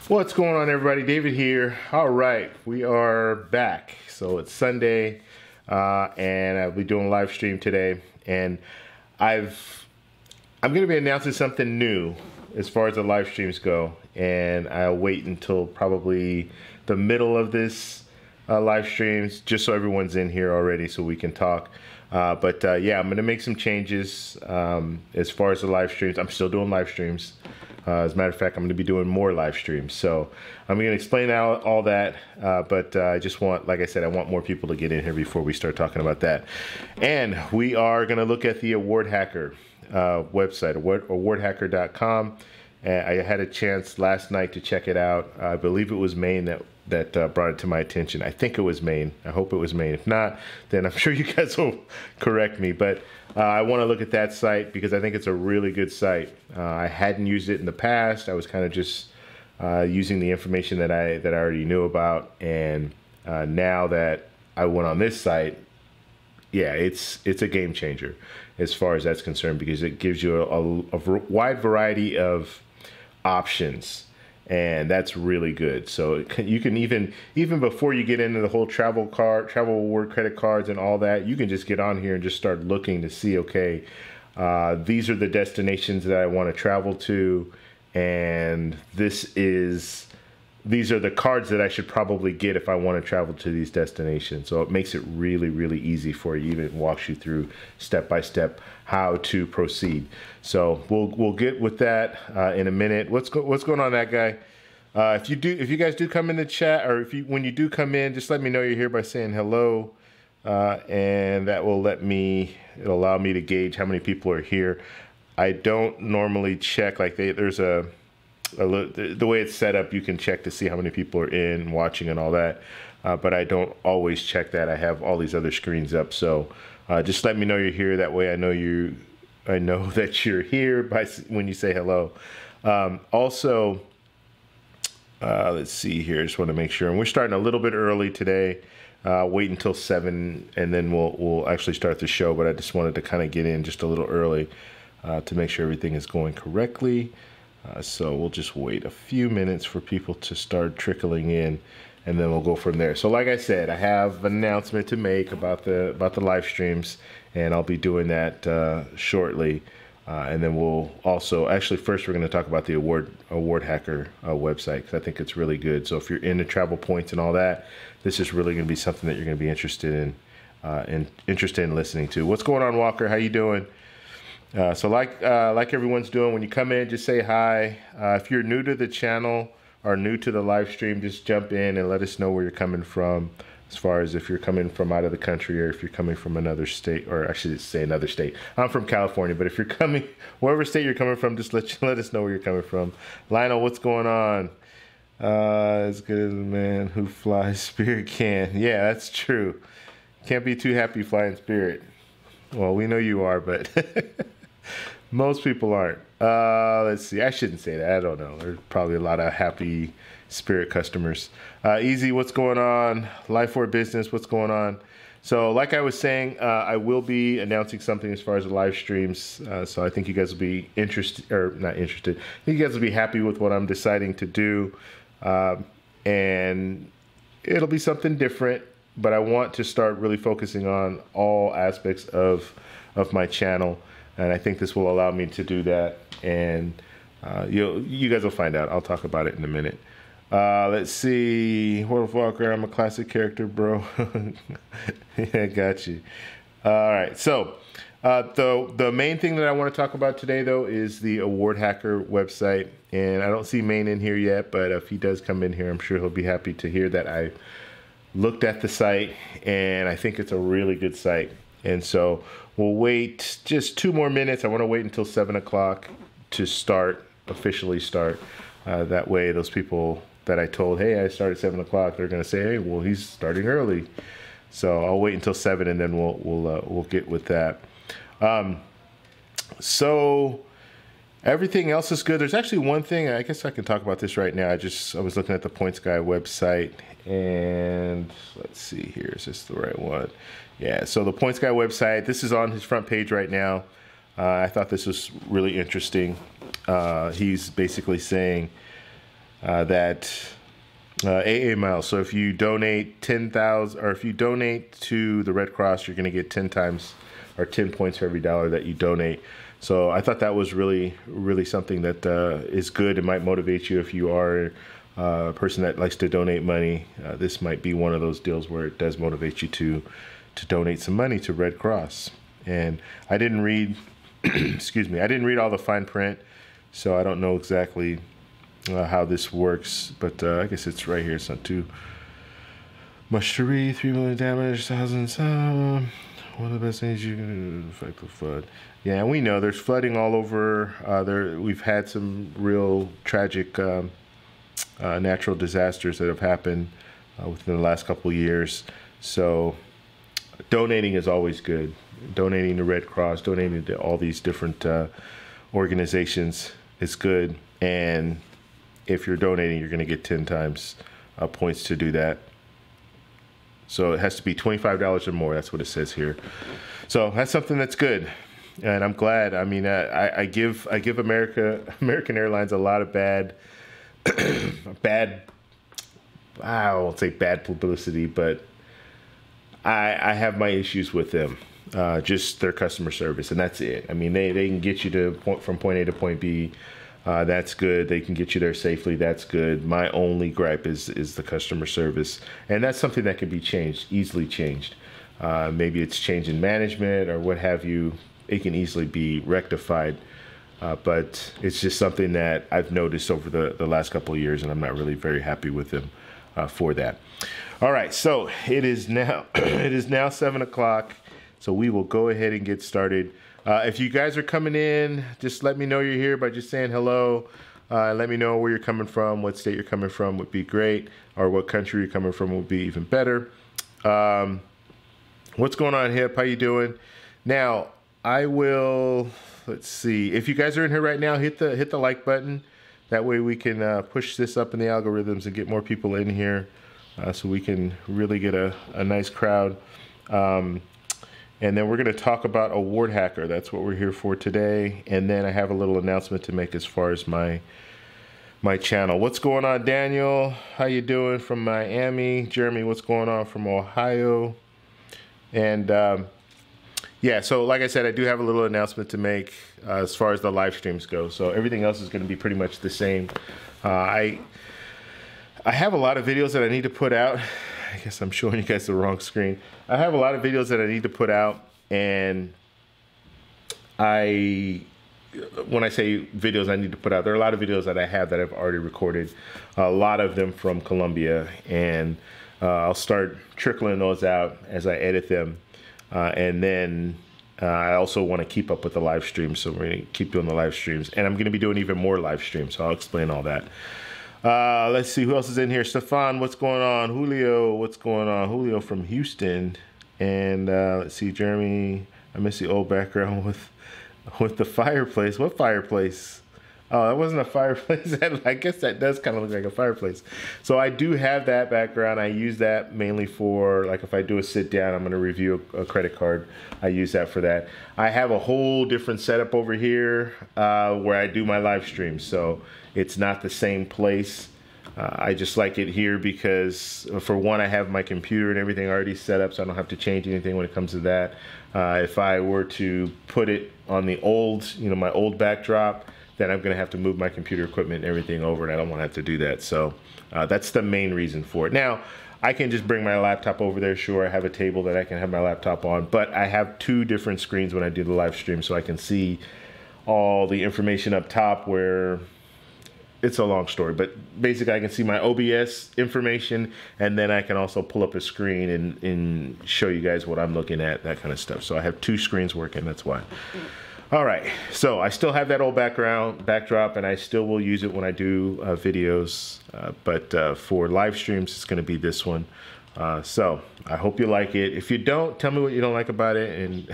What's going on, everybody? David here. All right, we are back. So it's Sunday, and I'll be doing a live stream today. And I'm going to be announcing something new as far as the live streams go. And I'll wait until probably the middle of this live streams, just so everyone's in here already, so we can talk. But yeah, I'm going to make some changes as far as the live streams. I'm still doing live streams. As a matter of fact, I'm going to be doing more live streams. So I'm going to explain all that. But I just want, like I said, I want more people to get in here before we start talking about that. And we are going to look at the Award Hacker website, awardhacker.com. I had a chance last night to check it out. I believe it was Maine that brought it to my attention. I think it was Maine. I hope it was Maine. If not, then I'm sure you guys will correct me. But I want to look at that site because I think it's a really good site. I hadn't used it in the past. I was kind of just using the information that I already knew about. And now that I went on this site, yeah, it's a game changer as far as that's concerned, because it gives you a wide variety of options, and that's really good. So you can even before you get into the whole travel award credit cards and all that, you can just get on here and just start looking to see, okay, these are the destinations that I want to travel to, and these are the cards that I should probably get if I want to travel to these destinations. So it makes it really, really easy for you. Even walks you through step by step how to proceed. So we'll get with that in a minute. What's going on, that guy? If you guys do come in the chat, or when you do come in, just let me know you're here by saying hello, and that will it'll allow me to gauge how many people are here. I don't normally check there's the way it's set up, you can check to see how many people are in watching and all that, but I don't always check that. I have all these other screens up, so just let me know you're here. That way I know that you're here when you say hello. Also, let's see here, just want to make sure, and we're starting a little bit early today. Wait until 7 and then we'll actually start the show, but I just wanted to kind of get in just a little early to make sure everything is going correctly. So we'll just wait a few minutes for people to start trickling in, and then we'll go from there. So like I said, I have an announcement to make about the live streams, and I'll be doing that shortly. And then we'll also, actually first we're going to talk about the Award Hacker website, because I think it's really good. So if you're into travel points and all that, this is really going to be something that you're going to be interested in listening to. What's going on, Walker? How you doing? So like everyone's doing, when you come in, just say hi. If you're new to the channel or new to the live stream, just jump in and let us know where you're coming from, as far as if you're coming from out of the country or if you're coming from another state, or I should say another state. I'm from California, but if you're coming, wherever state you're coming from, just let us know where you're coming from. Lionel, what's going on? As good as a man who flies Spirit can. Yeah, that's true. Can't be too happy flying Spirit. Well, we know you are, but most people aren't. Let's see. I shouldn't say that. I don't know. There's probably a lot of happy Spirit customers. Easy, what's going on? Life or Business, what's going on? So like I was saying, I will be announcing something as far as the live streams. So I think you guys will be interested, or not interested. I think you guys will be happy with what I'm deciding to do. And it'll be something different, but I want to start really focusing on all aspects of my channel. And I think this will allow me to do that. And you guys will find out. I'll talk about it in a minute. Let's see. World of Warcraft, I'm a classic character, bro. Yeah, got you. All right. So the main thing that I want to talk about today, though, is the Award Hacker website. And I don't see Maine in here yet, but if he does come in here, I'm sure he'll be happy to hear that I looked at the site, and I think it's a really good site. And so we'll wait just 2 more minutes. I want to wait until 7 o'clock to officially start. That way those people that I told, hey, I start at 7 o'clock, they're going to say, hey, well, he's starting early. So I'll wait until 7, and then we'll get with that. So everything else is good. There's actually one thing, I guess I can talk about this right now. I was looking at the Points Guy website, and let's see here, is this the right one? Yeah, so the Points Guy website, this is on his front page right now. I thought this was really interesting. He's basically saying that AA miles. So if you donate 10,000, or if you donate to the Red Cross, you're going to get 10 times or 10 points for every dollar that you donate. So I thought that was really, really something that is good. It might motivate you if you are a person that likes to donate money. This might be one of those deals where it does motivate you to donate some money to Red Cross. And I didn't read, excuse me, I didn't read all the fine print, so I don't know exactly how this works, but I guess it's right here. It's not too much to read. 3 million damage, thousands. One of the best things you can do to fight the flood. Yeah, and we know there's flooding all over. We've had some real tragic natural disasters that have happened within the last couple of years. So donating is always good. Donating to Red Cross, donating to all these different organizations is good. And if you're donating, you're going to get 10 times points to do that. So it has to be $25 or more. That's what it says here. So that's something that's good, and I'm glad. I mean, I give American Airlines a lot of bad, I won't say bad publicity, but I have my issues with them. Just their customer service, and that's it. I mean, they can get you from point A to point B. That's good. They can get you there safely. That's good. My only gripe is the customer service, and that's something that can be changed, easily changed. Maybe it's change in management or what have you. It can easily be rectified, but it's just something that I've noticed over the last couple of years, and I'm not really very happy with them for that. All right, so it is now 7 o'clock, so we will go ahead and get started. If you guys are coming in, just let me know you're here by just saying hello. Let me know where you're coming from, what state you're coming from would be great, or what country you're coming from would be even better. What's going on, Hip? How you doing? Now, I will, let's see. If you guys are in here right now, hit the like button. That way we can push this up in the algorithms and get more people in here, so we can really get a nice crowd. And then we're going to talk about awardhacker. That's what we're here for today. And then I have a little announcement to make as far as my channel. What's going on, Daniel? How you doing from Miami? Jeremy, what's going on from Ohio? And yeah, so like I said, I do have a little announcement to make as far as the live streams go. So everything else is going to be pretty much the same. I have a lot of videos that I need to put out. I guess I'm showing you guys the wrong screen. I have a lot of videos that I need to put out, and when I say videos I need to put out, there are a lot of videos that I have that I've already recorded, a lot of them from Colombia, and I'll start trickling those out as I edit them. And then I also want to keep up with the live streams, so we're going to keep doing the live streams, and I'm going to be doing even more live streams, so I'll explain all that. Let's see who else is in here. Stefan, what's going on? Julio, what's going on? Julio from Houston. And let's see, Jeremy, I miss the old background with the fireplace. What fireplace? Oh, that wasn't a fireplace. I guess that does kind of look like a fireplace. So I do have that background. I use that mainly for, like, if I do a sit down, I'm going to review a credit card. I use that for that. I have a whole different setup over here where I do my live streams. So it's not the same place. I just like it here because, for one, I have my computer and everything already set up, so I don't have to change anything when it comes to that. If I were to put it on the old, my old backdrop, then I'm going to have to move my computer equipment and everything over, and I don't want to have to do that. So that's the main reason for it. Now, I can just bring my laptop over there. Sure, I have a table that I can have my laptop on, but I have two different screens when I do the live stream, so I can see all the information up top where it's a long story, but basically I can see my OBS information, and then I can also pull up a screen and show you guys what I'm looking at, that kind of stuff. So I have two screens working, that's why. All right, so I still have that old backdrop, and I still will use it when I do videos, but for live streams, it's going to be this one. So I hope you like it. If you don't, tell me what you don't like about it,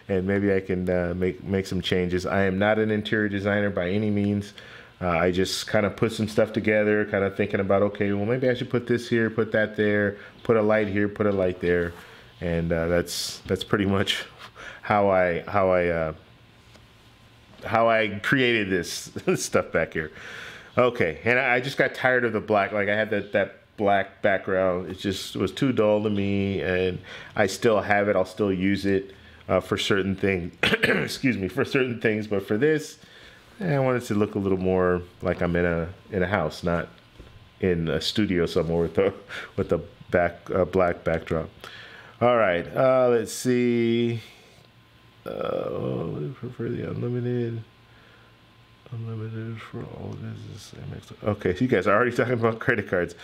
and maybe I can make some changes. I am not an interior designer by any means. I just kind of put some stuff together, kind of thinking about, okay, well, maybe I should put this here, put that there, put a light here, put a light there, and that's pretty much how I created this stuff back here. Okay, and I just got tired of the black. Like I had that black background. It just was too dull to me, and I still have it. I'll still use it for certain things. Excuse me, for certain things, but for this, I wanted to look a little more like I'm in a house, not in a studio somewhere with the black backdrop. All right, let's see. I prefer the unlimited. Unlimited for all business. Okay, so you guys are already talking about credit cards.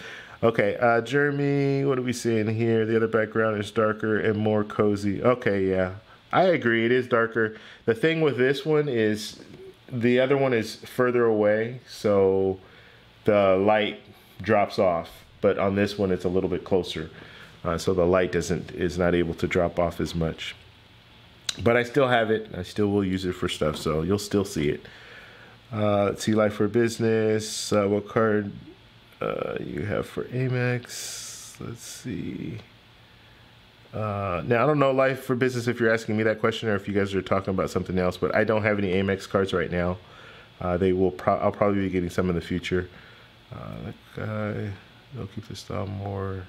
Okay, Jeremy, what are we seeing here? The other background is darker and more cozy. Okay, yeah, I agree. It is darker. The thing with this one is the other one is further away, so the light drops off. But on this one, it's a little bit closer, so the light is not able to drop off as much. But I still have it. I still will use it for stuff, so you'll still see it. Let's see, Life for Business. What card you have for Amex? Let's see. Now, I don't know Life for Business if you're asking me that question or if you guys are talking about something else, but I don't have any Amex cards right now. I'll probably be getting some in the future. That guy, they'll keep the style more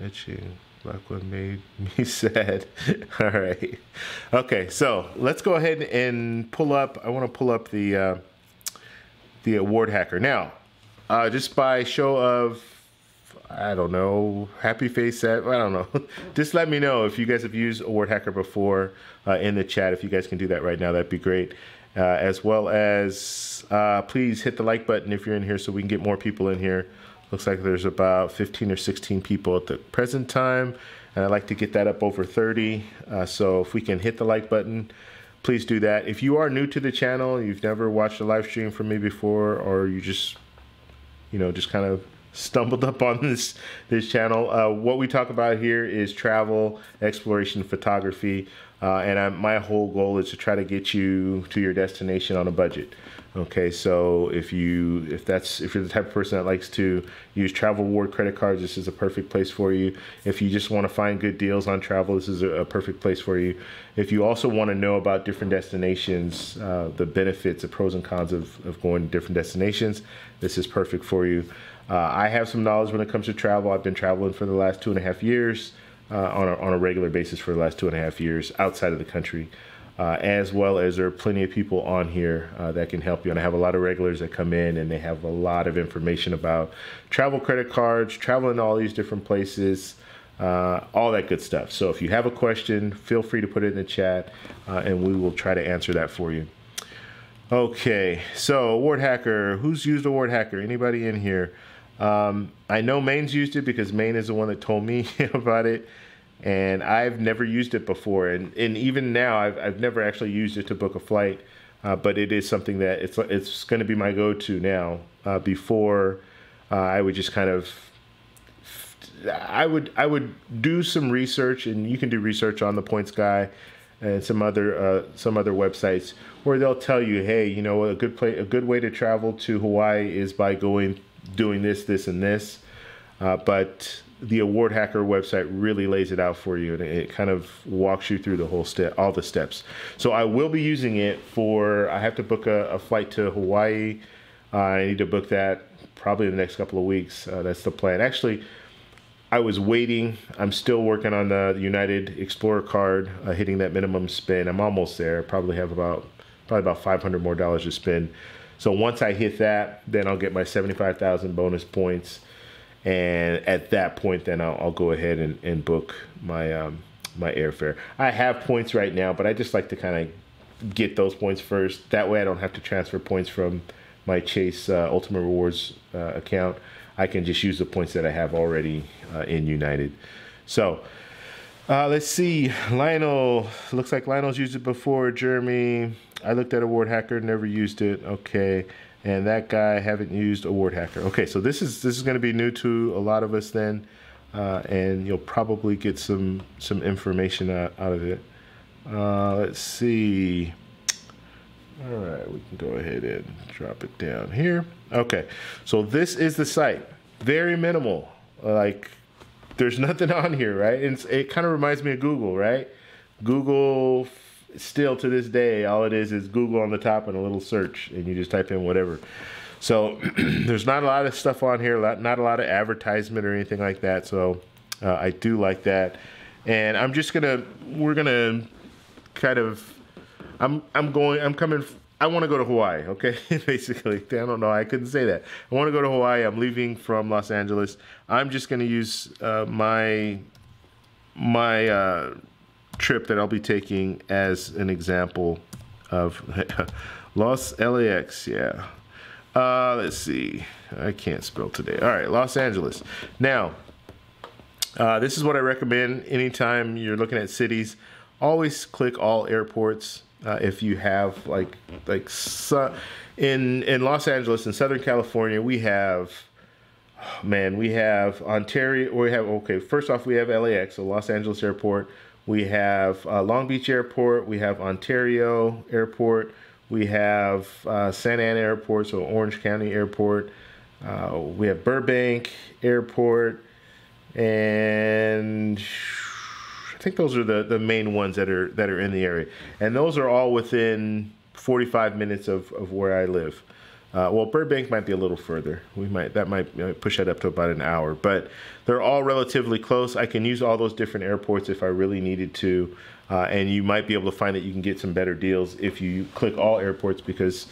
itching. Black one made me sad. All right. Okay, so let's go ahead and pull up. I want to pull up the award hacker. Now, just by show of, I don't know, happy face set, I don't know. Just let me know if you guys have used award hacker before in the chat. If you guys can do that right now, that'd be great. As well as, please hit the like button if you're in here so we can get more people in here. Looks like there's about 15 or 16 people at the present time, and I'd like to get that up over 30. So if we can hit the like button, please do that. If you are new to the channel, you've never watched a live stream from me before, or you just, just kind of stumbled up on this channel, what we talk about here is travel, exploration, photography, and my whole goal is to try to get you to your destination on a budget. Okay, so if you're the type of person that likes to use travel reward credit cards, this is a perfect place for you. If you just want to find good deals on travel, this is a perfect place for you. If you also want to know about different destinations, the benefits, the pros and cons of going to different destinations, this is perfect for you. I have some knowledge when it comes to travel. I've been traveling for the last 2.5 years on a regular basis for the last 2.5 years outside of the country. As well as there are plenty of people on here that can help you. And I have a lot of regulars that come in and they have a lot of information about travel credit cards, traveling to all these different places, all that good stuff. So if you have a question, feel free to put it in the chat and we will try to answer that for you. Okay, so award hacker, who's used award hacker? Anybody in here? I know Maine's used it because Maine is the one that told me about it. And I've never used it before, and even now I've never actually used it to book a flight, but it is something that it's going to be my go-to now. Before I would just kind of I would do some research, and you can do research on the Points Guy and some other websites where they'll tell you, hey, a good way to travel to Hawaii is by doing this, and this, but the Award Hacker website really lays it out for you, and it kind of walks you through all the steps. So I will be using it I have to book a flight to Hawaii. I need to book that probably in the next couple of weeks. That's the plan. Actually, I was waiting. I'm still working on the United Explorer card, hitting that minimum spend. I'm almost there. Probably have about $500 more to spend. So once I hit that, then I'll get my 75,000 bonus points. And at that point, then I'll go ahead and book my my airfare. I have points right now, but I just like to kind of get those points first. That way I don't have to transfer points from my Chase Ultimate Rewards account. I can just use the points that I have already in United. So let's see. Lionel, looks like Lionel's used it before. Jeremy, I looked at Award Hacker, never used it. Okay. And that guy, haven't used Award Hacker. Okay, so this is going to be new to a lot of us then, and you'll probably get some information out of it. Let's see. All right, we can go ahead and drop it down here. Okay, so this is the site. Very minimal. Like, there's nothing on here, right? It kind of reminds me of Google, right? Google. Still to this day, all it is Google on the top and a little search, and you just type in whatever. So there's not a lot of stuff on here, not a lot of advertisement or anything like that. So I do like that. And we're gonna kind of, I want to go to Hawaii, okay? Basically, I don't know, I couldn't say that. I want to go to Hawaii. I'm leaving from Los Angeles. I'm just going to use my trip that I'll be taking as an example of LAX, yeah. Let's see. I can't spell today. All right, Los Angeles. Now, this is what I recommend anytime you're looking at cities. Always click all airports. If you have in Los Angeles, in Southern California, we have Ontario. First off, we have LAX, so Los Angeles Airport. We have Long Beach Airport. We have Ontario Airport. We have Santa Ana Airport, so Orange County Airport. We have Burbank Airport, and I think those are the main ones that are in the area, and those are all within 45 minutes of where I live. Well, Burbank might be a little further. That might push that up to about an hour, but they're all relatively close. I can use all those different airports if I really needed to, and you might be able to find that you can get some better deals if you click all airports, because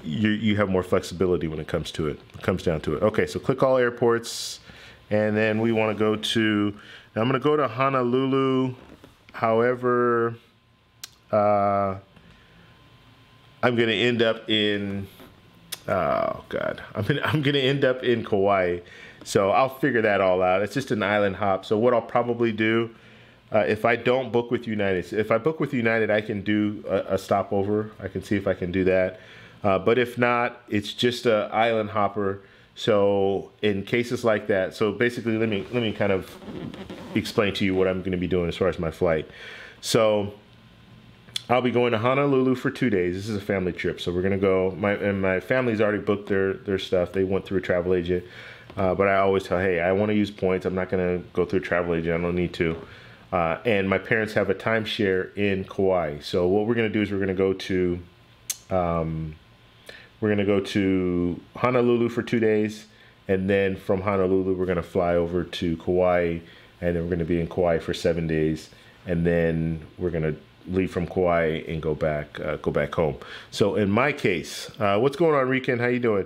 you have more flexibility when it comes to it. It comes down to it. Okay, so click all airports, and then we want to go to. Now I'm going to go to Honolulu. However, I'm going to end up in, I'm going to end up in Kauai. So I'll figure that all out. It's just an island hop. So what I'll probably do, if I don't book with United, if I book with United, I can do a stopover. I can see if I can do that. But if not, it's just an island hopper. So in cases like that, so basically let me kind of explain to you what I'm going to be doing as far as my flight. So I'll be going to Honolulu for 2 days. This is a family trip, so we're going to go. My family's already booked their stuff. They went through a travel agent, but I always tell, hey, I want to use points. I'm not going to go through a travel agent. I don't need to. And my parents have a timeshare in Kauai. So what we're going to do is we're going to go to Honolulu for 2 days, and then from Honolulu we're going to fly over to Kauai, and then we're going to be in Kauai for 7 days, and then we're going to leave from Kauai and go back home. So in my case, what's going on, Rican? How you doing?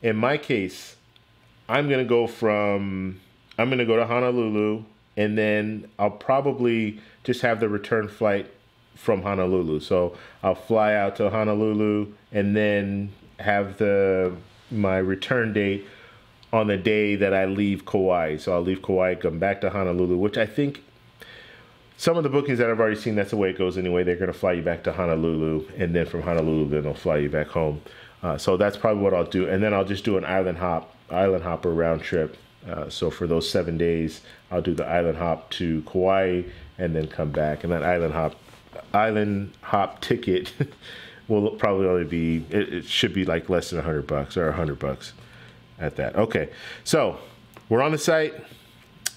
In my case, I'm going to go to Honolulu, and then I'll probably just have the return flight from Honolulu. So I'll fly out to Honolulu and then have my return date on the day that I leave Kauai. So I'll leave Kauai, come back to Honolulu, which I think some of the bookings that I've already seen, that's the way it goes anyway. They're going to fly you back to Honolulu, and then from Honolulu, then they'll fly you back home. So that's probably what I'll do. And then I'll just do an island hopper round trip. So for those 7 days, I'll do the island hop to Kauai and then come back. And that island hop ticket will probably only be, it should be like less than $100 or $100 at that. Okay, so we're on the site.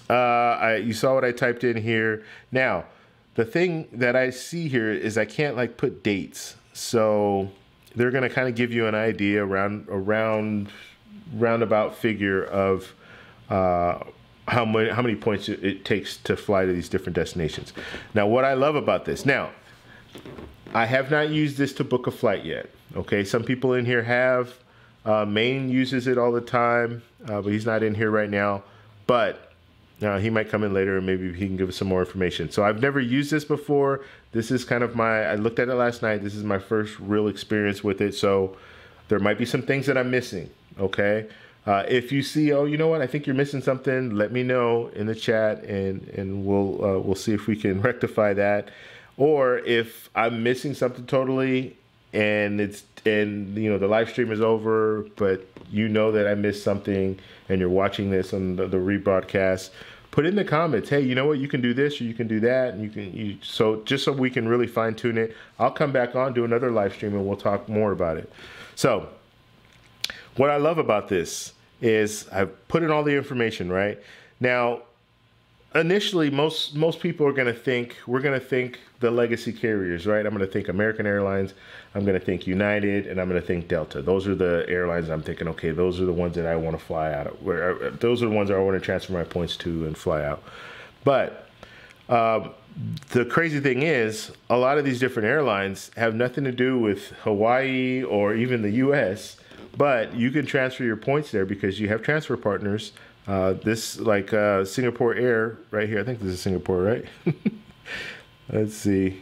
You saw what I typed in here. Now, the thing that I see here is I can't like put dates. So they're going to kind of give you an idea, roundabout figure of how many points it takes to fly to these different destinations. Now, what I love about this, now, I have not used this to book a flight yet. Okay, some people in here have. Maine uses it all the time, but he's not in here right now. But he might come in later and maybe he can give us some more information. So I've never used this before. This is kind of I looked at it last night. This is my first real experience with it. So there might be some things that I'm missing, okay? If you see, oh, you know what, I think you're missing something, let me know in the chat and we'll see if we can rectify that. Or if I'm missing something totally and you know the live stream is over, but you know that I missed something and you're watching this on the rebroadcast, put in the comments, hey, you know what, you can do this or you can do that, and so just so we can really fine tune it. I'll come back on, do another live stream, and we'll talk more about it. So what I love about this is I've put in all the information right now. initially, most people are going to think, we're going to think the legacy carriers, right? I'm going to think American Airlines, I'm going to think United, and I'm going to think Delta. Those are the airlines I'm thinking, okay, those are the ones that I want to fly out of. Those are the ones that I want to transfer my points to and fly out. But the crazy thing is, a lot of these different airlines have nothing to do with Hawaii or even the U.S., but you can transfer your points there because you have transfer partners. This like Singapore Air right here. I think this is Singapore, right? Let's see.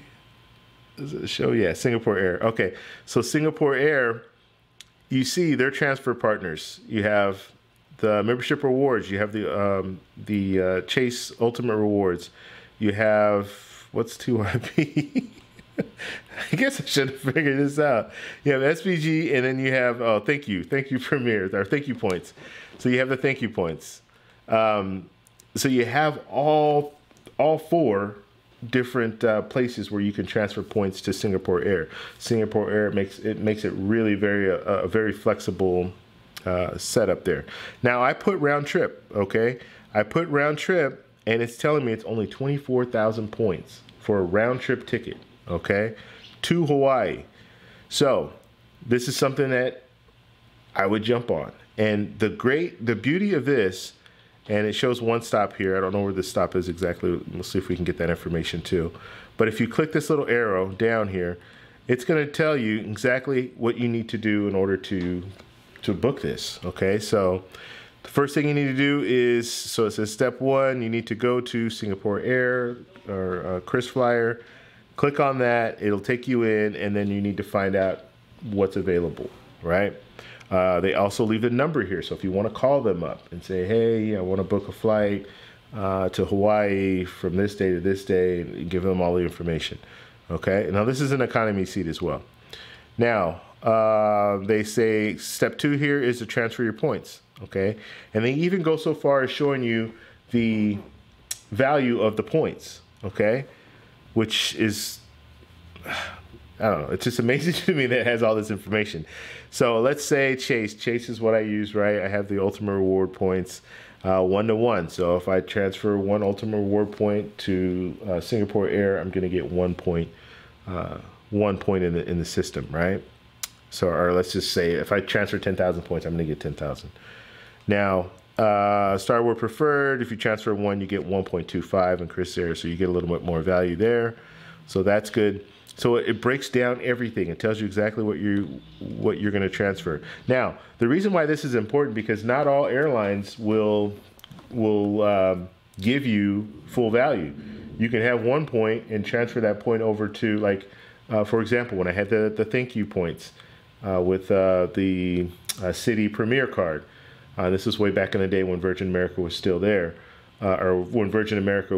Does it show? Yeah, Singapore Air. Okay, so Singapore Air, you see they're transfer partners. You have the membership rewards. You have the Chase Ultimate Rewards. You have, what's 2RP? I guess I should have figured this out. You have SPG, and then you have, oh, thank you Premier, or thank you points. So you have the thank you points. So you have all four different places where you can transfer points to Singapore Air. Singapore Air makes it really very flexible setup there. Now I put round trip. Okay, I put round trip, and it's telling me it's only 24,000 points for a round trip ticket. Okay, to Hawaii. So this is something that I would jump on. And the beauty of this, and it shows one stop here. I don't know where the stop is exactly. We'll see if we can get that information too. But if you click this little arrow down here, it's going to tell you exactly what you need to do in order to book this. Okay, so the first thing you need to do is, so it says step 1, you need to go to Singapore Air or KrisFlyer. Click on that, it'll take you in, and then you need to find out what's available, right? They also leave a number here, so if you want to call them up and say, hey, I want to book a flight to Hawaii from this day to this day, and give them all the information, okay? Now, this is an economy seat as well. Now, they say step 2 here is to transfer your points, okay? And they even go so far as showing you the value of the points, okay? Which is, I don't know, it's just amazing to me that it has all this information. So let's say Chase. Chase is what I use, right? I have the Ultimate Reward points 1-to-1. So if I transfer 1 Ultimate Reward point to Singapore Air, I'm going to get 1 point, 1 point in the system, right? So, or let's just say if I transfer 10,000 points, I'm going to get 10,000. Now, Star Award Preferred, if you transfer 1, you get 1.25 in KrisAir, so you get a little bit more value there. So that's good. So it breaks down everything. It tells you exactly what you're going to transfer. Now, the reason why this is important, because not all airlines will give you full value. You can have 1 point and transfer that point over to, like, for example, when I had the thank you points with the City Premier card. This is way back in the day when Virgin America was still there, or when Virgin America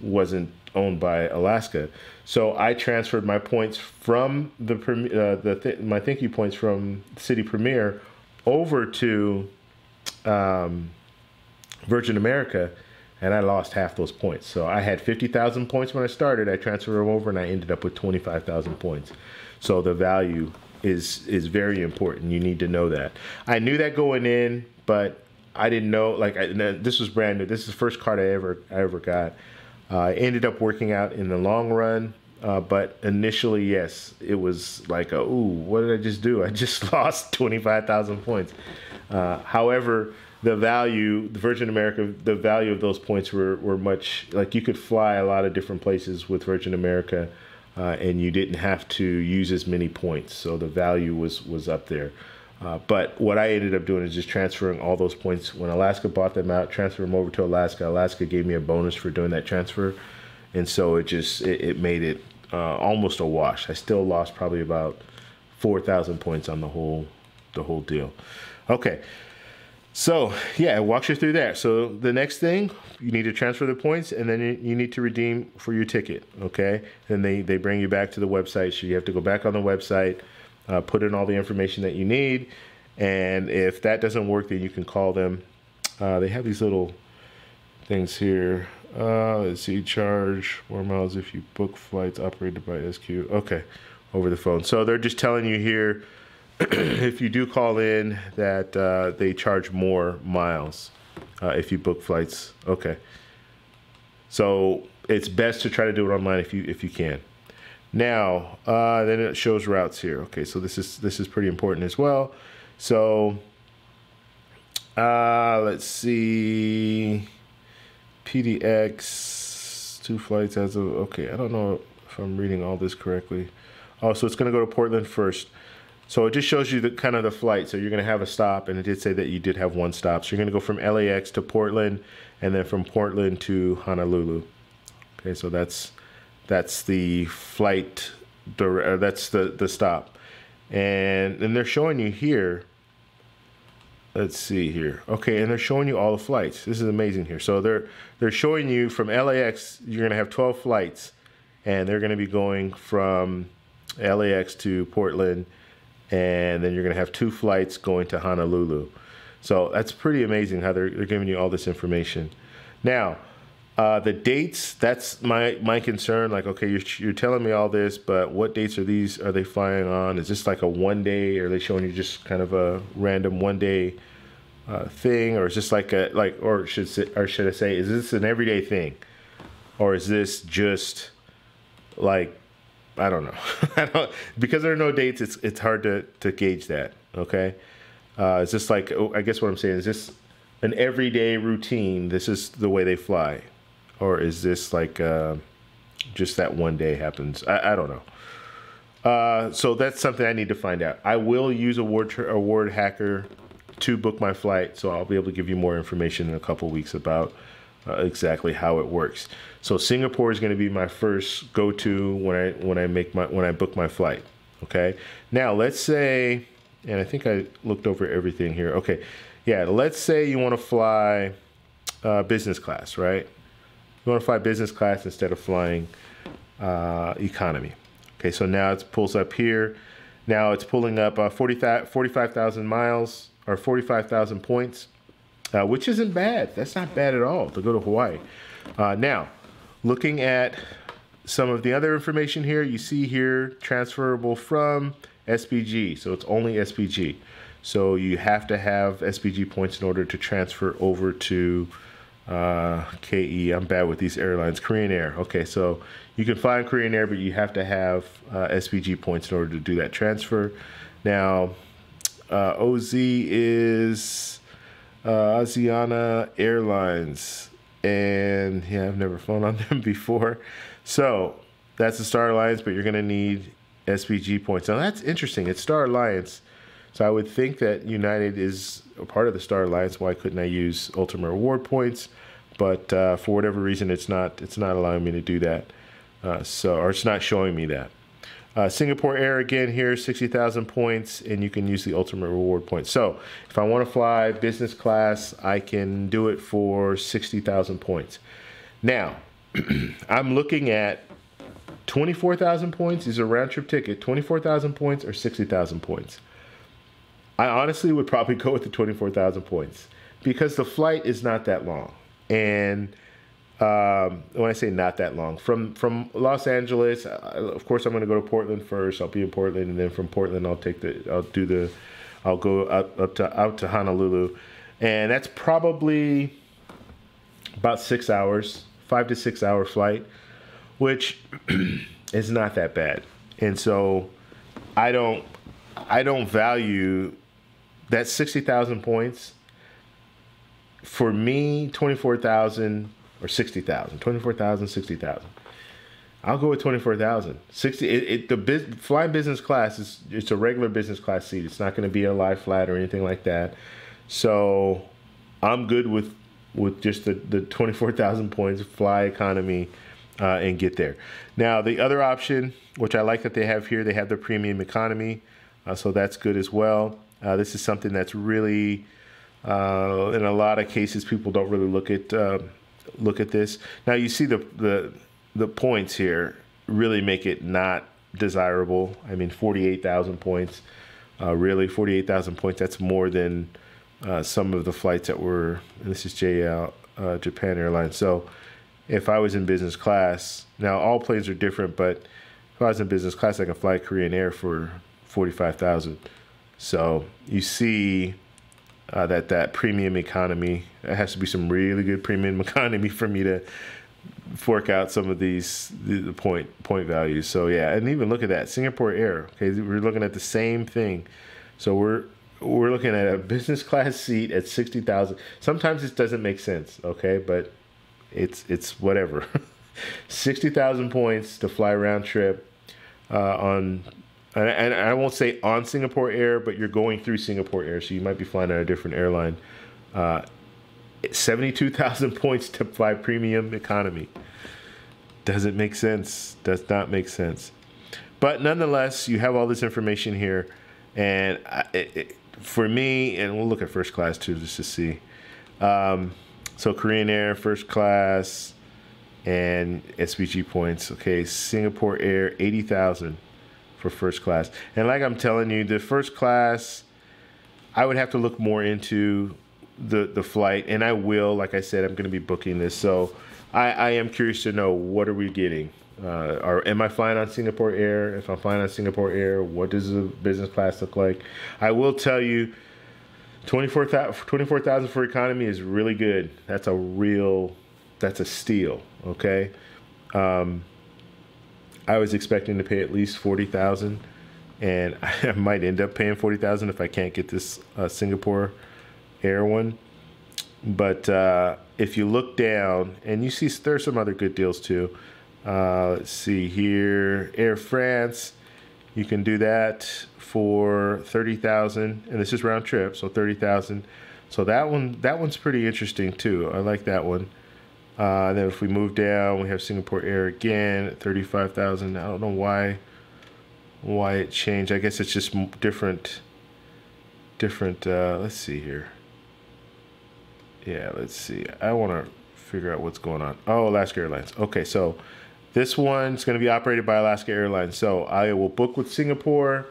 wasn't owned by Alaska. So I transferred my points from my thank you points from City Premier over to Virgin America, and I lost half those points. So I had 50,000 points when I started. I transferred them over, and I ended up with 25,000 points. So the value is very important. You need to know that. I knew that going in, but I didn't know. Like, this was brand new. This is the first card I ever got. It ended up working out in the long run, but initially, yes, it was like, ooh, what did I just do? I just lost 25,000 points. However, the value, the Virgin America, the value of those points were much, like, you could fly a lot of different places with Virgin America, and you didn't have to use as many points, so the value was up there. But what I ended up doing is just transferring all those points. When Alaska bought them out, transfer them over to Alaska. Alaska gave me a bonus for doing that transfer, and so it made it almost a wash. I still lost probably about 4,000 points on the whole deal. Okay, so yeah, it walks you through that. So the next thing, you need to transfer the points, and then you need to redeem for your ticket. Okay, and they bring you back to the website, so you have to go back on the website. Put in all the information that you need, and if that doesn't work, then you can call them. They have these little things here. Let's see, charge 4 miles if you book flights operated by SQ. Okay, over the phone. So they're just telling you here, if you do call in, that they charge more miles if you book flights. Okay. So it's best to try to do it online if you can. Now, then it shows routes here. Okay, so this is pretty important as well. So let's see, PDX, 2 flights as of, okay, I don't know if I'm reading all this correctly. Oh, so it's going to go to Portland first. So it just shows you the kind of the flight. So you're going to have a stop, and it did say that you did have 1 stop. So you're going to go from LAX to Portland, and then from Portland to Honolulu. Okay, so that's the flight, that's the stop. And then they're showing you here, let's see here. Okay, and they're showing you all the flights. This is amazing here. So they're showing you from LAX, you're going to have 12 flights, and they're going to be going from LAX to Portland, and then you're going to have 2 flights going to Honolulu. So that's pretty amazing how they're giving you all this information. Now, the dates, that's my concern. Like, okay, you're telling me all this, but what dates are they flying on? Is this like a 1 day, or are they showing you just kind of a random 1 day thing, or is this like or should I say, is this an everyday thing, or is this just like, I don't know. Because there are no dates, it's hard to gauge that. Okay, is this like, I guess what I'm saying is this an everyday routine? This is the way they fly. Or is this like just that 1 day happens? I don't know. So that's something I need to find out. I will use awardhacker to book my flight, so I'll be able to give you more information in a couple weeks about exactly how it works. So Singapore is going to be my first go-to when I book my flight. Okay. Now let's say, and I think I looked over everything here. Okay. Yeah. Let's say you want to fly business class, right? You want to fly business class instead of flying economy. Okay, so now it pulls up here. Now it's pulling up 45,000 miles, or 45,000 points, which isn't bad. That's not bad at all to go to Hawaii. Now, looking at some of the other information here, you see here, transferable from SPG. So it's only SPG. So you have to have SPG points in order to transfer over to KE. I'm bad with these airlines. Korean Air. Okay, so you can fly in Korean Air, but you have to have SPG points in order to do that transfer. Now, OZ is Asiana Airlines, and yeah, I've never flown on them before. So that's the Star Alliance, but you're going to need SPG points. Now that's interesting. It's Star Alliance. So I would think that United is a part of the Star Alliance. Why couldn't I use Ultimate Reward points? But for whatever reason, it's not allowing me to do that. Or it's not showing me that. Singapore Air again here, 60,000 points, and you can use the Ultimate Reward points. So if I want to fly business class, I can do it for 60,000 points. Now, I'm looking at 24,000 points. These are round trip ticket. 24,000 points or 60,000 points. I honestly would probably go with the 24,000 points because the flight is not that long. And when I say not that long, from Los Angeles, of course I'm going to go to Portland first. I'll be in Portland, and then from Portland I'll go out to Honolulu, and that's probably about 6 hours, 5 to 6 hour flight, which is not that bad. And so I don't value that 60,000 points. For me, 24,000 or 60,000, 24,000, 60,000. I'll go with 24,000. 60. Flying business class it's a regular business class seat. It's not going to be a lie flat or anything like that. So I'm good with just the 24,000 points, fly economy, and get there. Now the other option, which I like that they have here, they have the premium economy. So that's good as well. This is something that's really, in a lot of cases, people don't really look at this. Now you see the points here really make it not desirable. I mean, 48,000 points, really 48,000 points. That's more than some of the flights that were. And this is Japan Airlines. So if I was in business class, now all planes are different, but if I was in business class, I can fly Korean Air for 45,000. So you see that premium economy, it has to be some really good premium economy for me to fork out some of the point values. So yeah, and even look at that Singapore Air. Okay, we're looking at the same thing. So we're looking at a business class seat at 60,000. Sometimes this doesn't make sense. Okay, but it's whatever. 60,000 points to fly round trip on. And I won't say on Singapore Air, but you're going through Singapore Air, so you might be flying on a different airline. 72,000 points to fly premium economy. Doesn't make sense. Does not make sense. But nonetheless, you have all this information here. And for me, and we'll look at first class too, just to see. So Korean Air, first class, and SVG points. Okay, Singapore Air, 80,000 for first class. And like I'm telling you, the first class, I would have to look more into the flight, and I will. Like I said, I'm going to be booking this, so I am curious to know, what are we getting? Am I flying on Singapore Air? If I'm flying on Singapore Air, what does the business class look like? I will tell you, 24,000 for economy is really good. That's a steal. Okay. I was expecting to pay at least 40,000, and I might end up paying 40,000 if I can't get this Singapore Air one. But if you look down, and you see there's some other good deals too. Let's see here, Air France, you can do that for 30,000, and this is round trip, so 30,000. So that one's pretty interesting too. I like that one. Then if we move down, we have Singapore Air again at 35,000. I don't know why it changed. I guess it's just different. Let's see here. Yeah, let's see. I want to figure out what's going on. Oh, Alaska Airlines. Okay, so this one's going to be operated by Alaska Airlines. So I will book with Singapore,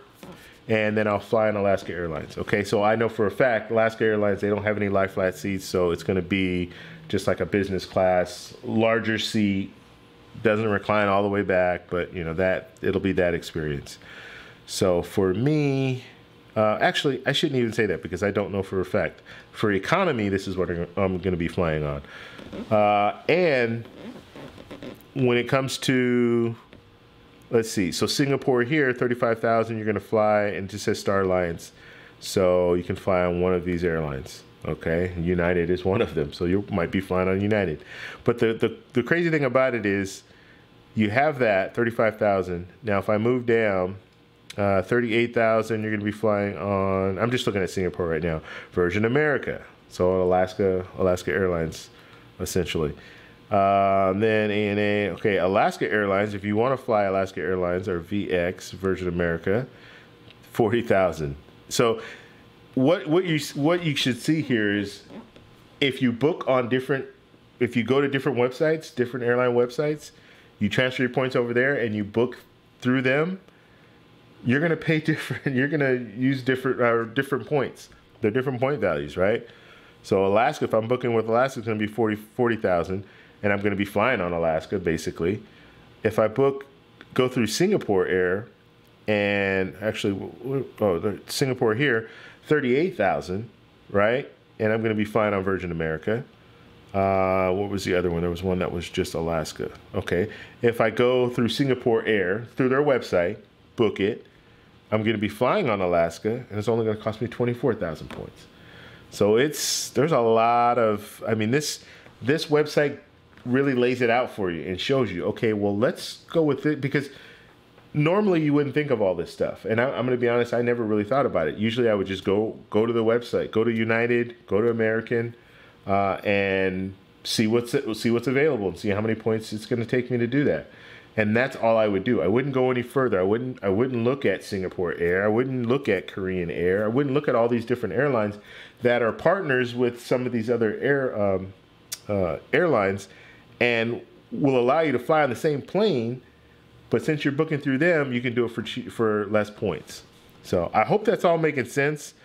and then I'll fly on Alaska Airlines. Okay, so I know for a fact Alaska Airlines, they don't have any lie flat seats, so it's going to be just like a business class, larger seat, doesn't recline all the way back, but you know, that it'll be that experience. So for me, actually, I shouldn't even say that because I don't know for a fact. For economy, this is what I'm going to be flying on. And when it comes to, let's see, so Singapore here, 35,000, you're going to fly, and it just says Star Alliance. So you can fly on one of these airlines. Okay, United is one of them, so you might be flying on United. But the crazy thing about it is, you have that 35,000. Now, if I move down, 38,000, you're going to be flying on. I'm just looking at Singapore right now. Virgin America, so Alaska Airlines, essentially. Then ANA. Okay, Alaska Airlines. If you want to fly Alaska Airlines or VX, Virgin America, 40,000. So what you should see here is, if you book on if you go to different websites, different airline websites, you transfer your points over there and you book through them, you're going to pay different, you're going to use different points. They're different point values, right? So Alaska, if I'm booking with Alaska, it's going to be 40,000, and I'm going to be flying on Alaska, basically. If I go through Singapore Air, and actually, Singapore here, 38,000, right? And I'm going to be flying on Virgin America. What was the other one? There was one that was just Alaska. Okay. If I go through Singapore Air, through their website, book it, I'm going to be flying on Alaska, and it's only going to cost me 24,000 points. So there's a lot of, I mean, this website really lays it out for you and shows you, okay, well, let's go with it, because normally you wouldn't think of all this stuff. And I'm going to be honest, I never really thought about it. Usually I would just go to the website, go to United, go to American, and see what's available and see how many points it's going to take me to do that. And that's all I would do. I wouldn't go any further. I wouldn't look at Singapore Air. I wouldn't look at Korean Air. I wouldn't look at all these different airlines that are partners with some of these other airlines, and will allow you to fly on the same plane. But since you're booking through them, you can do it for less points. So I hope that's all making sense.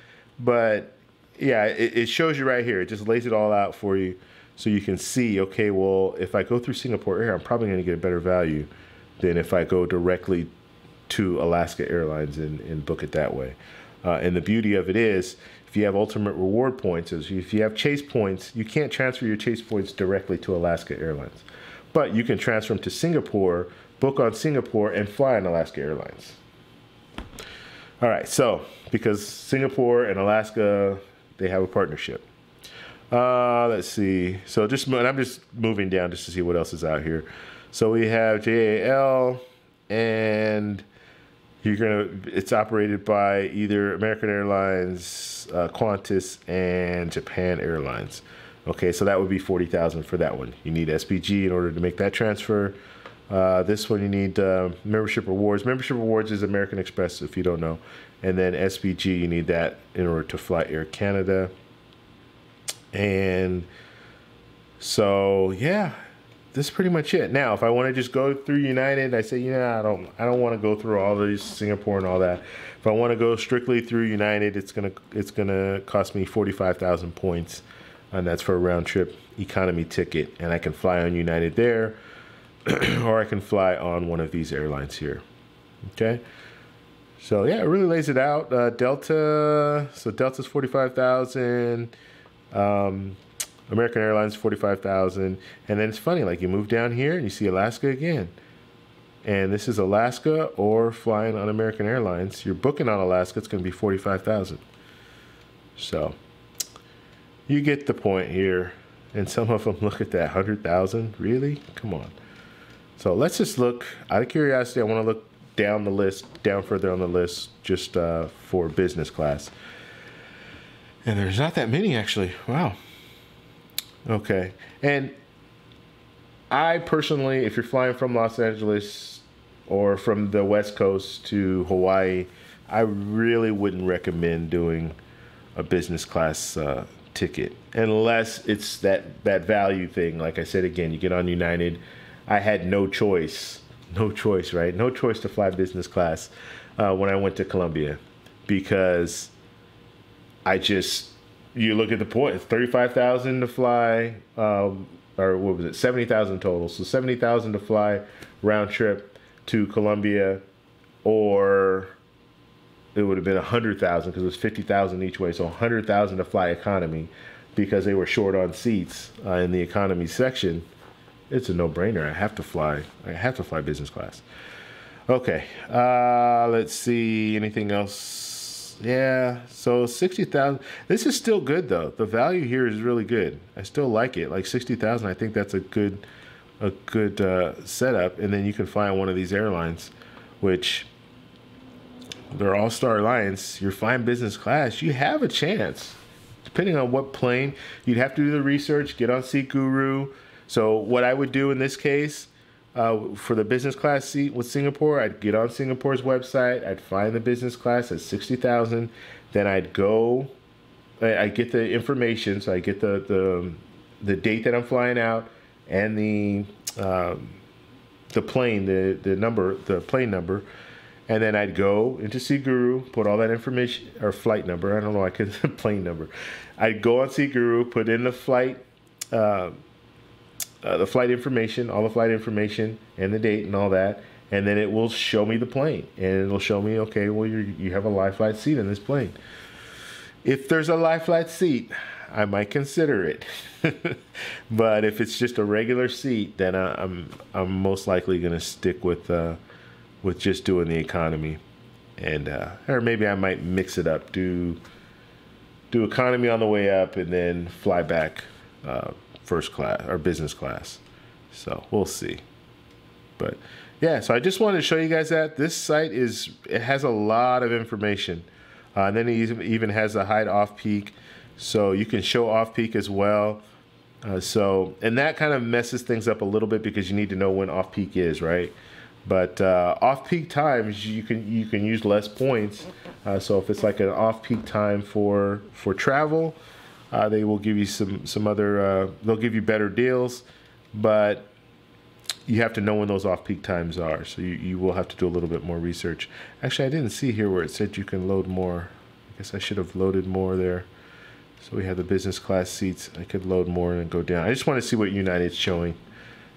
But yeah, it shows you right here. It just lays it all out for you, so you can see, okay, well, if I go through Singapore Air, I'm probably going to get a better value than if I go directly to Alaska Airlines and book it that way. And the beauty of it is, if you have ultimate reward points, if you have Chase points, you can't transfer your Chase points directly to Alaska Airlines. But you can transfer them to Singapore, book on Singapore, and fly on Alaska Airlines. All right, so because Singapore and Alaska, they have a partnership. Let's see. So I'm just moving down just to see what else is out here. So we have JAL, and it's operated by either American Airlines, Qantas, and Japan Airlines. Okay, so that would be $40,000 for that one. You need SPG in order to make that transfer. This one you need membership rewards. Membership rewards is American Express, if you don't know. And then SPG, you need that in order to fly Air Canada. And so, yeah, this is pretty much it. Now, if I want to just go through United, I say, I don't want to go through all these Singapore and all that. If I want to go strictly through United, it's gonna cost me 45,000 points, and that's for a round trip economy ticket. And I can fly on United there, or I can fly on one of these airlines here. Okay. So yeah, it really lays it out. Delta, so Delta's 45,000. American Airlines 45,000, and then it's funny, like you move down here and you see Alaska again, and this is Alaska or flying on American Airlines. You're booking on Alaska, it's going to be 45,000. So you get the point here. And some of them, look at that, 100,000, really? Come on. So let's just look out of curiosity. I want to look down the list, down further on the list, just for business class. And there's not that many, actually. Wow. Okay. And I personally, if you're flying from Los Angeles or from the West Coast to Hawaii, I really wouldn't recommend doing a business class ticket unless it's that value thing. Like I said, again, you get on United. I had no choice, right? No choice to fly business class when I went to Colombia, because you look at the point, it's 35,000 to fly, or what was it, 70,000 total. So 70,000 to fly round trip to Colombia, or it would have been 100,000 because it was 50,000 each way. So 100,000 to fly economy because they were short on seats in the economy section. It's a no-brainer. I have to fly business class. Okay, let's see, anything else? Yeah, so 60,000. This is still good though. The value here is really good. I still like it. Like 60,000, I think that's a good setup. And then you can fly on one of these airlines, which they're all-star alliance. You're flying business class. You have a chance, depending on what plane. You'd have to do the research, get on Seat Guru. So what I would do in this case, for the business class seat with Singapore, I'd get on Singapore's website. I'd find the business class at 60,000. Then I'd get the information. So I get the date that I'm flying out and the plane, the plane number. And then I'd go into Seat Guru, put all that information, or flight number. I don't know, I could plane number. I'd go on Seat Guru, put in the flight information, all the flight information and the date and all that, and then it will show me the plane, and it'll show me, okay, well, you have a live flight seat in this plane. If there's a live flight seat, I might consider it. But if it's just a regular seat, then I'm most likely going to stick with just doing the economy, and or maybe I might mix it up, do economy on the way up, and then fly back first class or business class. So we'll see. But yeah, so I just wanted to show you guys that this site has a lot of information. And then it even has a hide off peak, so you can show off peak as well. And that kind of messes things up a little bit because you need to know when off peak is, right? But off peak times you can use less points. So if it's like an off peak time for travel, they will give you some other, they'll give you better deals, but you have to know when those off-peak times are. So you will have to do a little bit more research. Actually, I didn't see here where it said you can load more. I guess I should have loaded more there. So we have the business class seats. I could load more and go down. I just want to see what United's showing.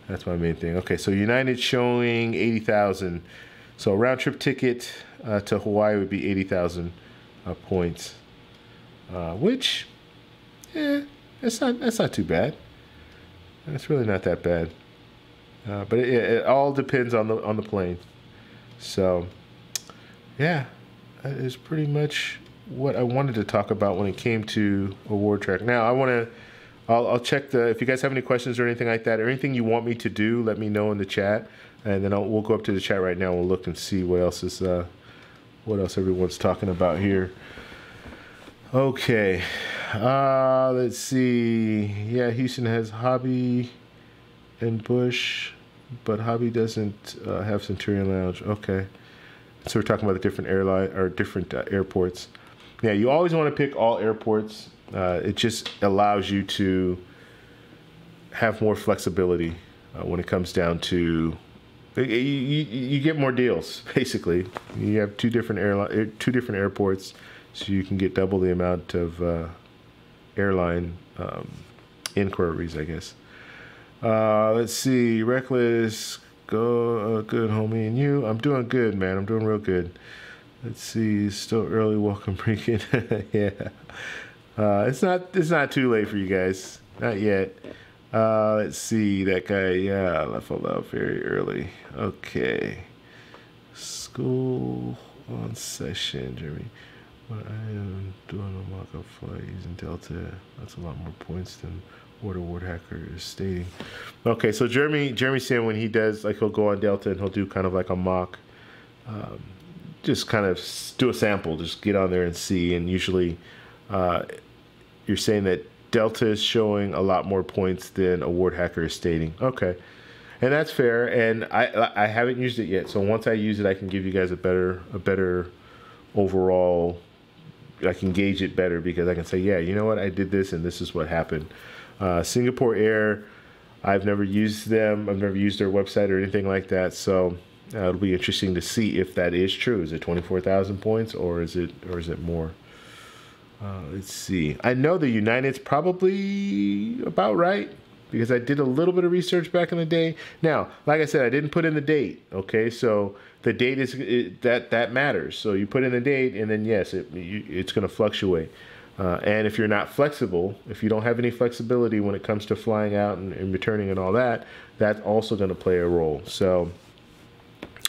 That's my main thing. Okay, so United's showing 80,000. So a round trip ticket to Hawaii would be 80,000 points, which, yeah, that's not too bad. It's really not that bad. But it all depends on the plane. So yeah, that is pretty much what I wanted to talk about when it came to Award Track. Now I'll check if you guys have any questions or anything like that, or anything you want me to do, let me know in the chat, and then we'll go up to the chat right now. And we'll look and see what else everyone's talking about here. Okay, let's see. Yeah, Houston has Hobby and Bush, but Hobby doesn't have Centurion Lounge. Okay, so we're talking about the different airline or different airports. Yeah, you always want to pick all airports. It just allows you to have more flexibility when it comes down to you get more deals. Basically, you have two different airports, so you can get double the amount of airline inquiries, I guess. Let's see, Reckless, go good, homie, and you. I'm doing good, man. I'm doing real good. Let's see, still early. Welcome, Breaking. Yeah. It's not too late for you guys. Not yet. Let's see, that guy, yeah, left out very early. Okay. School on session, Jeremy. What I am doing a mock-up flight using Delta. That's a lot more points than what awardhacker is stating. Okay, so Jeremy's saying when he does, like, he'll go on Delta and he'll do kind of like a mock, just kind of do a sample, just get on there and see, and usually you're saying that Delta is showing a lot more points than awardhacker is stating. Okay, and that's fair, and I haven't used it yet, so once I use it, I can give you guys a better overall, I can gauge it better, because I can say, yeah, you know what, I did this and this is what happened. Singapore Air, I've never used them. I've never used their website or anything like that, so it'll be interesting to see if that is true. Is it 24,000 points or is it more? Let's see. I know the United's probably about right, because I did a little bit of research back in the day. Now, like I said, I didn't put in the date. Okay, so the date that matters. So you put in the date, and then yes, it's going to fluctuate. And if you're not flexible, if you don't have any flexibility when it comes to flying out and returning and all that, that's also going to play a role. So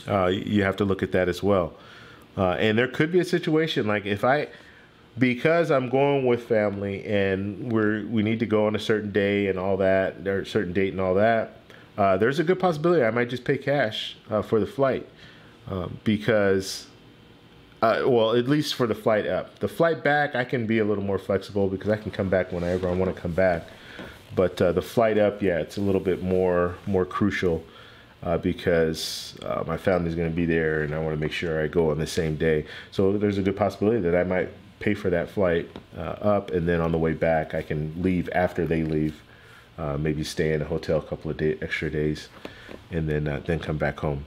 you have to look at that as well. And there could be a situation like because I'm going with family and we need to go on a certain day and all that, or a certain date and all that, there's a good possibility I might just pay cash for the flight, because well, at least for the flight up. The flight back, I can be a little more flexible because I can come back whenever I want to come back. But the flight up, yeah, it's a little bit more crucial, because my family's going to be there and I want to make sure I go on the same day. So there's a good possibility that I might pay for that flight up, and then on the way back I can leave after they leave, maybe stay in a hotel a couple of extra days, and then come back home.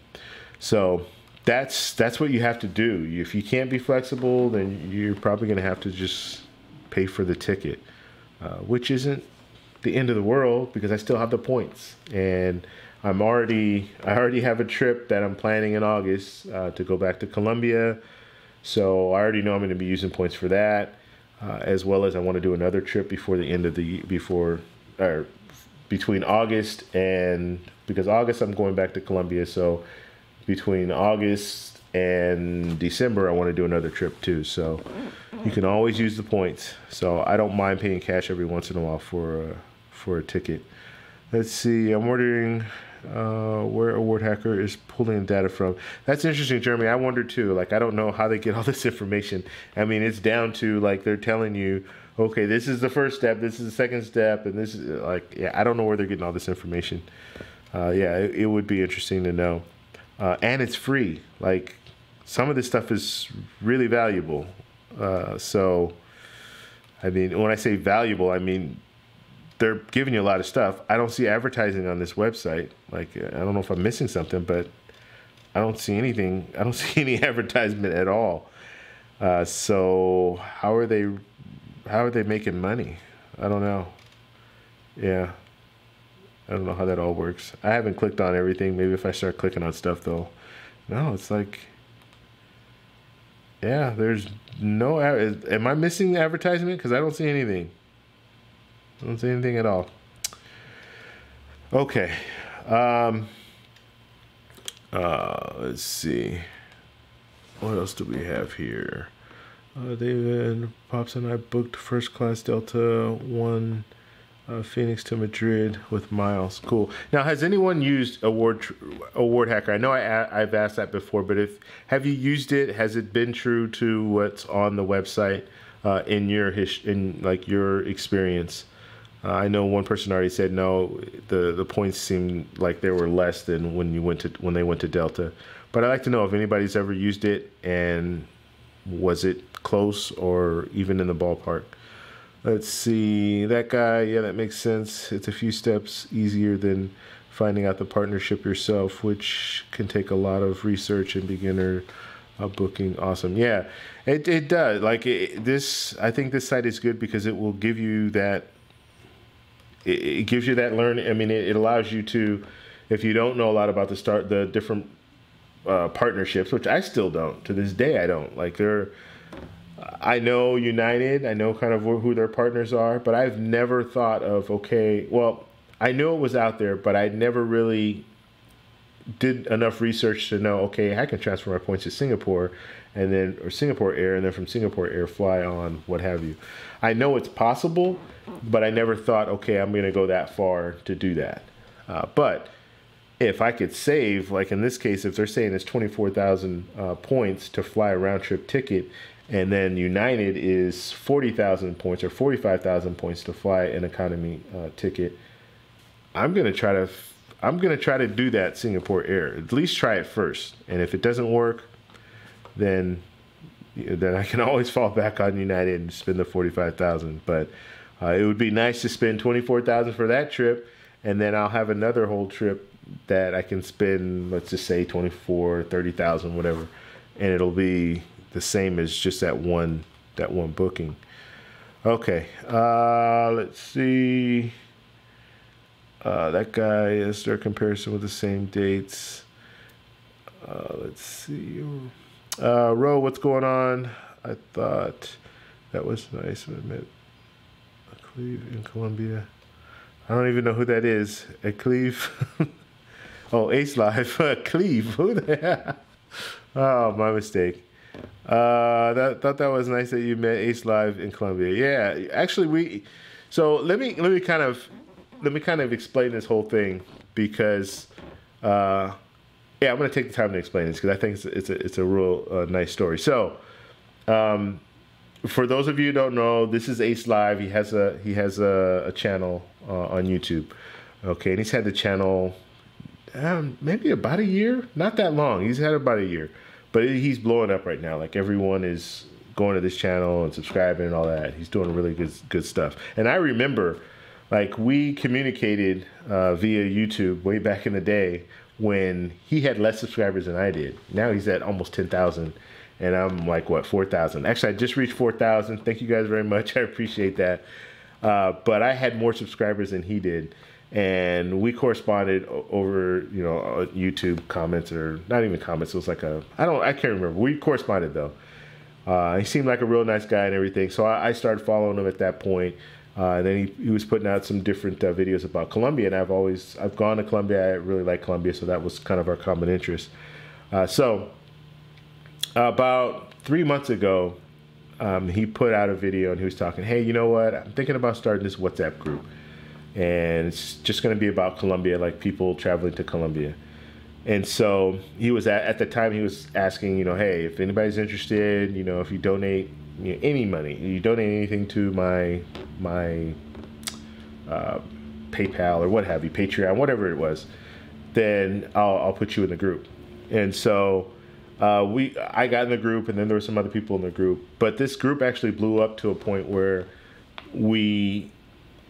So that's what you have to do. If you can't be flexible, then you're probably going to have to just pay for the ticket, which isn't the end of the world, because I still have the points, and I already have a trip that I'm planning in August to go back to Colombia. So I already know I'm going to be using points for that, as well as I want to do another trip before the end of the between August and, because August I'm going back to Colombia, so between August and December I want to do another trip too. So you can always use the points. So I don't mind paying cash every once in a while for a ticket. Let's see, I'm wondering where awardhacker is pulling data from. That's interesting, Jeremy. I wonder too. Like, I don't know how they get all this information. I mean, it's down to, like, they're telling you, okay, this is the first step, this is the second step, and this is, like, yeah, I don't know where they're getting all this information. Yeah, it would be interesting to know. And it's free. Like, some of this stuff is really valuable. So, I mean, when I say valuable, I mean, they're giving you a lot of stuff. I don't see advertising on this website. Like, I don't know if I'm missing something, but I don't see anything. I don't see any advertisement at all. So how are they making money? I don't know. Yeah. I don't know how that all works. I haven't clicked on everything. Maybe if I start clicking on stuff though. No, it's like, yeah, there's no, am I missing advertisement? Because I don't see anything. I don't see anything at all. Okay. Let's see. What else do we have here? David, Pops and I booked first class Delta 1 Phoenix to Madrid with miles. Cool. Now, has anyone used awardhacker? I know I've asked that before, but have you used it? Has it been true to what's on the website in your experience? I know one person already said no. The points seemed like they were less than when they went to Delta. But I'd like to know if anybody's ever used it, and was it close or even in the ballpark? Let's see, that guy, yeah, that makes sense. It's a few steps easier than finding out the partnership yourself, which can take a lot of research and beginner booking. Awesome. Yeah, it does. Like I think this site is good because it will give you that, it gives you that learning. I mean, it allows you to, if you don't know a lot about the different partnerships, which I still don't, to this day I don't. Like I know United, I know kind of who their partners are, but I've never thought of, okay, well, I knew it was out there, but I never really did enough research to know, okay, I can transfer my points to Singapore or Singapore Air, and then from Singapore Air fly on, what have you. I know it's possible, but I never thought, okay, I'm going to go that far to do that. But if I could save, like in this case, if they're saying it's 24,000 points to fly a round trip ticket, and then United is 40,000 points or 45,000 points to fly an economy ticket, I'm gonna try to do that Singapore Air. At least try it first, and if it doesn't work, then I can always fall back on United and spend the 45,000. But it would be nice to spend 24,000 for that trip, and then I'll have another whole trip that I can spend, let's just say 24, 30,000, whatever, and it'll be the same as just that one booking. Okay, let's see. That guy, is there a comparison with the same dates? Let's see. Ro, what's going on? I thought that was nice. I met Cleve in Colombia. I don't even know who that is. Cleve. Oh, Ace Live. Cleve. Who the hell? Oh, my mistake. Thought that was nice that you met Ace Live in Colombia. Yeah, actually so let me kind of explain this whole thing, because yeah, I'm going to take the time to explain this because I think it's a real nice story. So for those of you who don't know, this is Ace Live. He has a channel on YouTube. Okay, and he's had the channel maybe about a year, not that long. He's had about a year. But he's blowing up right now. Like, everyone is going to this channel and subscribing and all that. He's doing really good stuff. And I remember, like, we communicated via YouTube way back in the day when he had less subscribers than I did. Now he's at almost 10,000, and I'm like, what, 4,000? Actually, I just reached 4,000. Thank you guys very much. I appreciate that. But I had more subscribers than he did. And we corresponded over, YouTube comments, or not even comments. It was like I can't remember. We corresponded though. He seemed like a real nice guy and everything. So I started following him at that point. And then he was putting out some different videos about Colombia, and I've gone to Colombia. I really like Colombia, so that was kind of our common interest. So about 3 months ago, he put out a video and he was talking, hey, you know what? I'm thinking about starting this WhatsApp group. And it's just going to be about Colombia, like people traveling to Colombia. And so he was at the time he was asking, hey, if anybody's interested, if you donate any money, you donate anything to my PayPal or what have you, Patreon, whatever it was, then I'll put you in the group. And so I got in the group, and then there were some other people in the group. But this group actually blew up to a point where we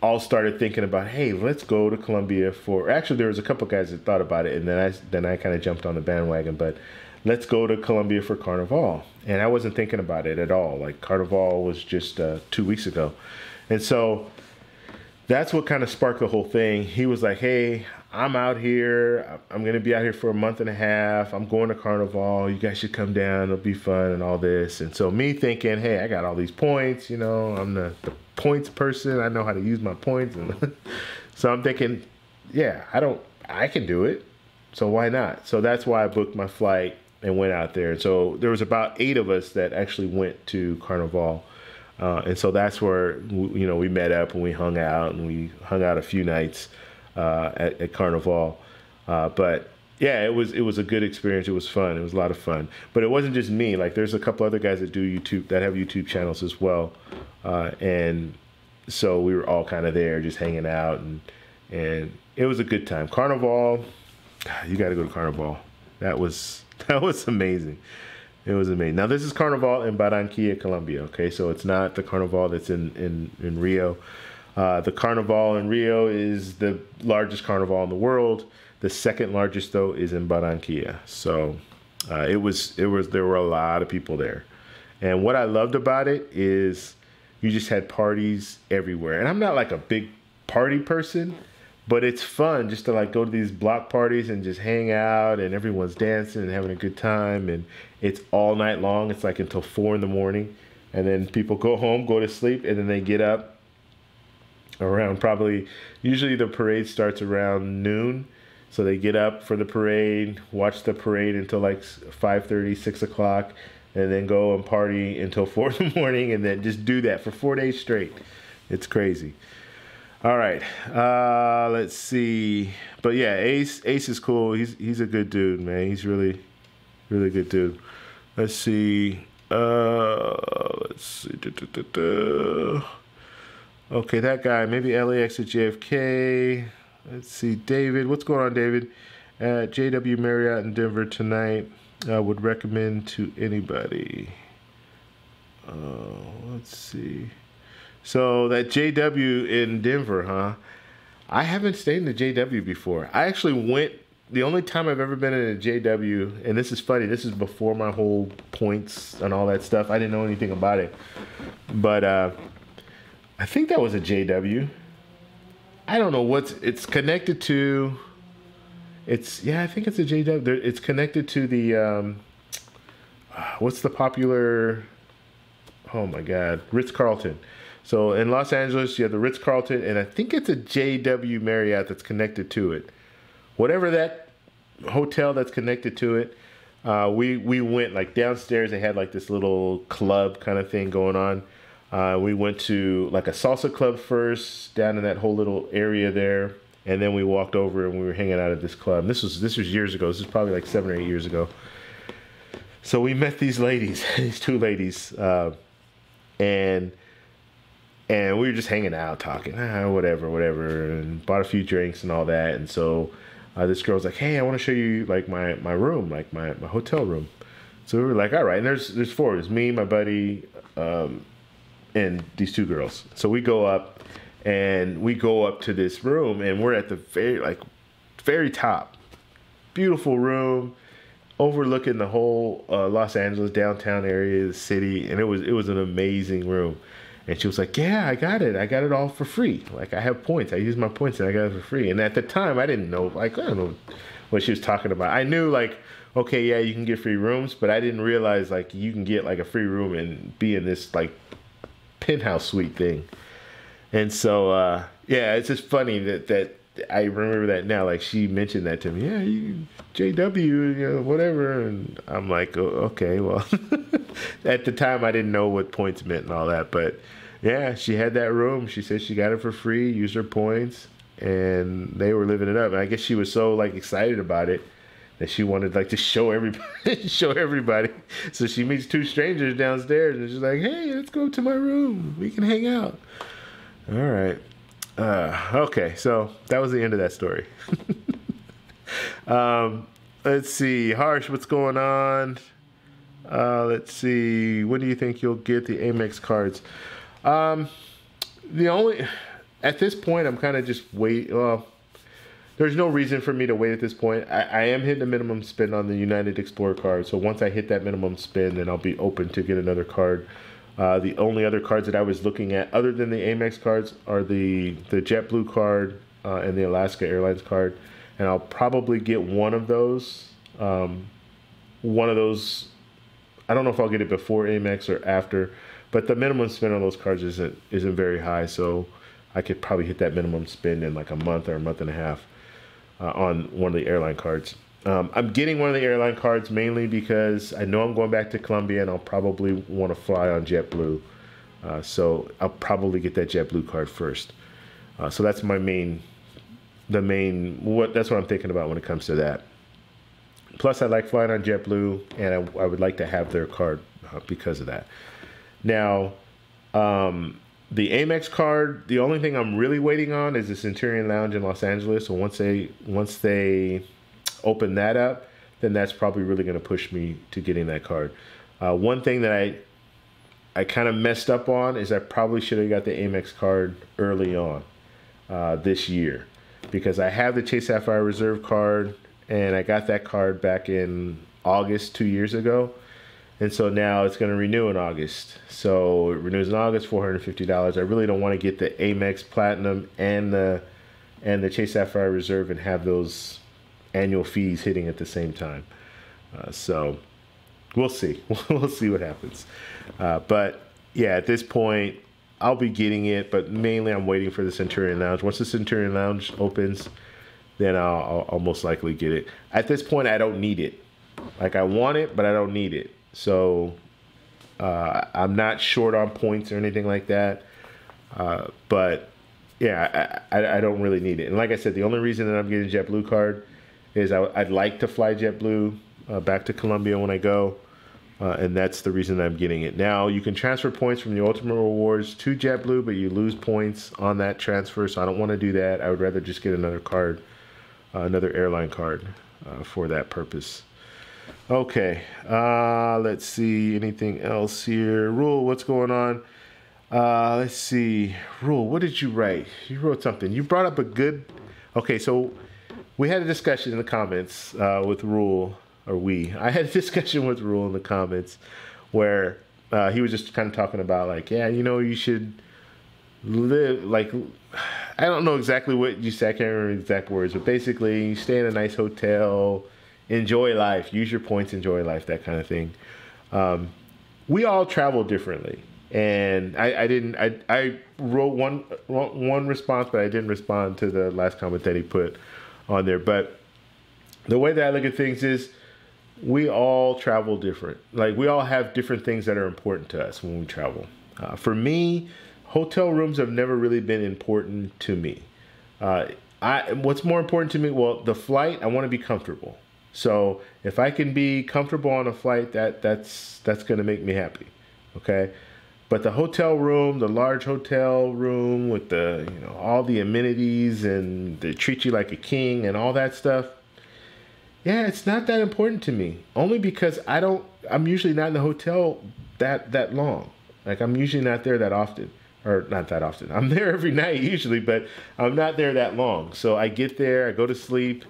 all started thinking about, hey, let's go to Colombia actually there was a couple guys that thought about it, and then I kind of jumped on the bandwagon, but let's go to Colombia for Carnivale. And I wasn't thinking about it at all. Like, Carnivale was just 2 weeks ago. And so that's what kind of sparked the whole thing. He was like, hey, I'm out here. I'm going to be out here for a month and a half. I'm going to Carnivale. You guys should come down. It'll be fun and all this. And so me thinking, hey, I got all these points. I'm the points person. I know how to use my points. And so I'm thinking, yeah, I don't I can do it. So why not? So that's why I booked my flight and went out there. And so there was about 8 of us that actually went to Carnivale. And so that's where, we met up and we hung out, and we hung out a few nights at Carnivale. But yeah, it was a good experience. It was fun. It was a lot of fun. But it wasn't just me. Like, there's a couple other guys that do YouTube, that have YouTube channels as well. And so we were all kind of there just hanging out, and it was a good time. Carnivale, you got to go to Carnivale. That was amazing. It was amazing. Now, this is Carnivale in Barranquilla, Colombia. Okay, so it's not the Carnivale that's in Rio. The Carnivale in Rio is the largest carnival in the world. The second largest, though, is in Barranquilla. So there were a lot of people there. And what I loved about it is you just had parties everywhere. And I'm not like a big party person, but it's fun just to like go to these block parties and just hang out, and everyone's dancing and having a good time. And it's all night long. It's like until 4 a.m. And then people go home, go to sleep, and then they get up around usually the parade starts around noon. So they get up for the parade, watch the parade until like 5:30, 6 o'clock, and then go and party until 4 a.m. and then just do that for 4 days straight. It's crazy. All right, let's see. But yeah, Ace is cool. He's a good dude, man. He's really, really good dude. Let's see. Okay, that guy. Maybe LAX at JFK. Let's see, David. What's going on, David? At JW Marriott in Denver tonight. I would recommend to anybody. Let's see. So that JW in Denver, huh? I haven't stayed in the JW before. I actually went, the only time I've ever been in a JW, and this is funny, this is before my whole points and all that stuff. I didn't know anything about it. But I think that was a JW. I don't know it's connected to. I think it's a JW. It's connected to the, what's the popular, oh my God, Ritz-Carlton. So in Los Angeles, you have the Ritz-Carlton, and I think it's a JW Marriott that's connected to it. Whatever that hotel that's connected to it, we went like downstairs. They had like this little club kind of thing going on. We went to like a salsa club first, down in that whole little area there, and then we walked over and we were hanging out at this club. This was years ago. This is probably like 7 or 8 years ago. So we met these ladies, these 2 ladies, and we were just hanging out, talking, whatever, and bought a few drinks and all that. And so this girl was like, "Hey, I want to show you like my room, like my hotel room." So we were like, "All right." And there's 4. There's me, my buddy, and these 2 girls. So we go up to this room, and we're at the very top. Beautiful room, overlooking the whole Los Angeles downtown area, the city, and it was an amazing room. And she was like, "Yeah, I got it all for free. Like, I have points. I use my points and I got it for free." And at the time, I didn't know, I don't know what she was talking about. I knew like, okay, yeah, you can get free rooms, but I didn't realize like you can get like a free room and be in this like penthouse suite thing. And so, yeah, it's just funny that I remember that now. Like, she mentioned that to me. "Yeah, you JW, whatever." And I'm like, "Oh, okay, well." At the time, I didn't know what points meant and all that. But yeah, she had that room. She said she got it for free, used her points, and they were living it up. And I guess she was so like excited about it that she wanted like to show everybody. So she meets 2 strangers downstairs, and she's like, "Hey, let's go to my room. We can hang out." All right. Okay, so that was the end of that story. Let's see. Harsh, what's going on? Let's see. When do you think you'll get the Amex cards? At this point, I'm kind of just well, there's no reason for me to wait at this point. I am hitting the minimum spend on the United Explorer card. So once I hit that minimum spend, then I'll be open to get another card. The only other cards that I was looking at, other than the Amex cards, are the JetBlue card and the Alaska Airlines card. And I'll probably get one of those. I don't know if I'll get it before Amex or after, but the minimum spend on those cards isn't very high, so I could probably hit that minimum spend in like a month or a month and a half. on one of the airline cards. I'm getting one of the airline cards mainly because I know I'm going back to Colombia and I'll probably want to fly on JetBlue. So I'll probably get that JetBlue card first. So that's that's what I'm thinking about when it comes to that. Plus, I like flying on JetBlue, and I would like to have their card because of that. Now, the Amex card, the only thing I'm really waiting on is the Centurion Lounge in Los Angeles. So once they open that up, then that's probably really going to push me to getting that card. One thing that I kind of messed up on is I probably should have got the Amex card early on this year, because I have the Chase Sapphire Reserve card, and I got that card back in August 2 years ago. And so now it's going to renew in August. So it renews in August, $450. I really don't want to get the Amex Platinum and the Chase Sapphire Reserve and have those annual fees hitting at the same time. So we'll see. We'll see what happens. But yeah, at this point, I'll be getting it, but mainly I'm waiting for the Centurion Lounge. Once the Centurion Lounge opens, then I'll most likely get it. At this point, I don't need it. Like, I want it, but I don't need it. So I'm not short on points or anything like that. But yeah, I don't really need it. And like I said, the only reason that I'm getting a JetBlue card is I'd like to fly JetBlue back to Colombia when I go. And that's the reason that I'm getting it. Now, you can transfer points from the Ultimate Rewards to JetBlue, but you lose points on that transfer. So I don't want to do that. I would rather just get another card. Another airline card for that purpose. Okay, let's see, anything else here? Rule, what's going on? Let's see, Rule, what did you write? You wrote something. You brought up a good, okay, so we had a discussion in the comments with Rule, I had a discussion with Rule in the comments where he was just kind of talking about, like, yeah, you know, you should live, like, I don't know exactly what you said, I can't remember the exact words, but basically, you stay in a nice hotel, enjoy life, use your points, enjoy life, that kind of thing. We all travel differently, and I wrote one response, but I didn't respond to the last comment that he put on there. But the way that I look at things is, we all travel different. Like, we all have different things that are important to us when we travel. For me, hotel rooms have never really been important to me. What's more important to me? Well, the flight, I want to be comfortable. So if I can be comfortable on a flight, that's going to make me happy. Okay. But the hotel room, the large hotel room with the, you know, all the amenities, and they treat you like a king and all that stuff. Yeah, it's not that important to me. Only because I'm usually not in the hotel that long. Like, I'm usually not there that often. Or not that often. I'm there every night usually, but I'm not there that long. So I get there, I go to sleep.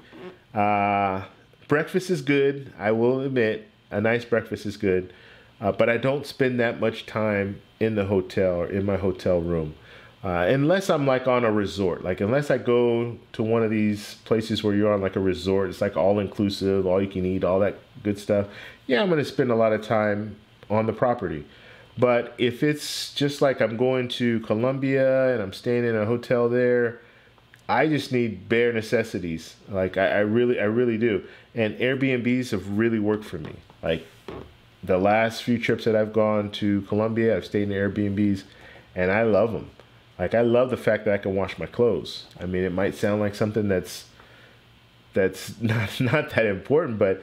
Breakfast is good, I will admit. A nice breakfast is good. But I don't spend that much time in the hotel or in my hotel room. Unless I'm like on a resort. Like, unless I go to one of these places where you're on like a resort, it's like all inclusive, all you can eat, all that good stuff. Yeah, I'm going to spend a lot of time on the property. But if it's just like I'm going to Colombia and I'm staying in a hotel there, I just need bare necessities. Like, I really do. And Airbnbs have really worked for me. Like, the last few trips that I've gone to Colombia, I've stayed in Airbnbs, and I love them. Like, I love the fact that I can wash my clothes. I mean, it might sound like something that's not that important, but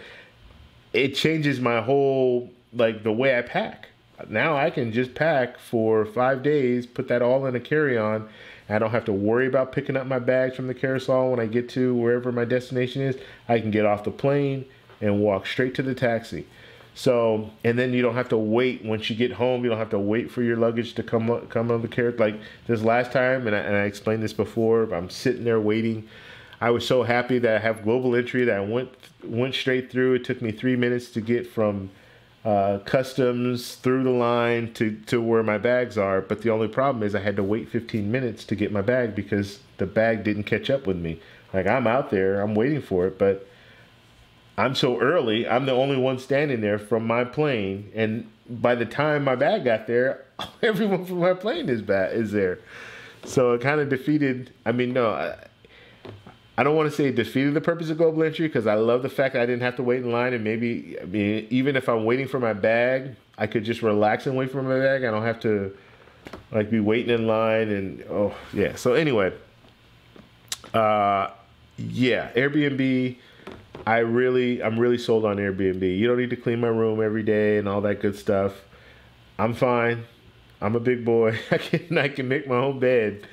it changes my whole, like, the way I pack. Now I can just pack for 5 days, put that all in a carry-on. I don't have to worry about picking up my bags from the carousel when I get to wherever my destination is. I can get off the plane and walk straight to the taxi. So, and then you don't have to wait once you get home. You don't have to wait for your luggage to come on the carriage. Like this last time, and I explained this before, I'm sitting there waiting. I was so happy that I have global entry that I went straight through. It took me 3 minutes to get from customs through the line to where my bags are. But the only problem is I had to wait 15 minutes to get my bag because the bag didn't catch up with me. Like, I'm out there, I'm waiting for it, but I'm so early, I'm the only one standing there from my plane. And by the time my bag got there, everyone from my plane is there. So it kind of defeated, I mean, no, I don't want to say it defeated the purpose of global entry because I love the fact that I didn't have to wait in line, and maybe, I mean, even if I'm waiting for my bag, I could just relax and wait for my bag. I don't have to like be waiting in line and oh yeah. So anyway, yeah, Airbnb. I'm really sold on Airbnb. You don't need to clean my room every day and all that good stuff. I'm fine. I'm a big boy. I can make my own bed.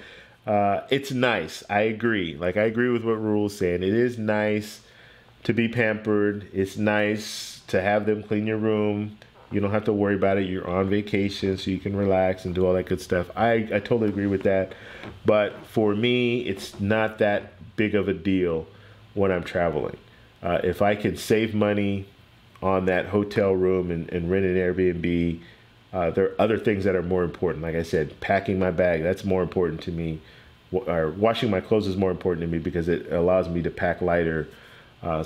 It's nice. I agree. Like I agree with what Rule's saying. It is nice to be pampered. It's nice to have them clean your room. You don't have to worry about it. You're on vacation, so you can relax and do all that good stuff. I totally agree with that. But for me, it's not that big of a deal when I'm traveling. If I can save money on that hotel room and rent an Airbnb, there are other things that are more important. Like I said, packing my bag, that's more important to me. Or washing my clothes is more important to me because it allows me to pack lighter.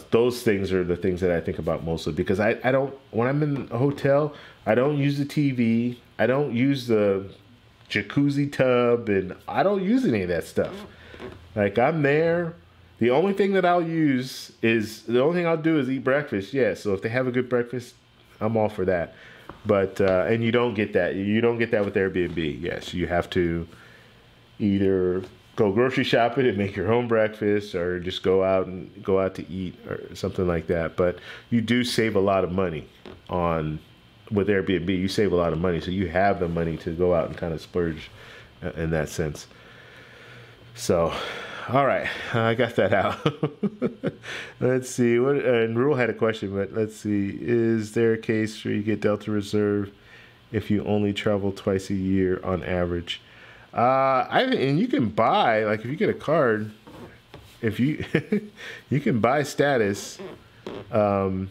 Those things are the things that I think about mostly because I don't, when I'm in a hotel, I don't use the TV. I don't use the jacuzzi tub and I don't use any of that stuff. Like I'm there. The only thing that I'll do is eat breakfast. Yeah. So if they have a good breakfast, I'm all for that. But, and you don't get that. You don't get that with Airbnb. Yes. You have to either go grocery shopping and make your own breakfast or just go out to eat or something like that. But you do save a lot of money with Airbnb. You save a lot of money. So you have the money to go out and kind of splurge in that sense. So, all right, I got that out. Let's see. And Rule had a question, but let's see. Is there a case where you get Delta Reserve if you only travel twice a year on average? And you can buy, like if you get a card, if you you can buy status. The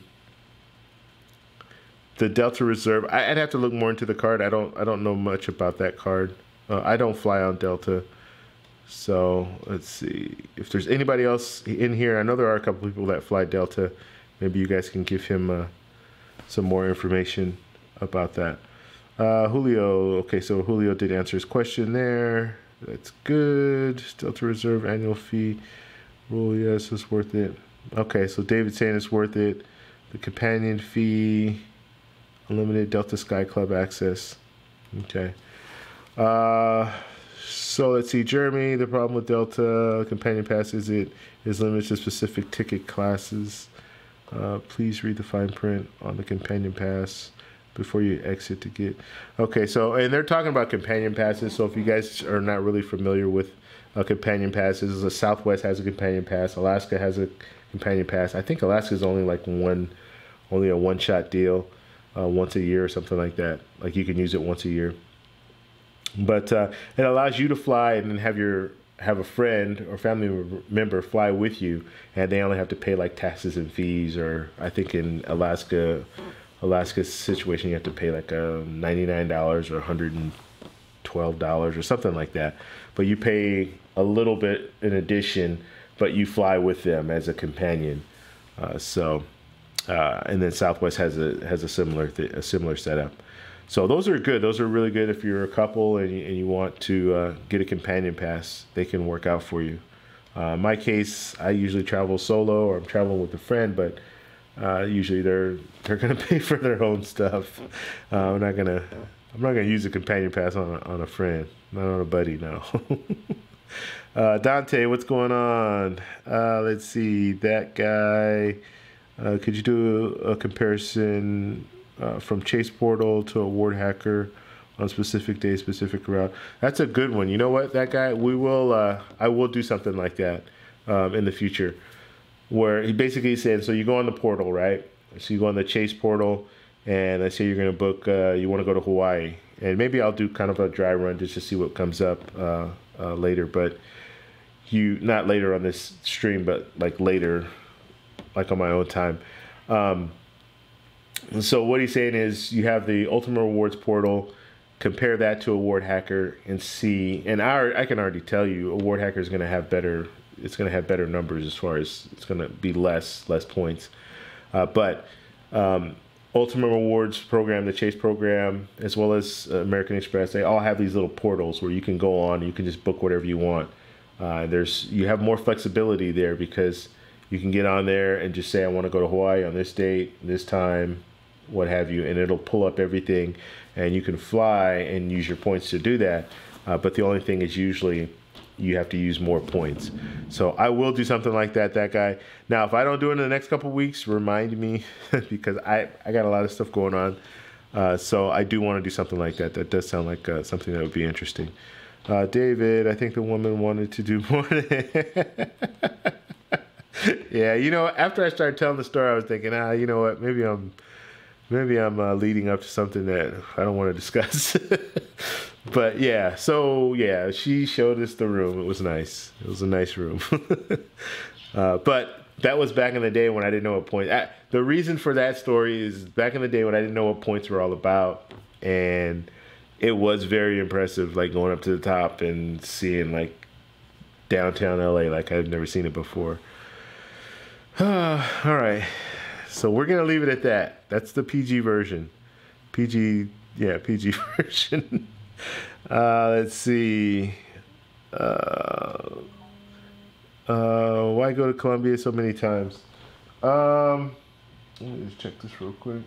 Delta Reserve. I'd have to look more into the card. I don't know much about that card. I don't fly on Delta. So let's see if there's anybody else in here. I know there are a couple people that fly Delta. Maybe you guys can give him some more information about that. Julio. Okay, so Julio did answer his question there. That's good. Delta Reserve annual fee. Rule, yes, it's worth it. Okay, so David's saying it's worth it. The companion fee. Unlimited Delta Sky Club access. Okay. So let's see, Jeremy, the problem with Delta Companion Pass is it is limited to specific ticket classes. Please read the fine print on the Companion Pass before you exit to get. Okay, so, and they're talking about Companion Passes, so if you guys are not really familiar with Companion Passes, Southwest has a Companion Pass, Alaska has a Companion Pass. I think Alaska is only like only a one-shot deal, once a year or something like that. Like you can use it once a year. But it allows you to fly and then have a friend or family member fly with you, and they only have to pay like taxes and fees. Or I think in Alaska's situation, you have to pay like $99 or $112 or something like that. But you pay a little bit in addition, but you fly with them as a companion. And then Southwest has a similar setup. So those are good. Those are really good if you're a couple and you want to get a companion pass. They can work out for you. In my case, I usually travel solo or I'm traveling with a friend, but usually they're gonna pay for their own stuff. I'm not gonna use a companion pass on a friend, not on a buddy. No. Dante, what's going on? Let's see, that guy. Could you do a comparison? From Chase Portal to awardhacker on specific day, specific route. That's a good one. You know what, that guy, I will do something like that in the future, where he basically said, so you go on the portal, right? So you go on the Chase Portal, and let's say you're going to book, you want to go to Hawaii, and maybe I'll do kind of a dry run just to see what comes up later, but not later on this stream, but like later, like on my own time. So what he's saying is you have the Ultimate Rewards portal, compare that to awardhacker and see, and I can already tell you awardhacker is going to have better, it's going to have better numbers as far as it's going to be less points. But Ultimate Rewards program, the Chase program, as well as American Express, they all have these little portals where you can go on, you can just book whatever you want You have more flexibility there because you can get on there and just say, I want to go to Hawaii on this date, this time, what have you, and it'll pull up everything, and you can fly and use your points to do that. But the only thing is usually you have to use more points. So I will do something like that guy. Now, if I don't do it in the next couple of weeks, remind me because I got a lot of stuff going on. So I do want to do something like that. That does sound like something that would be interesting. David, I think the woman wanted to do more. Yeah, you know, after I started telling the story, I was thinking, you know what, maybe I'm leading up to something that I don't want to discuss. But yeah, so yeah, she showed us the room. It was nice. It was a nice room. But that was back in the day when I didn't know what points. The reason for that story is back in the day when I didn't know what points were all about, and it was very impressive, like going up to the top and seeing like downtown LA like I've never seen it before. All right, so we're gonna leave it at that. That's the PG version. PG version. Let's see. Why go to Colombia so many times? Let me just check this real quick.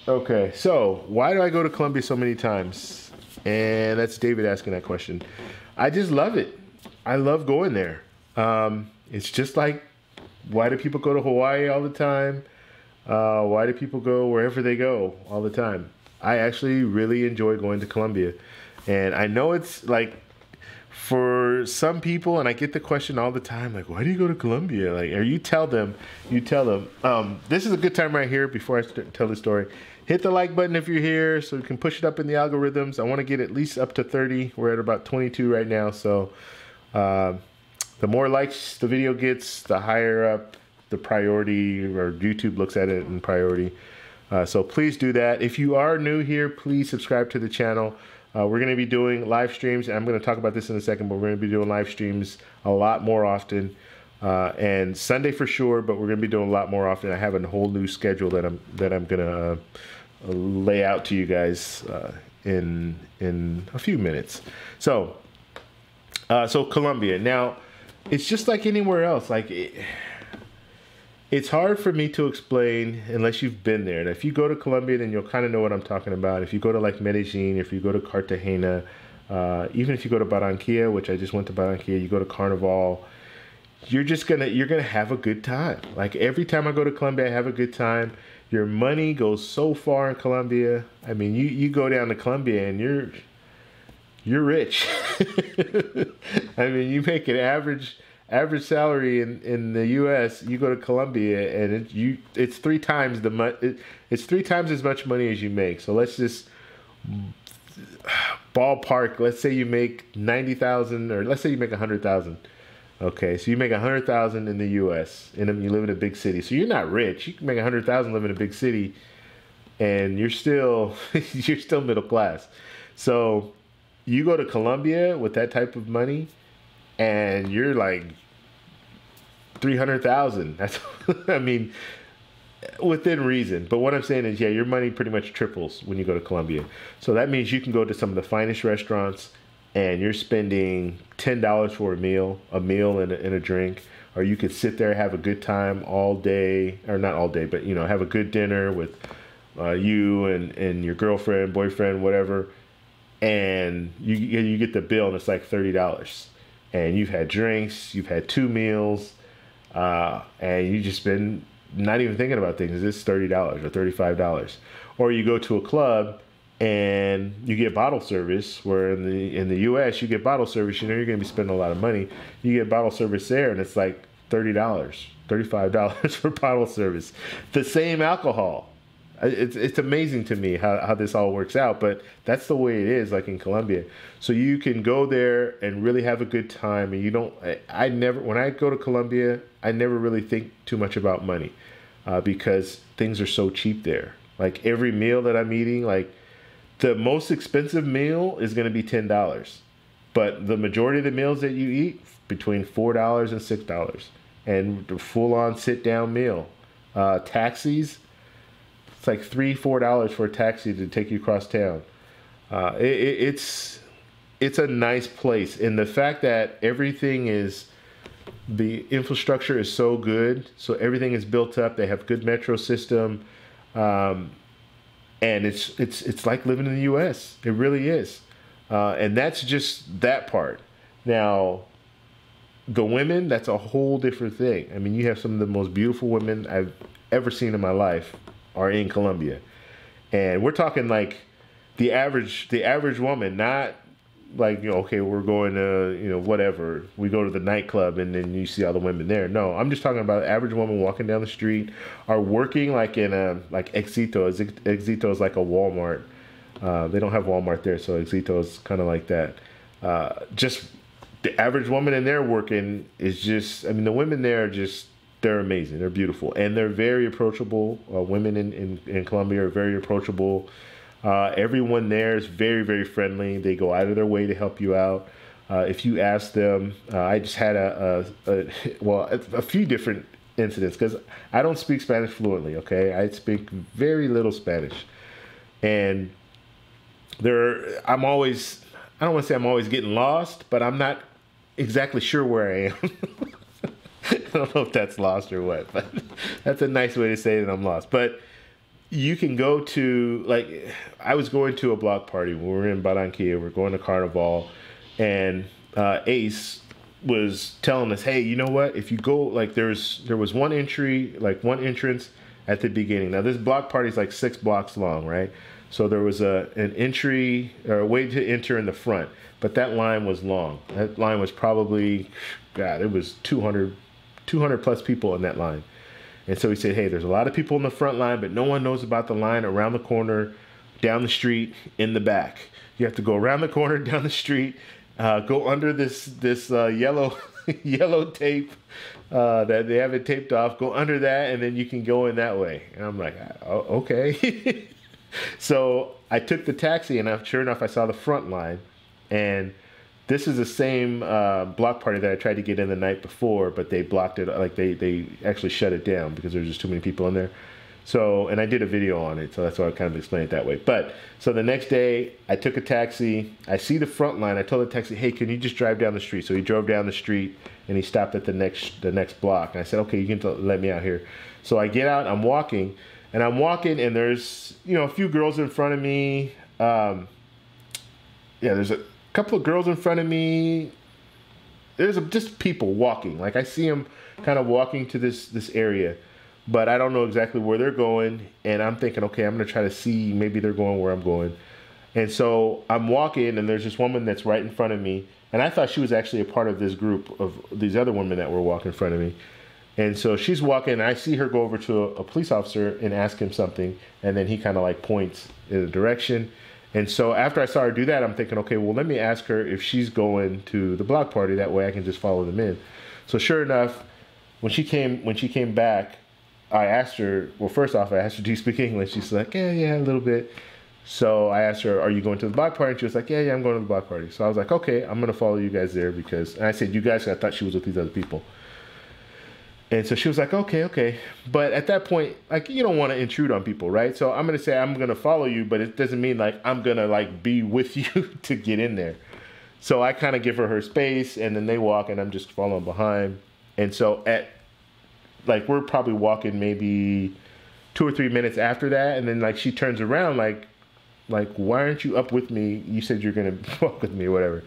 Okay, so why do I go to Colombia so many times? And that's David asking that question. I just love it. I love going there. It's just like, why do people go to Hawaii all the time? Why do people go wherever they go all the time? I actually really enjoy going to Colombia. And I know it's like, for some people, and I get the question all the time, like, why do you go to Colombia? Like, or you tell them, this is a good time right here before I tell the story. Hit the like button if you're here so we can push it up in the algorithms. I want to get at least up to 30. We're at about 22 right now. So the more likes the video gets, the higher up the priority, or YouTube looks at it in priority. So please do that. If you are new here, please subscribe to the channel. We're going to be doing live streams. I'm going to talk about this in a second, but we're going to be doing live streams a lot more often. And Sunday for sure, but we're going to be doing a lot more often. I have a whole new schedule that I'm going to lay out to you guys in a few minutes. So Colombia. Now, it's just like anywhere else. Like it's hard for me to explain unless you've been there. And if you go to Colombia, then you'll kind of know what I'm talking about. If you go to like Medellin, if you go to Cartagena, even if you go to Barranquilla, which I just went to Barranquilla, you go to Carnivale, you're gonna have a good time. Like every time I go to Colombia, I have a good time. Your money goes so far in Colombia. I mean, you go down to Colombia and you're rich. I mean, you make an average salary in the U.S. You go to Colombia and it's three times as much money as you make. So let's just ballpark. Let's say you make 90,000, or let's say you make 100,000. Okay, so you make 100,000 in the U.S. and you live in a big city. So you're not rich. You can make 100,000 live in a big city, and you're still middle class. So you go to Colombia with that type of money, and you're like 300,000. That's, I mean, within reason. But what I'm saying is, yeah, your money pretty much triples when you go to Colombia. So that means you can go to some of the finest restaurants, and you're spending $10 for a meal and a drink, or you could sit there, have a good time all day, or not all day, but you know, have a good dinner with you and your girlfriend, boyfriend, whatever, and you get the bill, and it's like $30. And you've had drinks, you've had 2 meals, and you just been not even thinking about things. It's $30 or $35. Or you go to a club and you get bottle service, where in the U.S. you get bottle service, you know you're going to be spending a lot of money. You get bottle service there, and it's like $30, $35 for bottle service. The same alcohol. It's amazing to me how this all works out, but that's the way it is, like in Colombia. So you can go there and really have a good time, and you don't. When I go to Colombia, I never really think too much about money, because things are so cheap there. Like every meal that I'm eating, like the most expensive meal is going to be $10, but the majority of the meals that you eat between $4 and $6, and the full-on sit-down meal. Taxis. It's like $3-4 for a taxi to take you across town. It's it's a nice place. And the fact that everything is, the infrastructure is so good, so everything is built up. They have good metro system, and it's like living in the U.S. It really is, and that's just that part. Now, the women, that's a whole different thing. I mean, you have some of the most beautiful women I've ever seen in my life are in Colombia, and we're talking like the average woman, not like, you know, okay, we're going to, you know, whatever, we go to the nightclub and then you see all the women there. No, I'm just talking about average woman walking down the street, are working like in a, like Éxito. Éxito is like a Walmart. They don't have Walmart there, so Éxito is kind of like that. Just the average woman in there working is just, I mean, the women there are just, they're amazing. They're beautiful. And they're very approachable. Women in Colombia are very approachable. Everyone there is very, very friendly. They go out of their way to help you out. If you ask them, I just had a few different incidents because I don't speak Spanish fluently, okay? I speak very little Spanish. And I don't want to say I'm always getting lost, but I'm not exactly sure where I am. I don't know if that's lost or what, but that's a nice way to say that I'm lost. But you can go to, like, I was going to a block party when we were in Barranquilla. We're going to Carnivale, and Ace was telling us, hey, you know what? If you go, like, there was one entrance at the beginning. Now, this block party is like 6 blocks long, right? So there was an entry or a way to enter in the front, but that line was long. That line was probably, God, it was 200 plus people in that line. And so he said, hey, there's a lot of people in the front line, but no one knows about the line around the corner, down the street, in the back. You have to go around the corner, down the street, go under this yellow yellow tape that they have it taped off, go under that, and then you can go in that way. And I'm like, oh, okay. So I took the taxi, and sure enough, I saw the front line. And this is the same block party that I tried to get in the night before, but they blocked it. Like they actually shut it down because there's just too many people in there. So, and I did a video on it, so that's why I kind of explained it that way. But so the next day, I took a taxi. I see the front line. I told the taxi, hey, can you just drive down the street? So he drove down the street, and he stopped at the next block. And I said, okay, you can let me out here. So I get out. I'm walking, and there's, you know, a few girls in front of me. Yeah, there's a couple of girls in front of me. There's just people walking. Like I see them kind of walking to this area, but I don't know exactly where they're going. And I'm thinking, okay, I'm going to try to see, maybe they're going where I'm going. And so I'm walking, and there's this woman that's right in front of me. And I thought she was actually a part of this group of these other women that were walking in front of me. And so she's walking, and I see her go over to a police officer and ask him something. And then he kind of like points in a direction. And so after I saw her do that, I'm thinking, okay, well, let me ask her if she's going to the block party. That way I can just follow them in. So sure enough, when she came back, I asked her, well, first off, I asked her, do you speak English? She's like, yeah, a little bit. So I asked her, are you going to the block party? And she was like, yeah, I'm going to the block party. So I was like, okay, I'm going to follow you guys there because, and I said, you guys, I thought she was with these other people. And so she was like, okay. But at that point, like, you don't want to intrude on people, right? So I'm going to say, I'm going to follow you, but it doesn't mean like I'm going to like be with you to get in there. So I kind of give her space, and then they walk, and I'm just following behind. And so like, we're probably walking maybe 2 or 3 minutes after that. And then like, she turns around like, why aren't you up with me? You said you're going to walk with me or whatever.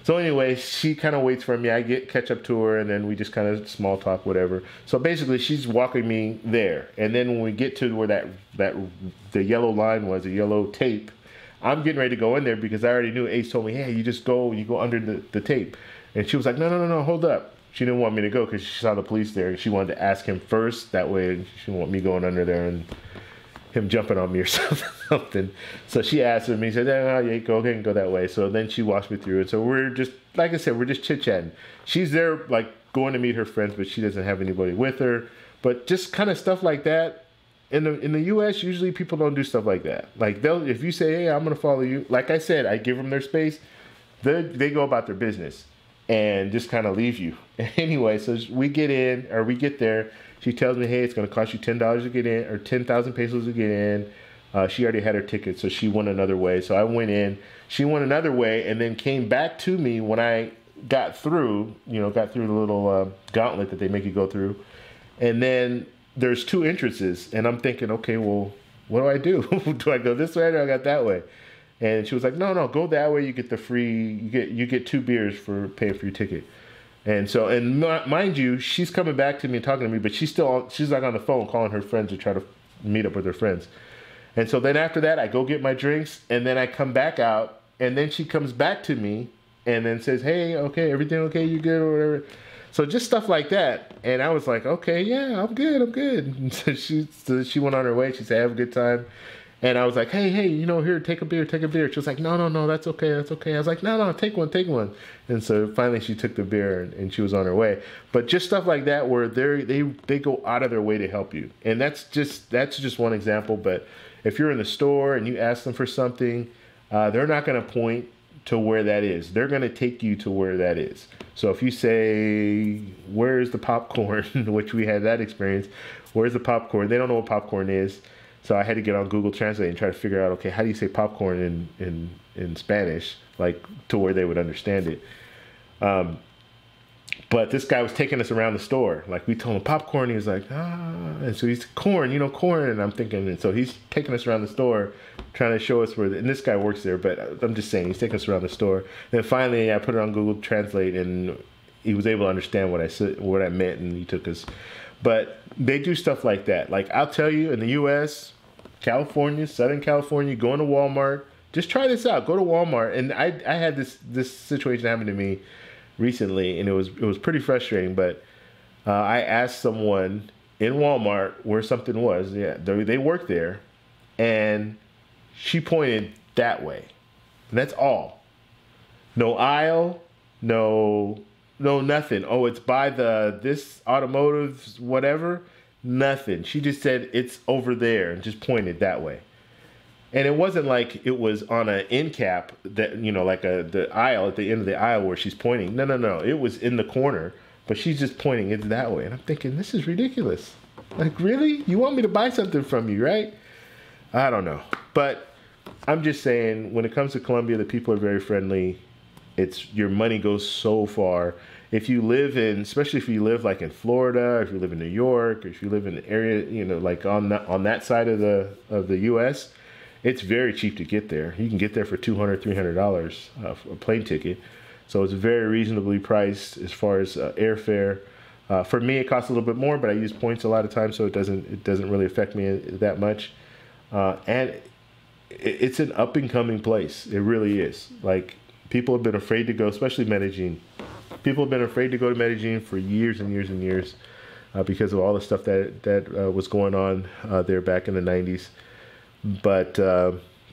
So anyway, she kind of waits for me. I catch up to her, and then we just kind of small talk, whatever. So basically, she's walking me there. And then when we get to where the yellow line was, the yellow tape, I'm getting ready to go in there because I already knew. Ace told me, hey, you go under the tape. And she was like, no, hold up. She didn't want me to go because she saw the police there, and she wanted to ask him first. That way, she didn't want me going under there and him jumping on me or something. So she asked him, he said, yeah, go ahead and go that way. So then she walks me through it. So we're just, like I said, we're just chit-chatting. She's there, like, going to meet her friends, but she doesn't have anybody with her. But just kind of stuff like that. In the U.S., usually people don't do stuff like that. Like, if you say, hey, I'm going to follow you, like I said, I give them their space, they go about their business and just kind of leave you. Anyway, so we get there. She tells me, hey, it's going to cost you $10 to get in, or 10,000 pesos to get in. She already had her ticket, so she went another way. So I went in. She went another way, and then came back to me when I got through. Got through the little gauntlet that they make you go through. And then there's 2 entrances, and I'm thinking, okay, well, what do I do? Do I go this way or do I go that way? And she was like, no, go that way. You get the free. You get 2 beers for paying for your ticket. And so, and mind you, she's coming back to me and talking to me, but she's like on the phone calling her friends to try to meet up with her friends. And so then after that, I go get my drinks, and then I come back out, and then she comes back to me and then says, hey, okay, everything okay? You good or whatever? So just stuff like that. And I was like, okay, yeah, I'm good. And so she went on her way. She said, have a good time. And I was like, hey, here, take a beer. She was like, no, that's okay. I was like, no, take one. And so finally she took the beer and she was on her way. But just stuff like that where they go out of their way to help you. And that's just one example. But if you're in the store and you ask them for something, they're not going to point to where that is. They're going to take you to where that is. So if you say, where's the popcorn, which we had that experience, where's the popcorn? They don't know what popcorn is. So I had to get on Google Translate and try to figure out, okay, how do you say popcorn in Spanish, like to where they would understand it. But this guy was taking us around the store. Like we told him popcorn, he was like, and so he's corn, corn. And I'm thinking, and so he's taking us around the store, trying to show us where, and this guy works there, but I'm just saying, he's taking us around the store. And then finally I put it on Google Translate and he was able to understand what I said, what I meant, and he took us. But they do stuff like that. Like I'll tell you, in the U.S., California, Southern California, going to Walmart, just try this out. Go to Walmart. And I had this situation happen to me recently, and it was pretty frustrating. But I asked someone in Walmart where something was. Yeah, they work there, and she pointed that way. And that's all. No aisle, no nothing. Oh, it's by this automotive whatever. Nothing. She just said it's over there and just pointed that way. And it wasn't like it was on an end cap that, like the aisle at the end of the aisle where she's pointing. No. It was in the corner, but she's just pointing it that way. And I'm thinking, this is ridiculous. Like, really? You want me to buy something from you, right? I don't know. But I'm just saying, when it comes to Colombia, the people are very friendly. Your money goes so far. If you live especially if you live like in Florida, if you live in New York, or if you live in an area, like on that side of the U.S., it's very cheap to get there. You can get there for $200, $300 a plane ticket. So it's very reasonably priced as far as airfare. For me, it costs a little bit more, but I use points a lot of times, so it doesn't really affect me that much. And it's an up and coming place. It really is. Like, people have been afraid to go, especially Medellin. People have been afraid to go to Medellin for years and years and years because of all the stuff that was going on there back in the 90s. But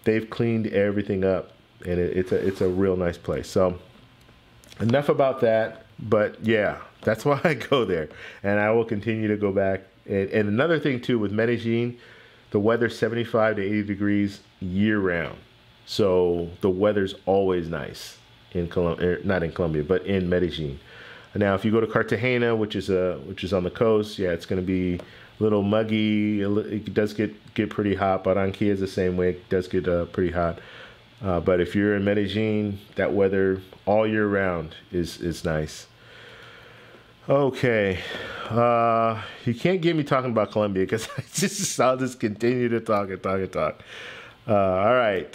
they've cleaned everything up, and it's a real nice place. So enough about that. But yeah, that's why I go there, and I will continue to go back. And another thing too with Medellin, the weather's 75 to 80 degrees year round. So the weather's always nice in Colombia, not in Colombia, but in Medellin. Now, if you go to Cartagena, which is on the coast, yeah, it's going to be a little muggy. It does get pretty hot. Barranquilla is the same way. It does get pretty hot. But if you're in Medellin, that weather all year round is nice. Okay, you can't get me talking about Colombia because I'll just continue to talk and talk and talk. All right,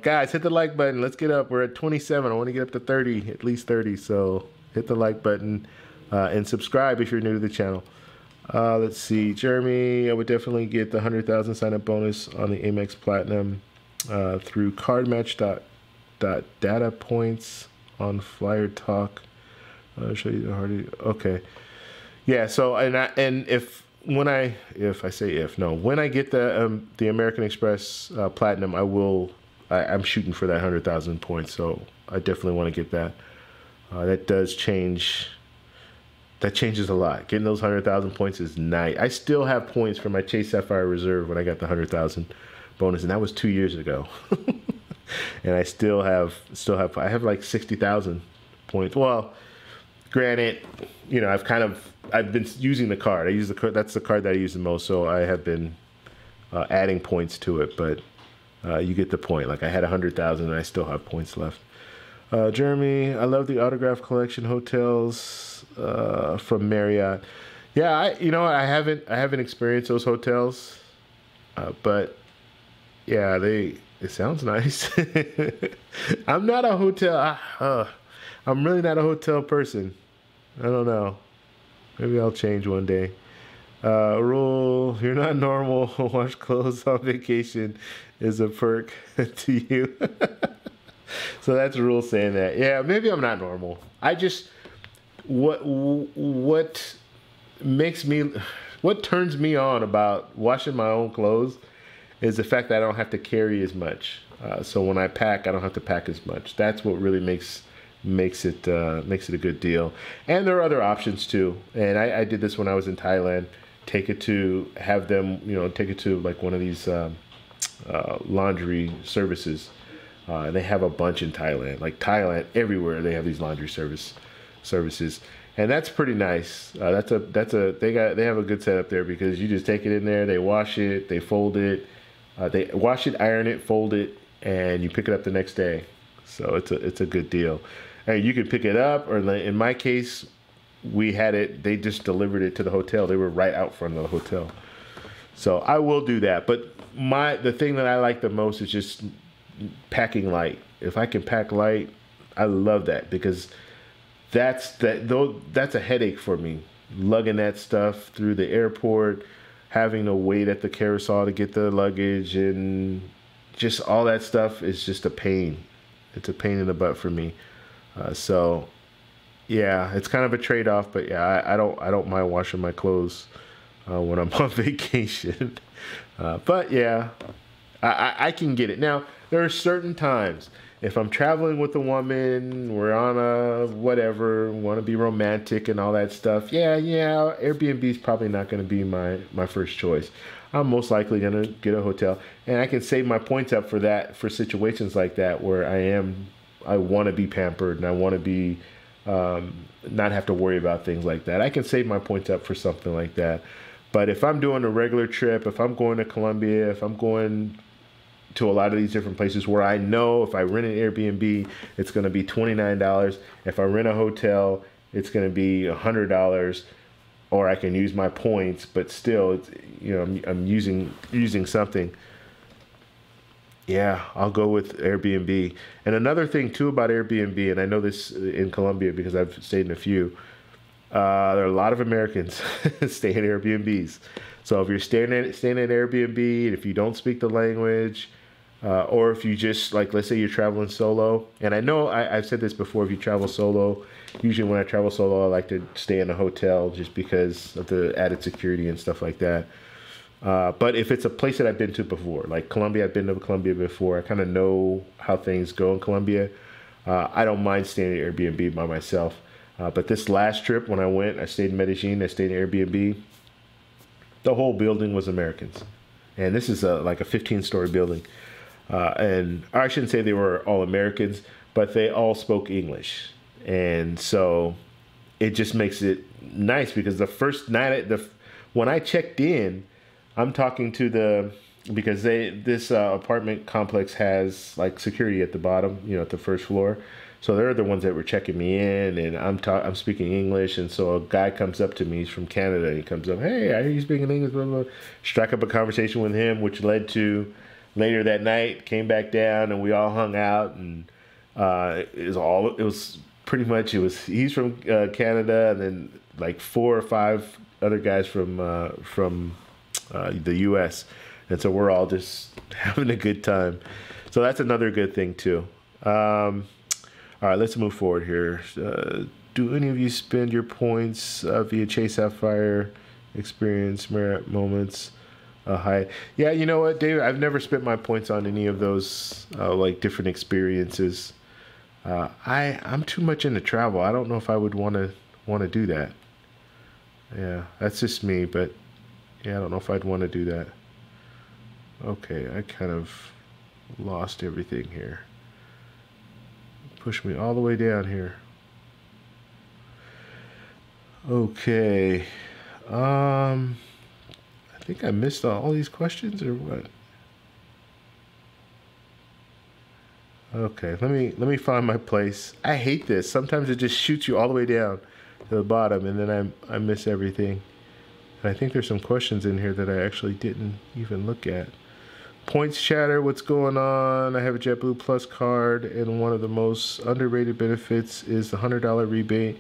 guys, hit the like button. Let's get up. We're at 27. I want to get up to 30, at least 30. So hit the like button and subscribe if you're new to the channel. Let's see, Jeremy, I would definitely get the 100,000 sign up bonus on the Amex Platinum through cardmatch.data points on Flyer Talk. I'll show you the hardy. Okay, yeah. So when I get the American Express Platinum, I'm shooting for that 100,000 points. So I definitely want to get that. That does change. That changes a lot. Getting those 100,000 points is nice. I still have points for my Chase Sapphire Reserve when I got the 100,000 bonus, and that was 2 years ago. And I still have like 60,000 points. Well, granted, I've been using the card. I use the card. That's the card that I use the most. So I have been adding points to it, but you get the point. Like I had 100,000 and I still have points left. Jeremy, I love the autograph collection hotels from Marriott. Yeah, I haven't experienced those hotels, but yeah, it sounds nice. I'm not a hotel. I'm really not a hotel person. I don't know. Maybe I'll change one day. Rule, you're not normal. Wash clothes on vacation is a perk to you. So that's Rule saying that. Yeah, maybe I'm not normal. I just, what makes me, what turns me on about washing my own clothes is the fact that I don't have to carry as much. So when I pack, I don't have to pack as much. That's what really makes it a good deal. And there are other options too. And I did this when I was in Thailand. Take it to like one of these laundry services. They have a bunch in Thailand. Like Thailand, everywhere they have these laundry services, and that's pretty nice. They have a good setup there because you just take it in there, they wash it, they fold it, they wash it, iron it, fold it, and you pick it up the next day. So it's a good deal. And you can pick it up, or in my case, we had it. They just delivered it to the hotel. They were right out front of the hotel. So I will do that. But the thing that I like the most is just packing light. If I can pack light, I love that because that's a headache for me. Lugging that stuff through the airport, having to wait at the carousel to get the luggage, and just all that stuff is just a pain. It's a pain in the butt for me. So yeah, it's kind of a trade-off, but yeah, I don't mind washing my clothes when I'm on vacation. But yeah, I can get it. Now, there are certain times, if I'm traveling with a woman, we're on a whatever, want to be romantic and all that stuff, yeah, Airbnb is probably not going to be my first choice. I'm most likely going to get a hotel, and I can save my points up for that, for situations like that where I want to be pampered and I want to be not have to worry about things like that. I can save my points up for something like that. But if I'm doing a regular trip, if I'm going to Colombia, if I'm going to a lot of these different places where I know if I rent an Airbnb, it's going to be $29. If I rent a hotel, it's going to be $100, or I can use my points, but still, I'm using something. Yeah, I'll go with Airbnb. And another thing too about Airbnb, and I know this in Colombia because I've stayed in a few, there are a lot of Americans staying in Airbnbs. So if you're staying at Airbnb, and if you don't speak the language, or if you just, like, let's say you're traveling solo, and I know I've said this before, if you travel solo, usually when I travel solo, I like to stay in a hotel just because of the added security and stuff like that. But if it's a place that I've been to before, like Colombia, I've been to Colombia before, I kind of know how things go in Colombia, I don't mind staying at Airbnb by myself. But this last trip when I went, I stayed in Medellin, I stayed in Airbnb. The whole building was Americans. And this is like a 15-story building. And I shouldn't say they were all Americans, but they all spoke English. And so it just makes it nice because the first night, when I checked in, I'm talking to because this apartment complex has like security at the bottom, at the first floor. So they're the ones that were checking me in, and I'm speaking English, and so a guy comes up to me. He's from Canada. And he comes up, hey, I hear you speaking English. Blah, blah. Strike up a conversation with him, which led to later that night came back down, and we all hung out, and he's from Canada, and then like 4 or 5 other guys from the U.S., and so we're all just having a good time. So that's another good thing too. All right, let's move forward here. Do any of you spend your points via Chase Sapphire, Experience, Marriott Moments, Hyatt? Yeah, you know what, David? I've never spent my points on any of those like different experiences. I'm too much into travel. I don't know if I would want to do that. Yeah, that's just me, but yeah, I don't know if I'd want to do that. Okay, I kind of lost everything here. Push me all the way down here. Okay. I think I missed all these questions or what? Okay, let me find my place. I hate this. Sometimes it just shoots you all the way down to the bottom, and then I miss everything. And I think there's some questions in here that I actually didn't even look at. Points chatter, what's going on? I have a JetBlue Plus card, and one of the most underrated benefits is the $100 rebate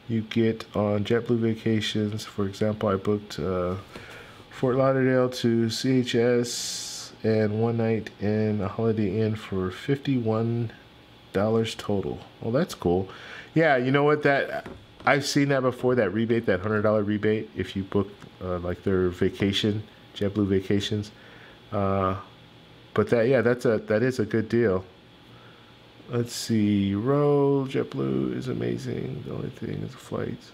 you get on JetBlue vacations. For example, I booked Fort Lauderdale to CHS and one night in a Holiday Inn for $51 total. Well, that's cool. Yeah, you know what? That I've seen that before. That rebate, that $100 rebate, if you book like their vacation, JetBlue vacations. But that is a good deal. Let's see. Row JetBlue is amazing. The only thing is the flights.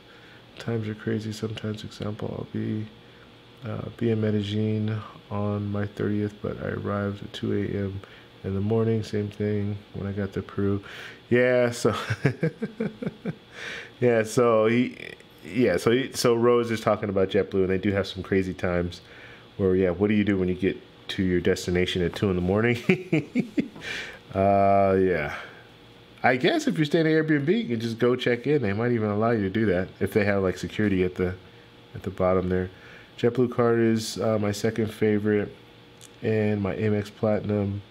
Times are crazy. Sometimes, example, I'll be in Medellin on my 30th, but I arrived at 2 a.m. in the morning. Same thing when I got to Peru. Yeah, so so Rose is talking about JetBlue, and they do have some crazy times where, yeah, what do you do when you get to your destination at 2 in the morning? Yeah. I guess if you're staying at Airbnb, you can just go check in. They might even allow you to do that if they have like security at the bottom there. JetBlue card is my second favorite, and my Amex Platinum.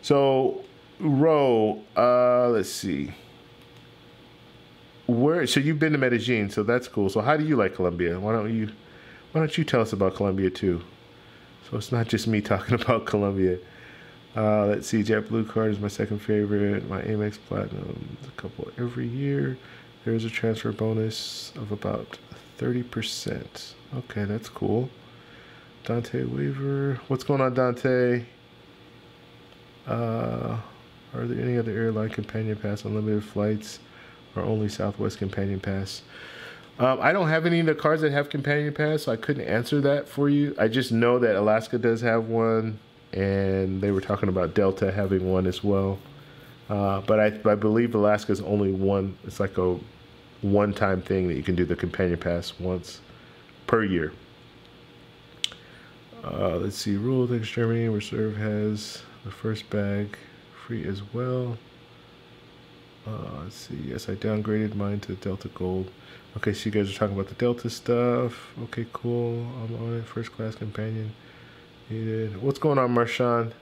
So, Ro, let's see. So you've been to Medellin, so that's cool. So how do you like Colombia? Why don't you tell us about Colombia too? So it's not just me talking about Colombia. Let's see. JetBlue card is my second favorite. My Amex Platinum, a couple every year. There's a transfer bonus of about 30%. Okay, that's cool. Dante waiver. What's going on, Dante? Are there any other airline companion pass unlimited flights, or only Southwest companion pass? I don't have any of the cards that have companion pass, so I couldn't answer that for you. I just know that Alaska does have one, and they were talking about Delta having one as well. But I believe Alaska's only one. It's like a one-time thing that you can do the companion pass once per year. Let's see. Rule thanks Germany. Reserve has the first bag free as well. Let's see. Yes, I downgraded mine to Delta Gold. Okay, so you guys are talking about the Delta stuff. Okay, cool. I'm on it. First class companion needed. What's going on, Marshawn?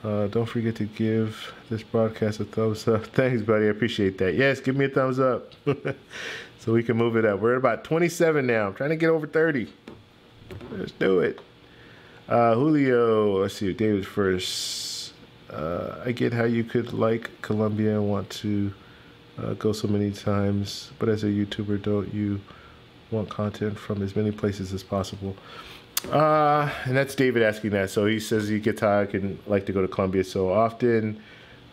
Don't forget to give this broadcast a thumbs up. Thanks, buddy. I appreciate that. Yes, give me a thumbs up so we can move it up. We're at about 27 now. I'm trying to get over 30. Let's do it. Julio, let's see, David first. I get how you could like Colombia and want to go so many times, but as a YouTuber, don't you want content from as many places as possible? And that's David asking that. So he says he gets how I can like to go to Colombia so often,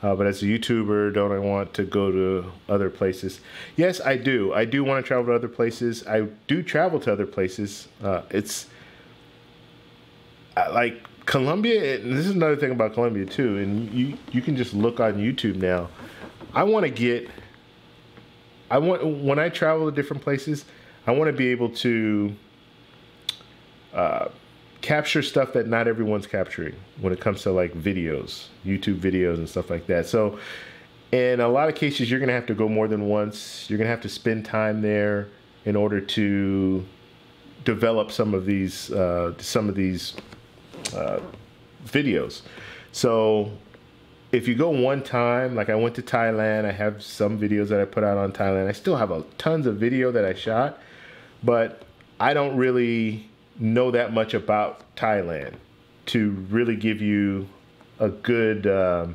but as a YouTuber, don't I want to go to other places? Yes, I do. I do want to travel to other places. I do travel to other places. It's like Colombia, and this is another thing about Colombia too, and you can just look on YouTube now. When I travel to different places, I want to be able to capture stuff that not everyone's capturing when it comes to like videos, YouTube videos and stuff like that. So in a lot of cases, you're going to have to go more than once. You're going to have to spend time there in order to develop some of these videos. So if you go one time, like I went to Thailand, I have some videos that I put out on Thailand. I still have tons of video that I shot, but I don't really know that much about Thailand to really give you a good, to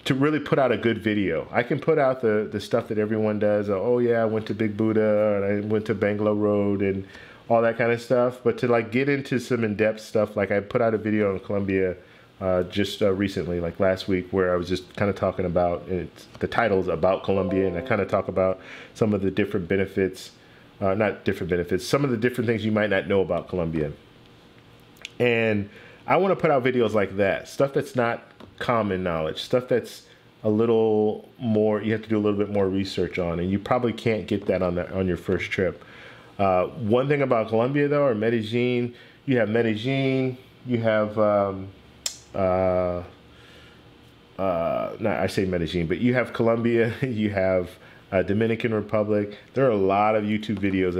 really put out a good video. I can put out the stuff that everyone does. Oh yeah, I went to Big Buddha and I went to Bangla Road and all that kind of stuff. But to like get into some in-depth stuff, like I put out a video on Colombia just recently, like last week, where I was just kind of talking about, the title's about Colombia, and I kind of talk about some of the different benefits, not different benefits, some of the different things you might not know about Colombia. And I want to put out videos like that, stuff that's not common knowledge, stuff that's a little more, you have to do a little bit more research on, and you probably can't get that on your first trip. One thing about Colombia, though, or Medellin, you have Medellin, you have, no, I say Medellin, but you have Colombia, you have Dominican Republic. There are a lot of YouTube videos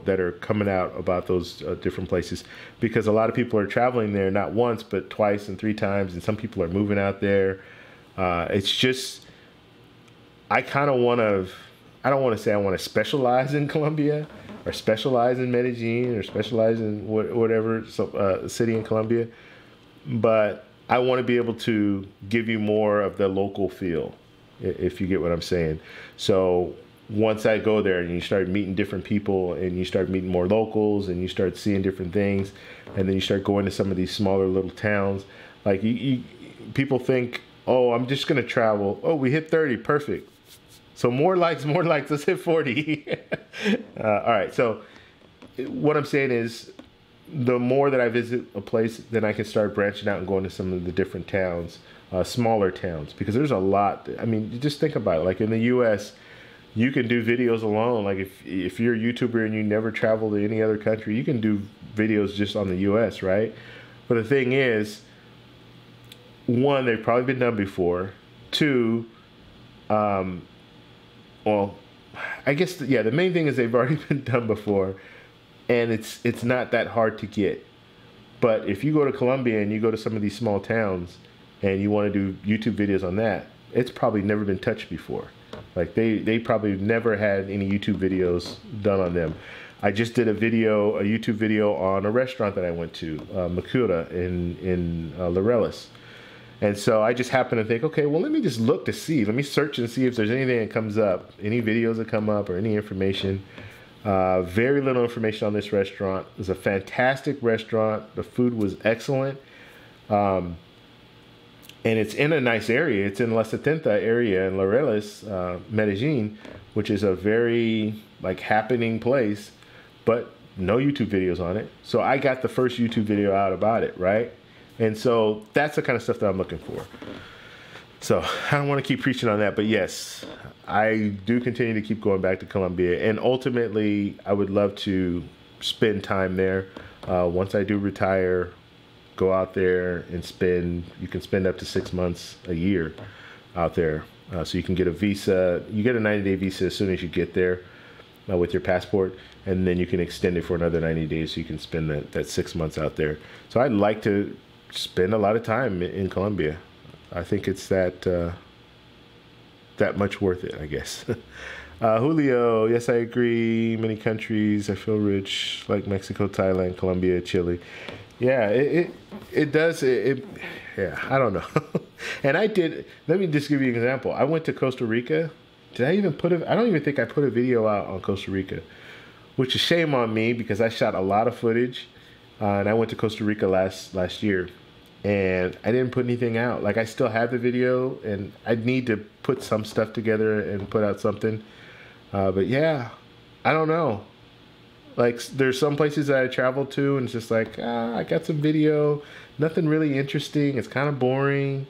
that are coming out about those different places, because a lot of people are traveling there not once but twice and 3 times, and some people are moving out there. It's just, I kind of want to. I don't want to say I want to specialize in Colombia or specialize in Medellin or specialize in whatever city in Colombia, but I want to be able to give you more of the local feel, if you get what I'm saying. So once I go there and you start meeting different people and you start meeting more locals and you start seeing different things, and then you start going to some of these smaller little towns, like people think, oh, I'm just going to travel. Oh, we hit 30. Perfect. So more likes, let's hit 40. All right. So what I'm saying is, the more that I visit a place, then I can start branching out and going to some of the different towns, smaller towns, because there's a lot. I mean, just think about it. Like in the U.S., you can do videos alone. Like if you're a YouTuber and you never travel to any other country, you can do videos just on the U.S., right? But the thing is, one, they've probably been done before. Two, well, I guess, yeah, the main thing is they've already been done before, and it's not that hard to get. But if you go to Colombia and you go to some of these small towns and you want to do YouTube videos on that, it's probably never been touched before. Like they probably never had any YouTube videos done on them. I just did a YouTube video on a restaurant that I went to, Makura in Laureles. And so I just happened to think, okay, well, let me just look to see. Let me search and see if there's anything that comes up, any videos that come up or any information. Very little information on this restaurant. It was a fantastic restaurant. The food was excellent. And it's in a nice area. It's in La Setenta area in Laureles, Medellin, which is a very happening place, but no YouTube videos on it. So I got the first YouTube video out about it, right? And so that's the kind of stuff that I'm looking for. So I don't want to keep preaching on that, but yes, I do continue to keep going back to Colombia. And ultimately, I would love to spend time there. Once I do retire, go out there and you can spend up to 6 months, a year out there. So you can get a visa. You get a 90-day visa as soon as you get there with your passport. And then you can extend it for another 90 days so you can spend that 6 months out there. So I'd like to spend a lot of time in Colombia. I think it's that much worth it, I guess. Julio, yes, I agree. Many countries, I feel rich, like Mexico, Thailand, Colombia, Chile. Yeah, it does. Yeah, I don't know. And let me just give you an example. I went to Costa Rica. Did I even I don't even think I put a video out on Costa Rica, which is shame on me because I shot a lot of footage. And I went to Costa Rica last year, and I didn't put anything out. Like, I still have the video, and I need to put some stuff together and put out something. But yeah, I don't know. Like, there's some places that I traveled to, and it's just like, I got some video, nothing really interesting. It's kind of boring,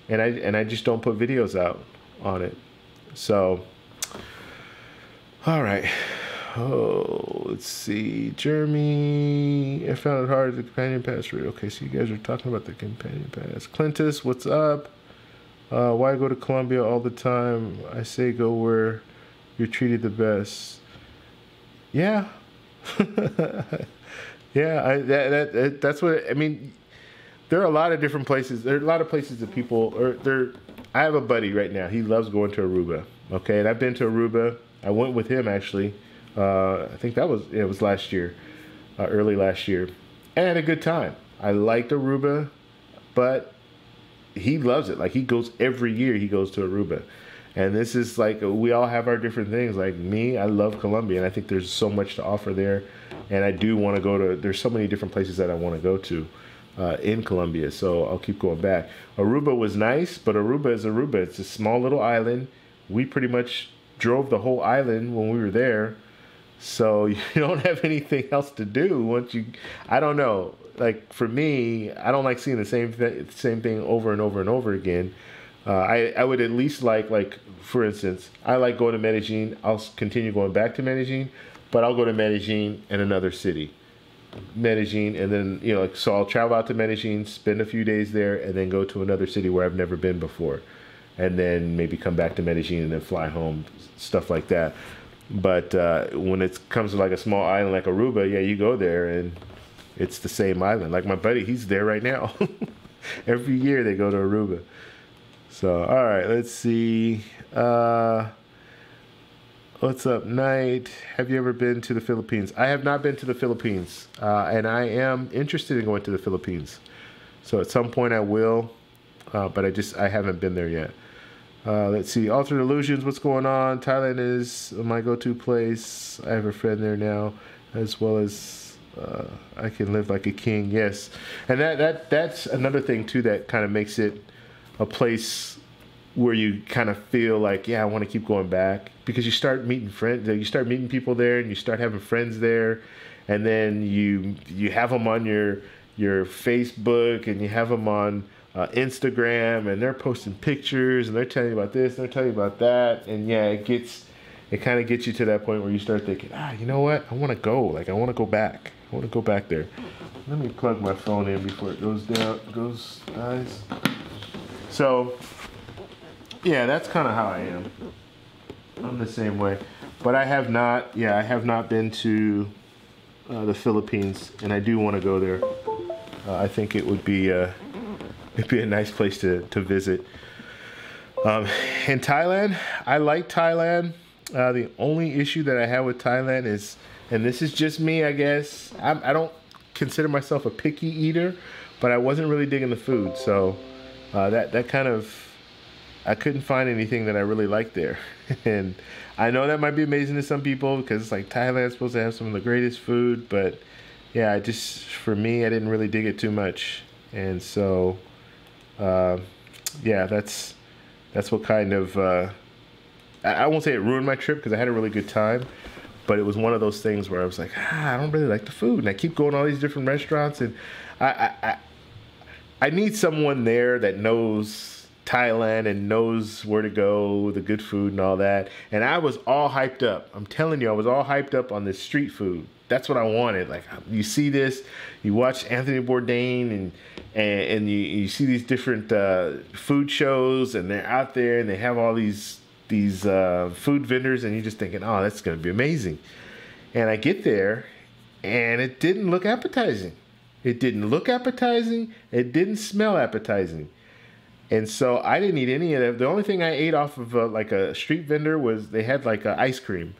and I just don't put videos out on it. So, all right. Oh, let's see. Jeremy, I found it hard, the companion pass route. Okay, so you guys are talking about the companion pass. Clintus, what's up? Why go to Colombia all the time? I say go where you're treated the best. Yeah. Yeah, that's what, I mean, there are a lot of different places. There are a lot of places that people, I have a buddy right now. He loves going to Aruba, okay? And I've been to Aruba. I went with him, actually. I think it was last year, early last year. And I had a good time. I liked Aruba, but he loves it. Like, he goes every year, he goes to Aruba. And this is like, we all have our different things. Like me, I love Colombia, and I think there's so much to offer there. And I do want to go to, there's so many different places that I want to go to in Colombia. So I'll keep going back. Aruba was nice, but Aruba is Aruba. It's a small little island. We pretty much drove the whole island when we were there. So you don't have anything else to do once you, I don't know. Like, for me, I don't like seeing the same thing over and over and over again. I would at least like for instance, I like going to Medellin. I'll continue going back to Medellin, but I'll go to Medellin and another city, Medellin, and then like so I'll travel out to Medellin, spend a few days there, and then go to another city where I've never been before, and then maybe come back to Medellin and then fly home, stuff like that. But when it comes to like a small island like Aruba, yeah, you go there and it's the same island. Like my buddy, he's there right now. Every year they go to Aruba. So, all right, let's see. What's up, Knight? Have you ever been to the Philippines? I have not been to the Philippines, and I am interested in going to the Philippines. So at some point I will, but I haven't been there yet. Let's see. Alternate Illusions, what's going on? Thailand is my go-to place. I have a friend there now, as well as I can live like a king. Yes, and that's another thing too that kind of makes it a place where you kind of feel like, yeah, I want to keep going back, because you start meeting friends, you start meeting people there, and you start having friends there, and then you have them on your Facebook, and you have them on Instagram, and they're posting pictures, and they're telling you about this, and they're telling you about that, and yeah, it kind of gets you to that point where you start thinking, you know what, I want to go, like I want to go back, I want to go back there. Let me plug my phone in before it goes guys. So, yeah, that's kind of how I am. I'm the same way. But I have not been to the Philippines, and I do want to go there. I think it would be it'd be a nice place to visit. In Thailand, I like Thailand. The only issue that I have with Thailand is, and this is just me, I guess, I don't consider myself a picky eater, but I wasn't really digging the food, so that kind of, I couldn't find anything that I really liked there. And I know that might be amazing to some people, because it's like Thailand's supposed to have some of the greatest food, but yeah, for me, I didn't really dig it too much. And so, yeah, that's what kind of, I won't say it ruined my trip, because I had a really good time, but it was one of those things where I was like, I don't really like the food, and I keep going to all these different restaurants, and I need someone there that knows Thailand and knows where to go, the good food and all that. And I was all hyped up. I'm telling you, I was all hyped up on this street food. That's what I wanted. Like, you see this, you watch Anthony Bourdain, and you see these different food shows, and they're out there, and they have all these food vendors, and you're just thinking, oh, that's going to be amazing. And I get there, and it didn't look appetizing. It didn't look appetizing. It didn't smell appetizing. And so I didn't eat any of that. The only thing I ate off of like a street vendor was, they had like ice cream.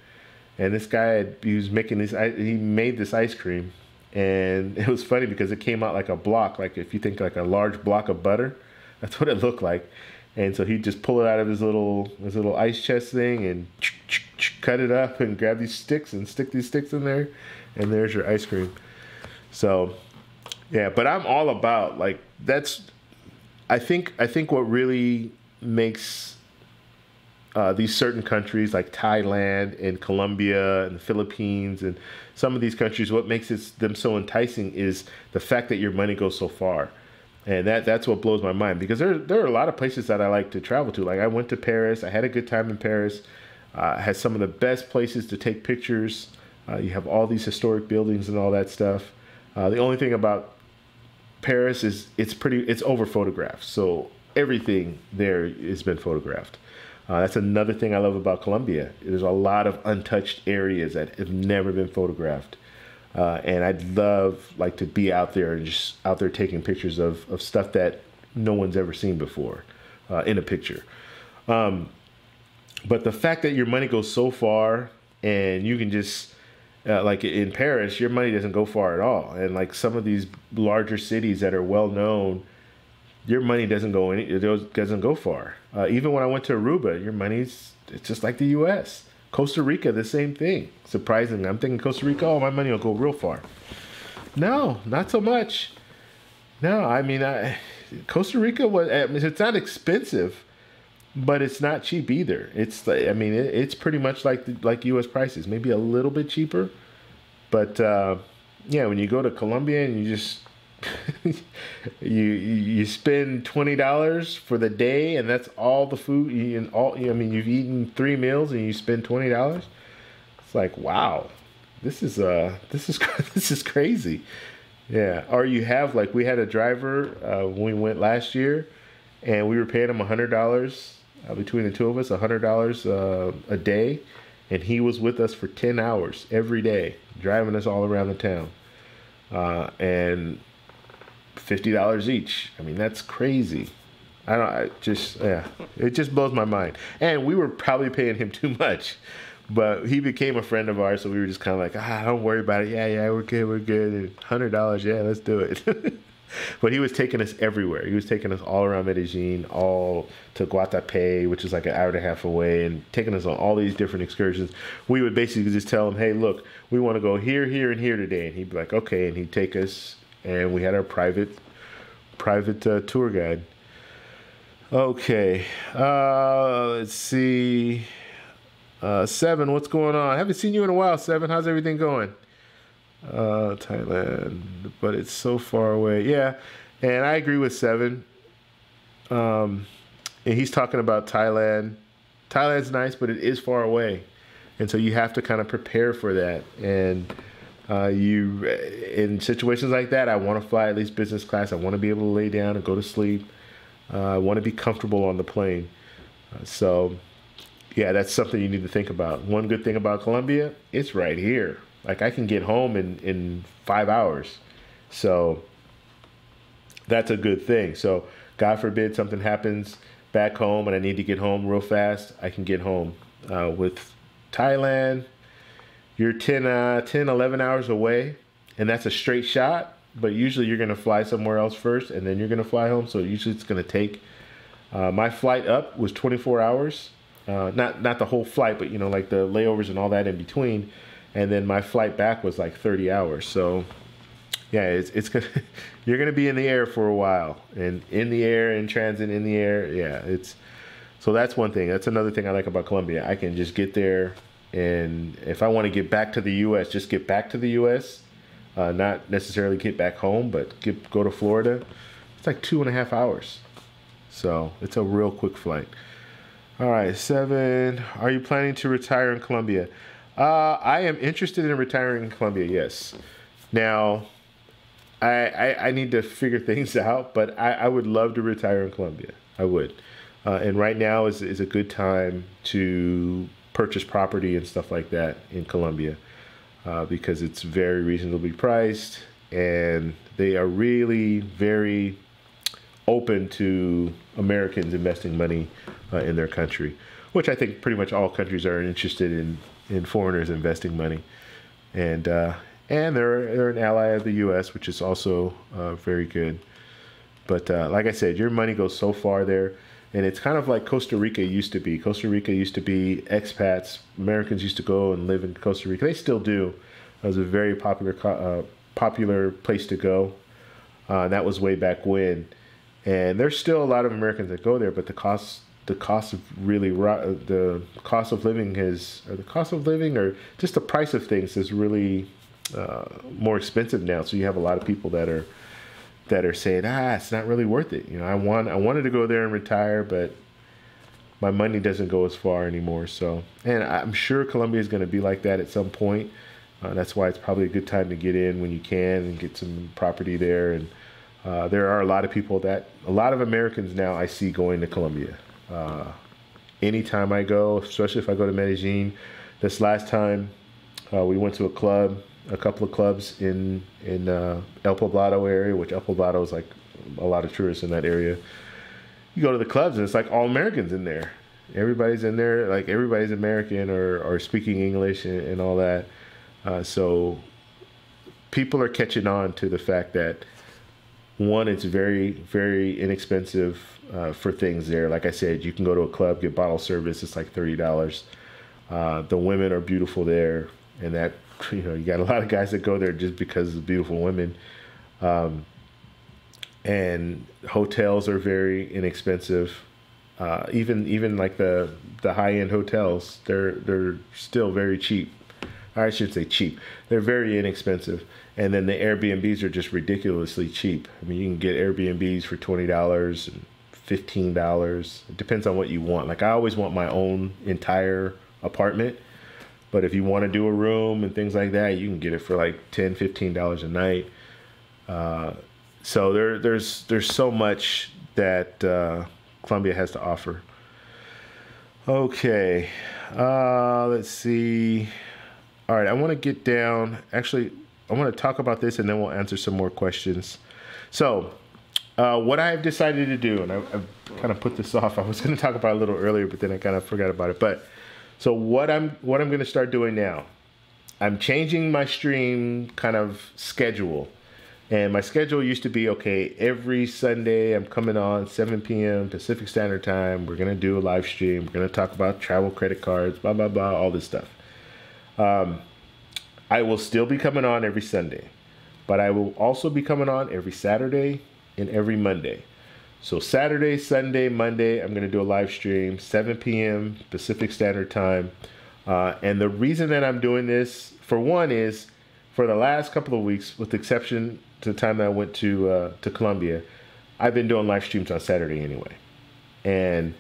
And this guy, he was making this, he made this ice cream. And it was funny because it came out like a block, like if you think like a large block of butter, that's what it looked like. And so he'd just pull it out of his little ice chest thing and cut it up and grab these sticks and stick these sticks in there. And there's your ice cream. So, yeah, but I'm all about, like, I think what really makes these certain countries like Thailand and Colombia and the Philippines and some of these countries, what makes them so enticing is the fact that your money goes so far. And that's what blows my mind, because there are a lot of places that I like to travel to. Like, I went to Paris. I had a good time in Paris. Had some of the best places to take pictures. You have all these historic buildings and all that stuff. The only thing about Paris is it's over photographed. So everything there has been photographed. That's another thing I love about Colombia. There's a lot of untouched areas that have never been photographed. And I'd love like to be out there and just out there taking pictures of stuff that no one's ever seen before in a picture. But the fact that your money goes so far, and you can just like in Paris, your money doesn't go far at all. And like some of these larger cities that are well known, your money doesn't go far. Even when I went to Aruba, it's just like the U.S. Costa Rica, the same thing. Surprisingly, I'm thinking Costa Rica, oh, my money will go real far. No, not so much. No, I mean, Costa Rica it's not expensive, but it's not cheap either. It's pretty much like U.S. prices, maybe a little bit cheaper. But yeah, when you go to Colombia and you just you spend $20 for the day, and that's all the food and all. I mean, you've eaten 3 meals and you spend $20. It's like, wow, this is this is crazy. Yeah. Or you have, like, we had a driver when we went last year, and we were paying him $100 between the two of us, $100 a day, and he was with us for 10 hours every day, driving us all around the town, and $50 each. I mean, that's crazy. Yeah, it just blows my mind. And we were probably paying him too much, but he became a friend of ours, so we were just kind of like, don't worry about it. Yeah, we're good. And $100, yeah, let's do it. But he was taking us everywhere. He was taking us all around Medellin, all to Guatapé, which is like an hour and a half away, and taking us on all these different excursions. We would basically just tell him, hey, look, we want to go here, here, and here today. And he'd be like, okay. And he'd take us, and we had our private tour guide. Okay. Let's see. Seven, what's going on? I haven't seen you in a while, Seven. How's everything going? Thailand, but it's so far away. Yeah, and I agree with Seven. And he's talking about Thailand. Thailand's nice, but it is far away, and so you have to kind of prepare for that. And you, in situations like that, I want to fly at least business class. I want to be able to lay down and go to sleep. I want to be comfortable on the plane. So, yeah, that's something you need to think about. One good thing about Colombia, it's right here. Like, I can get home in 5 hours. So that's a good thing. So God forbid something happens back home and I need to get home real fast, I can get home. With Thailand, you're 11 hours away, and that's a straight shot. But usually you're going to fly somewhere else first, and then you're going to fly home. So usually it's going to take, my flight up was 24 hours. Not the whole flight, but, like the layovers and all that in between. And then my flight back was like 30 hours. So yeah, it's gonna, you're going to be in the air for a while, and in the air, in transit, in the air. Yeah, so that's one thing. That's another thing I like about Colombia. I can just get there, and if I want to get back to the U.S., just get back to the U.S., not necessarily get back home, but go to Florida. It's like 2.5 hours. So it's a real quick flight. All right, Seven, are you planning to retire in Colombia? I am interested in retiring in Colombia, yes. Now, I need to figure things out, but I would love to retire in Colombia. I would. And right now is a good time to purchase property and stuff like that in Colombia, because it's very reasonably priced, and they are really very open to Americans investing money in their country, which I think pretty much all countries are interested in foreigners investing money. And they're an ally of the U.S., which is also very good. But like I said, your money goes so far there, and it's kind of like Costa Rica used to be. Costa Rica used to be expats. Americans used to go and live in Costa Rica. They still do. It was a very popular place to go. That was way back when. And there's still a lot of Americans that go there, but the cost of living, or just the price of things is really more expensive now. So you have a lot of people that are saying, it's not really worth it. I wanted to go there and retire, but my money doesn't go as far anymore. So, and I'm sure Colombia is going to be like that at some point. That's why it's probably a good time to get in when you can and get some property there. And there are a lot of Americans now I see going to Colombia. Anytime I go, especially if I go to Medellin. This last time, we went to a couple of clubs in El Poblado area, which El Poblado is like a lot of tourists in that area. You go to the clubs and it's like all Americans in there. Everybody's in there, like everybody's American or speaking English and all that. So people are catching on to the fact that, one, it's very, very inexpensive for things there. Like I said, you can go to a club, get bottle service. It's like $30. The women are beautiful there, and that, you got a lot of guys that go there just because of beautiful women. And hotels are very inexpensive. Even like the high-end hotels, they're still very cheap I should say cheap. They're very inexpensive. And then the Airbnbs are just ridiculously cheap. I mean, you can get Airbnbs for $20 and $15. It depends on what you want. Like, I always want my own entire apartment. But if you want to do a room and things like that, you can get it for like $10, $15 a night. So there's so much that Colombia has to offer. Okay, let's see. All right, I want to get down. Actually, I want to talk about this and then we'll answer some more questions. So, what I've decided to do, and I've kind of put this off. I was going to talk about it a little earlier, but then I kind of forgot about it. But so what I'm going to start doing now, I'm changing my stream kind of schedule. And my schedule used to be, okay, every Sunday I'm coming on 7 p.m. Pacific Standard Time. We're going to do a live stream. We're going to talk about travel credit cards, blah, blah, blah, all this stuff. I will still be coming on every Sunday, but I will also be coming on every Saturday and every Monday. So Saturday, Sunday, Monday, I'm going to do a live stream, 7 p.m. Pacific Standard Time. And the reason that I'm doing this, for one, is for the last couple of weeks, with the exception to the time that I went to Colombia, I've been doing live streams on Saturday anyway. And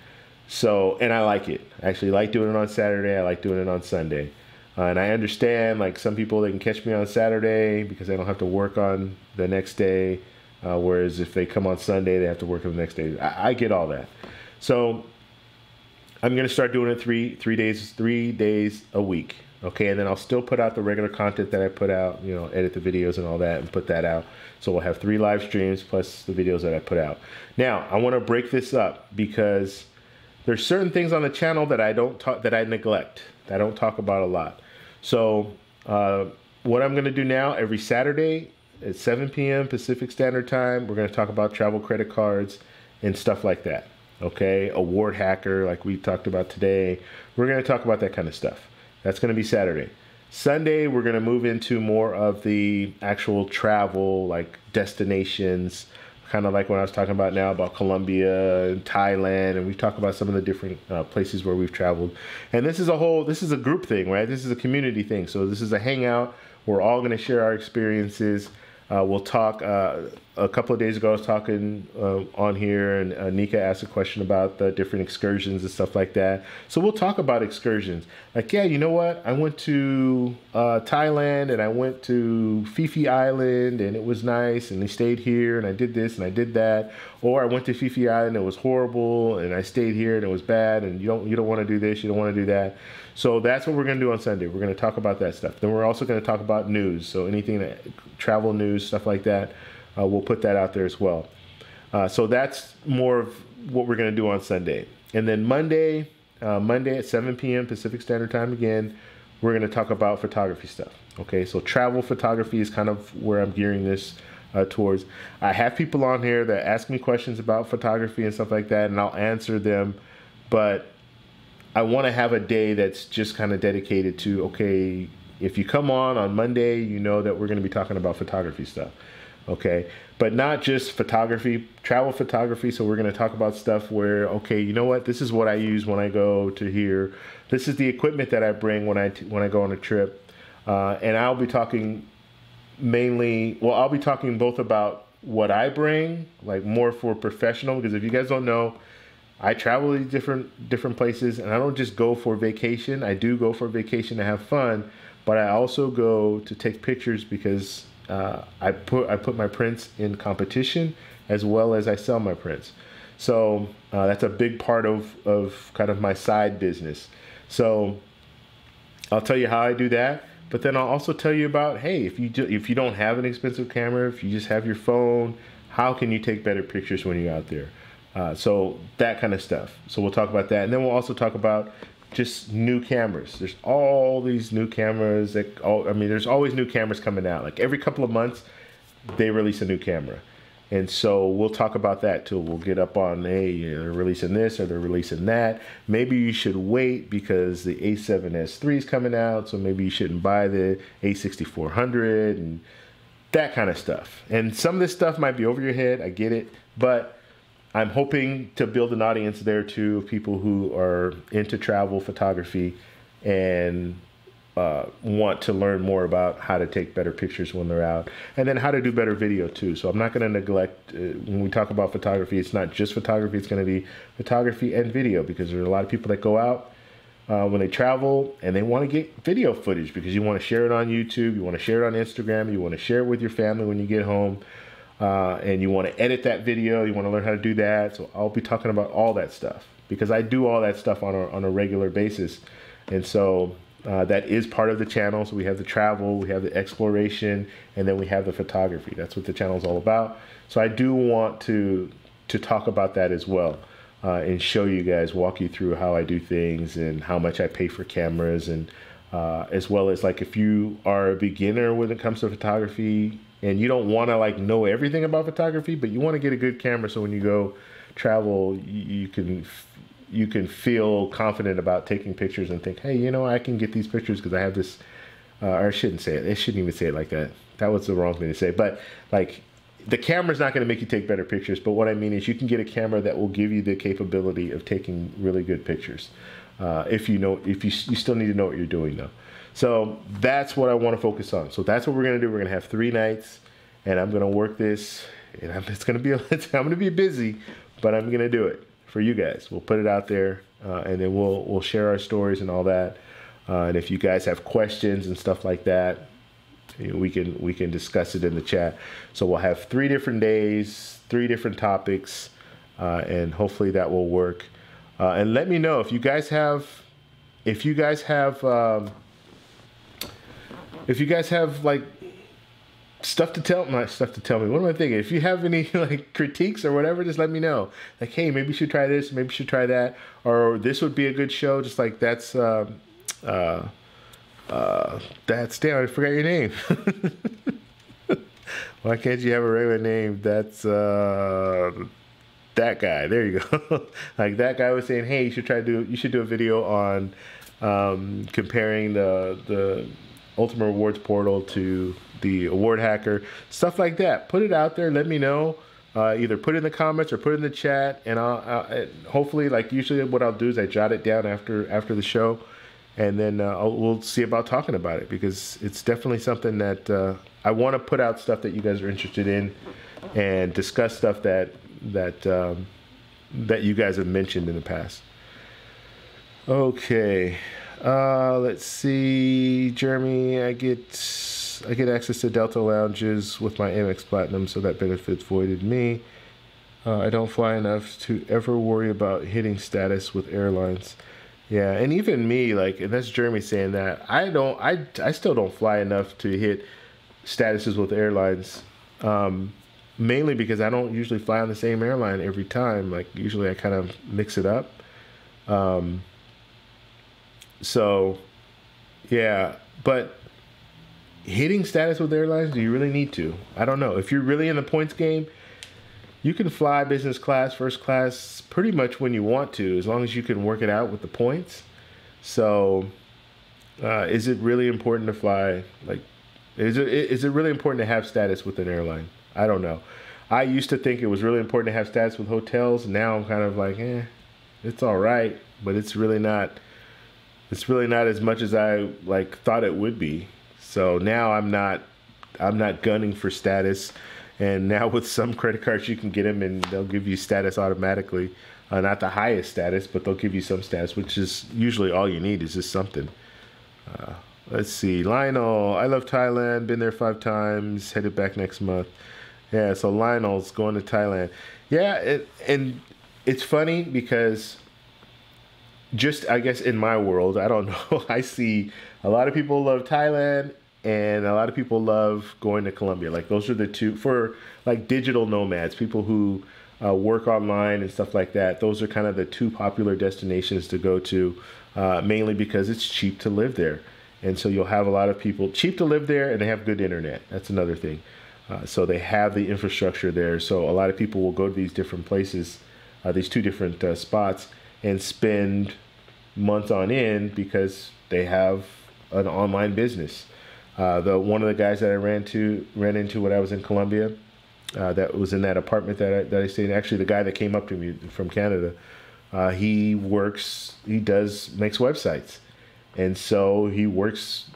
so, and I like it. I actually like doing it on Saturday. I like doing it on Sunday. And I understand, like, some people, they can catch me on Saturday because they don't have to work on the next day. Whereas if they come on Sunday, they have to work on the next day. I get all that. So I'm going to start doing it three days a week. Okay, and then I'll still put out the regular content that I put out, you know, edit the videos and all that and put that out. So we'll have 3 live streams plus the videos that I put out. Now, I want to break this up because there's certain things on the channel that I neglect, that I don't talk about a lot. So what I'm going to do now, every Saturday at 7 p.m. Pacific Standard Time, we're going to talk about travel credit cards and stuff like that. Okay, awardhacker, like we talked about today. We're going to talk about that kind of stuff. That's going to be Saturday. Sunday, we're going to move into more of the actual travel, like destinations, kind of like what I was talking about now about Colombia and Thailand, and we talk about some of the different places where we've traveled. And this is a group thing, right? This is a community thing. So this is a hangout. We're all going to share our experiences. We'll talk, a couple of days ago I was talking on here, and Nika asked a question about the different excursions and stuff like that. So we'll talk about excursions. Like, yeah, you know what? I went to Thailand and I went to Fifi Island and it was nice, and they stayed here and I did this and I did that. Or I went to Fifi Island and it was horrible and I stayed here and it was bad, and you don't want to do this, you don't want to do that. So that's what we're going to do on Sunday. We're going to talk about that stuff. Then we're also going to talk about news. So anything that travel news, stuff like that, we'll put that out there as well. So that's more of what we're going to do on Sunday. And then Monday at 7 p.m. Pacific Standard Time again, we're going to talk about photography stuff. Okay, so travel photography is kind of where I'm gearing this towards. I have people on here that ask me questions about photography and stuff like that, and I'll answer them. But I want to have a day that's just kind of dedicated to, okay, if you come on Monday, you know that we're going to be talking about photography stuff. Okay, but not just photography, travel photography. So we're going to talk about stuff where, okay, you know what, this is what I use when I go to here. This is the equipment that I bring when I go on a trip. And I'll be talking mainly, well, I'll be talking both about what I bring, like more for professional, because if you guys don't know, I travel to different places, and I don't just go for vacation. I do go for vacation to have fun, but I also go to take pictures because I put my prints in competition as well as I sell my prints. So that's a big part of kind of my side business. So I'll tell you how I do that, but then I'll also tell you about, hey, if you don't have an expensive camera, if you just have your phone, how can you take better pictures when you're out there? So that kind of stuff. So we'll talk about that. And then we'll also talk about just new cameras. There's all these new cameras there's always new cameras coming out. Like every couple of months, they release a new camera. And so we'll talk about that too. We'll get up on, hey, they're releasing this or they're releasing that. Maybe you should wait because the A7S III is coming out. So maybe you shouldn't buy the A6400 and that kind of stuff. And some of this stuff might be over your head. I get it. But I'm hoping to build an audience there too of people who are into travel photography and want to learn more about how to take better pictures when they're out, and then how to do better video too. So I'm not going to neglect, when we talk about photography, it's not just photography, it's going to be photography and video, because there are a lot of people that go out when they travel and they want to get video footage, because you want to share it on YouTube, you want to share it on Instagram, you want to share it with your family when you get home, and you want to edit that video, you want to learn how to do that. So I'll be talking about all that stuff, because I do all that stuff on a regular basis. And so that is part of the channel. So we have the travel, we have the exploration, and then we have the photography. That's what the channel is all about. So I do want to talk about that as well, and show you guys, walk you through how I do things and how much I pay for cameras, and as well as, like, if you are a beginner when it comes to photography and you don't want to like know everything about photography, but you want to get a good camera so when you go travel, you can feel confident about taking pictures and think, hey, you know, I can get these pictures because I have this, or I shouldn't say it. I shouldn't even say it like that. That was the wrong thing to say. But like, the camera's not going to make you take better pictures. But what I mean is, you can get a camera that will give you the capability of taking really good pictures. If you still need to know what you're doing though. So that's what I want to focus on. So that's what we're going to do. We're going to have 3 nights, and I'm going to work this, and it's going to be, I'm going to be busy, but I'm going to do it for you guys. We'll put it out there, and then we'll share our stories and all that. And if you guys have questions and stuff like that, you know, we can discuss it in the chat. So we'll have 3 different days, 3 different topics, and hopefully that will work. And let me know if you guys have like stuff to tell, not stuff to tell me. What am I thinking? If you have any like critiques or whatever, just let me know. Like, hey, maybe you should try this, maybe you should try that, or this would be a good show. Just like that's damn, I forgot your name. Why can't you have a regular name? That's that guy. There you go. Like, that guy was saying, hey, you should do a video on comparing the Ultimate Rewards portal to the award hacker, stuff like that. Put it out there. Let me know. Either put it in the comments or put it in the chat, and I'll hopefully, like, usually what I'll do is I jot it down after the show, and then we'll see about talking about it, because it's definitely something that I want to put out, stuff that you guys are interested in, and discuss stuff that you guys have mentioned in the past. Okay. Let's see, Jeremy, I get access to Delta lounges with my Amex Platinum, so that benefits voided me. I don't fly enough to ever worry about hitting status with airlines. Yeah, and even me, like, and that's Jeremy saying that, I still don't fly enough to hit statuses with airlines, mainly because I don't usually fly on the same airline every time. Like, usually I kind of mix it up. So, yeah, but hitting status with airlines, do you really need to? I don't know. If you're really in the points game, you can fly business class, first class, pretty much when you want to, as long as you can work it out with the points. So, is it really important to fly? Like, is it really important to have status with an airline? I don't know. I used to think it was really important to have status with hotels. Now I'm kind of like, it's all right, but it's really not. It's really not as much as I thought it would be. So now I'm not gunning for status. And now with some credit cards, you can get them and they'll give you status automatically. Not the highest status, but they'll give you some status, which is usually all you need, is just something. Let's see, Lionel, I love Thailand, been there 5 times, headed back next month. Yeah, so Lionel's going to Thailand. Yeah, and it's funny because, just, I guess, in my world, I don't know, I see a lot of people love Thailand and a lot of people love going to Colombia. Like, those are the two, for like digital nomads, people who work online and stuff like that. Those are kind of the 2 popular destinations to go to, mainly because it's cheap to live there. And so you'll have a lot of people, cheap to live there, and they have good internet. That's another thing. So they have the infrastructure there. So a lot of people will go to these different places, these 2 different spots, and spend months on end because they have an online business. One of the guys that I ran into when I was in Colombia, that was in that apartment that I stayed in. Actually, the guy that came up to me from Canada, he makes websites, and so he works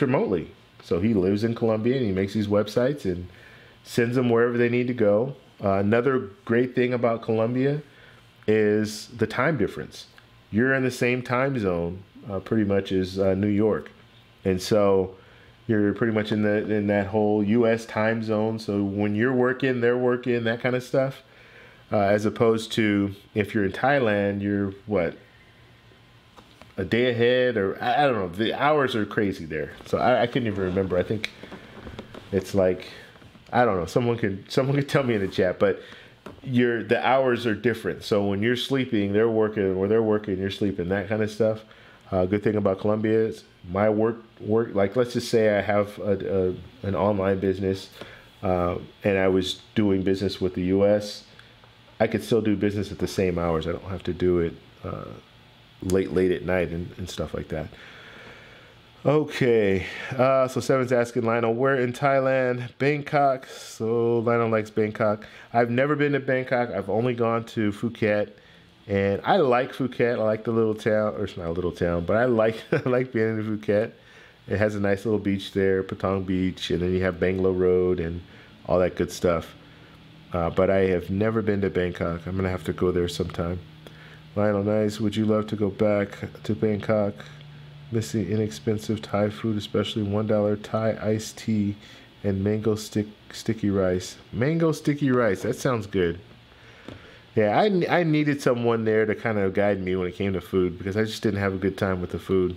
remotely. So he lives in Colombia and he makes these websites and sends them wherever they need to go. Another great thing about Colombia is the time difference. You're in the same time zone pretty much as New York, and so you're pretty much in that whole U.S. time zone. So when you're working, they're working, that kind of stuff. As opposed to if you're in Thailand, you're what, a day ahead, or I don't know. The hours are crazy there, so I couldn't even remember. I think it's like, I don't know. Someone could tell me in the chat, but the hours are different. So when you're sleeping, they're working, or they're working, you're sleeping, that kind of stuff. Good thing about Colombia is my work. Like, let's just say I have an online business, and I was doing business with the U.S. I could still do business at the same hours. I don't have to do it late at night and stuff like that. Okay, so Seven's asking Lionel, where in Thailand? Bangkok. So Lionel likes Bangkok. I've never been to Bangkok. I've only gone to Phuket, and I like Phuket. I like the little town, or it's not a little town, but I like I like being in Phuket. It has a nice little beach there, Patong Beach, and then you have Bangla Road and all that good stuff. But I have never been to Bangkok. I'm gonna have to go there sometime. Lionel, nice. Would you love to go back to Bangkok? Missing inexpensive Thai food, especially $1 Thai iced tea and mango sticky rice. Mango sticky rice, that sounds good. Yeah, I needed someone there to kind of guide me when it came to food, because I just didn't have a good time with the food.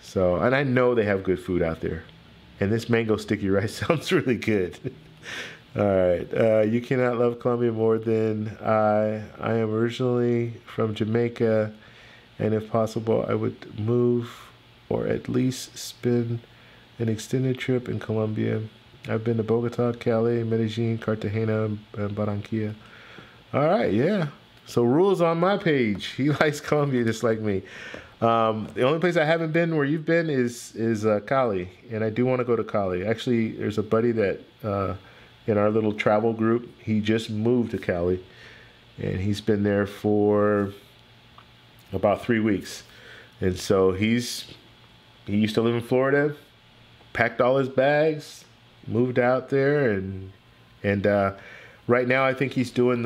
So, and I know they have good food out there. And this mango sticky rice sounds really good. All right, you cannot love Colombia more than I. I am originally from Jamaica, and if possible, I would move or at least spend an extended trip in Colombia. I've been to Bogota, Cali, Medellin, Cartagena, and Barranquilla. All right, yeah. So Rule's on my page. He likes Colombia just like me. The only place I haven't been where you've been is Cali, and I do want to go to Cali. Actually, there's a buddy that in our little travel group, he just moved to Cali, and he's been there for about 3 weeks. And so he used to live in Florida, packed all his bags, moved out there, and right now I think he's doing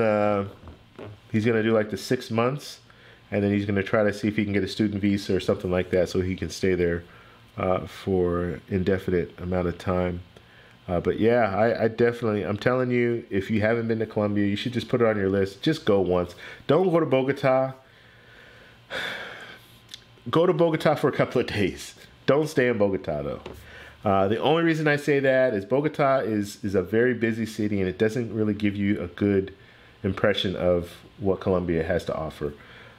he's gonna do like the 6 months, and then he's gonna try to see if he can get a student visa or something like that, so he can stay there for indefinite amount of time. But yeah, I definitely, I'm telling you, if you haven't been to Colombia, you should just put it on your list. Just go once. Don't go to Bogota. Go to Bogota for a couple of days. Don't stay in Bogota though. The only reason I say that is Bogota is a very busy city, and it doesn't really give you a good impression of what Colombia has to offer.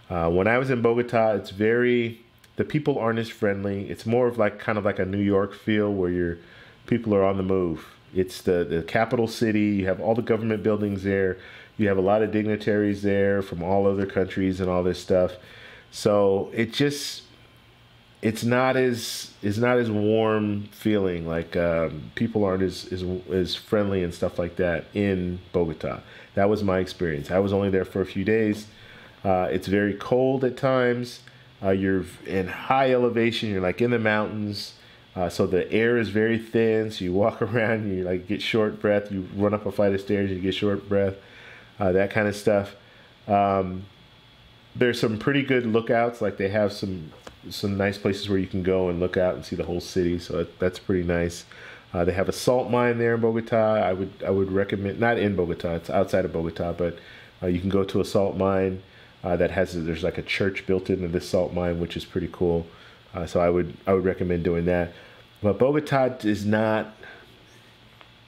When I was in Bogota, the people aren't as friendly. It's more of like kind of like a New York feel, where people are on the move. It's the capital city. You have all the government buildings there. You have a lot of dignitaries there from all other countries and all this stuff. So it's not as warm feeling. Like people aren't as friendly and stuff like that in Bogota. That was my experience. I was only there for a few days. It's very cold at times. You're in high elevation. You're like in the mountains. So the air is very thin. So you walk around and you like get short breath. You run up a flight of stairs, you get short breath. That kind of stuff. There's some pretty good lookouts. Like they have some nice places where you can go and look out and see the whole city. So that's pretty nice. They have a salt mine there in Bogota. I would recommend, not in Bogota, it's outside of Bogota, but you can go to a salt mine there's like a church built into this salt mine, which is pretty cool. So I would recommend doing that. But Bogota is not.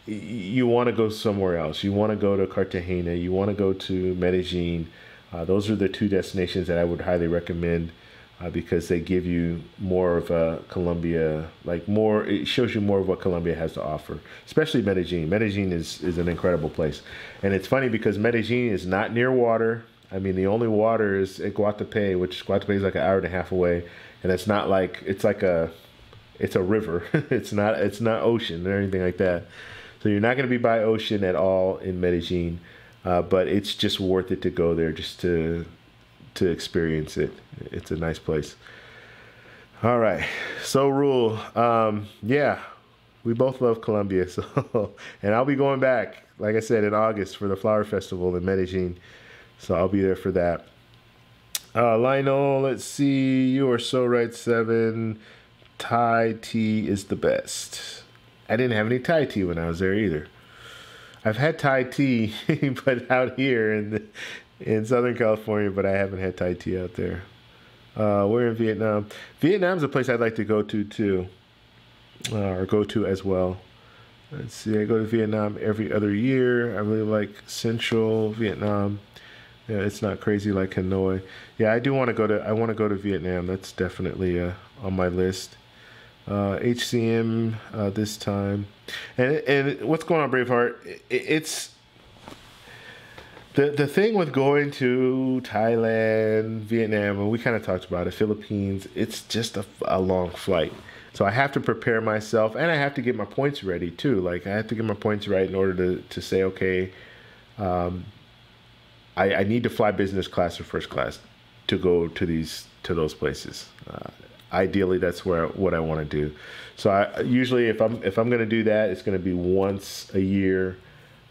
You want to go somewhere else. You want to go to Cartagena. You want to go to Medellin. Those are the two destinations that I would highly recommend because they give you more of a Colombia, it shows you more of what Colombia has to offer, especially Medellin. Medellin is an incredible place. And it's funny because Medellin is not near water. I mean, the only water is at Guatapé, which Guatapé is like an hour and a half away. And it's not like, it's a river. it's not ocean or anything like that. So you're not going to be by ocean at all in Medellin, but it's just worth it to go there just to experience it. It's a nice place. All right. So Rule, yeah, we both love Colombia. So, and I'll be going back, like I said, in August for the Flower Festival in Medellin. So I'll be there for that. Lionel, let's see. You are so right, 7. Thai tea is the best. I didn't have any Thai tea when I was there either. I've had Thai tea, but out here in Southern California, but I haven't had Thai tea out there. We're in Vietnam. Vietnam's a place I'd like to go to too, or go to as well. Let's see. I go to Vietnam every other year. I really like Central Vietnam. Yeah, it's not crazy like Hanoi. Yeah, I do want to go to. I want to go to Vietnam. That's definitely on my list. HCM this time, and what's going on, Braveheart? It's the thing with going to Thailand, Vietnam, and we kind of talked about it. Philippines. It's just a long flight, so I have to prepare myself, and I have to get my points ready too. Like I have to get my points right in order to say okay. I need to fly business class or first class to go to those places. Ideally, that's what I want to do. So I usually, if I'm going to do that, it's going to be once a year.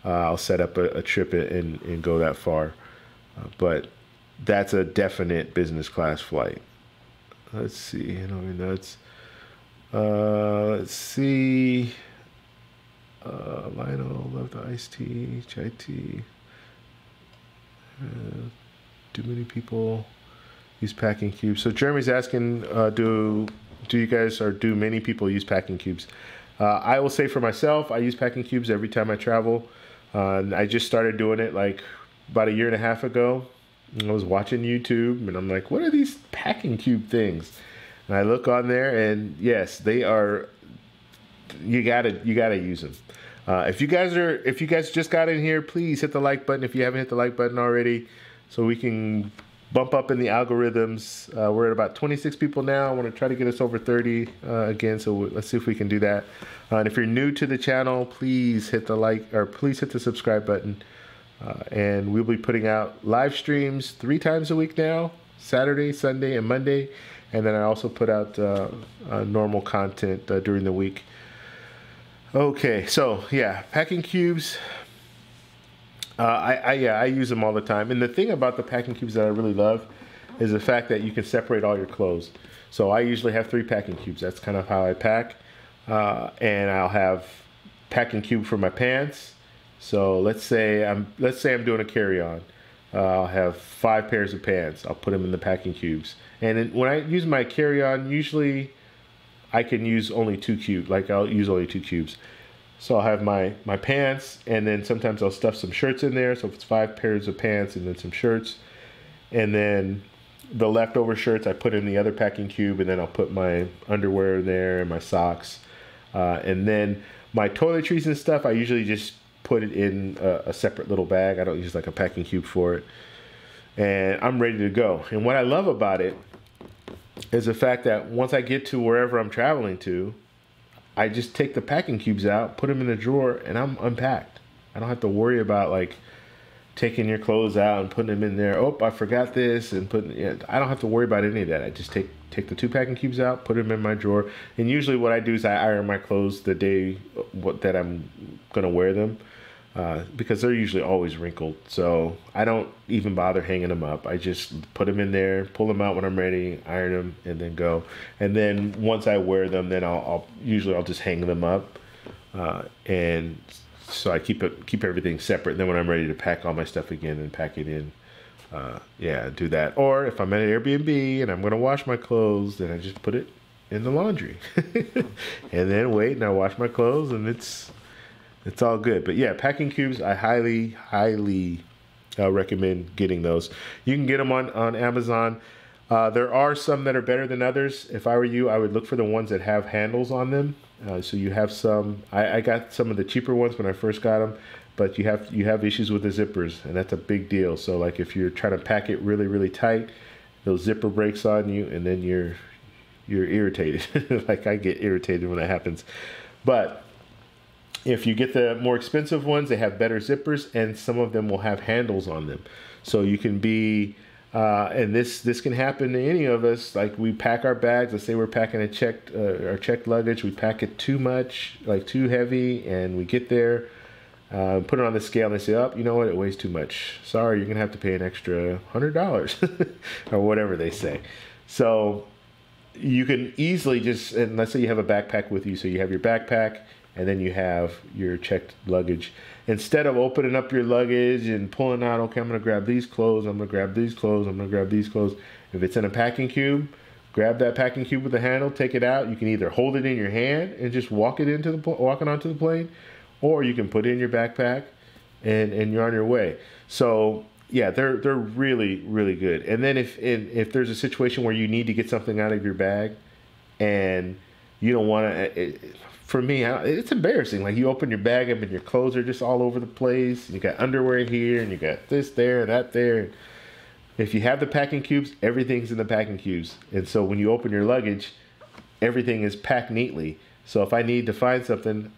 I'll set up a trip and go that far. But that's a definite business class flight. Let's see. I mean, that's. Let's see. Lionel, love the iced tea, chai tea. Do many people use packing cubes? So Jeremy's asking, do you guys or do many people use packing cubes? I will say for myself, I use packing cubes every time I travel. I just started doing it like about a year and a half ago. I was watching YouTube and I'm like, what are these packing cube things? And I look on there and yes, they are. You gotta use them. If you guys just got in here, please hit the like button if you haven't hit the like button already, so we can bump up in the algorithms. We're at about 26 people now. I want to try to get us over 30 again, so let's see if we can do that. And if you're new to the channel, please hit the like or please hit the subscribe button. And we'll be putting out live streams 3 times a week now: Saturday, Sunday, and Monday. And then I also put out normal content during the week. Okay, so yeah, packing cubes. I use them all the time. And the thing about the packing cubes that I really love is the fact that you can separate all your clothes. So I usually have 3 packing cubes. That's kind of how I pack. And I'll have packing cube for my pants. So let's say I'm doing a carry-on. I'll have 5 pairs of pants. I'll put them in the packing cubes. And when I use my carry-on, usually I can use only 2 cubes. Like I'll use only 2 cubes. So I'll have my pants, and then sometimes I'll stuff some shirts in there. So if it's 5 pairs of pants and then some shirts, and then the leftover shirts I put in the other packing cube, and then I'll put my underwear in there and my socks. And then my toiletries and stuff, I usually just put it in a separate little bag. I don't use like a packing cube for it. And I'm ready to go. And what I love about it is the fact that once I get to wherever I'm traveling to, I just take the packing cubes out, put them in a drawer, and I'm unpacked. I don't have to worry about like taking your clothes out and putting them in there. Oh, I forgot this, and I don't have to worry about any of that. I just take the 2 packing cubes out, put them in my drawer, and usually what I do is I iron my clothes the day that I'm gonna wear them. Because they're usually always wrinkled, so I don't even bother hanging them up. I just put them in there, pull them out when I'm ready, iron them, and then go. And then once I wear them, then I'll just hang them up, and so I keep everything separate. And then when I'm ready to pack all my stuff again and pack it in, yeah, do that. Or if I'm at an Airbnb and I'm gonna wash my clothes, then I just put it in the laundry, and then wait, and I wash my clothes, and it's all good. But yeah, packing cubes, I highly recommend getting those. You can get them on Amazon. There are some that are better than others. If I were you, I would look for the ones that have handles on them. So you have some. I got some of the cheaper ones when I first got them, but you have issues with the zippers, and that's a big deal. So like if you're trying to pack it really tight, those zipper breaks on you, and then you're irritated. Like I get irritated when that happens. But if you get the more expensive ones, they have better zippers, and some of them will have handles on them. So you can be And this can happen to any of us. Like we pack our bags. Let's say we're packing our checked luggage. We pack it too much, like too heavy, and we get there, put it on the scale, and they say, "Oh, you know what? It weighs too much. Sorry, you're gonna have to pay an extra $100 or whatever they say." So you can easily just, and let's say you have a backpack with you. So you have your backpack, and then you have your checked luggage. Instead of opening up your luggage and pulling out, okay, I'm gonna grab these clothes, I'm gonna grab these clothes, I'm gonna grab these clothes. If it's in a packing cube, grab that packing cube with the handle, take it out. You can either hold it in your hand and just walk it onto the plane, or you can put it in your backpack and you're on your way. So yeah, they're really, really good. And then if there's a situation where you need to get something out of your bag and you don't want to, for me, it's embarrassing. Like you open your bag up and your clothes are just all over the place. You got underwear here and you got this there and that there. If you have the packing cubes, everything's in the packing cubes. And so when you open your luggage, everything is packed neatly. So if I need to find something,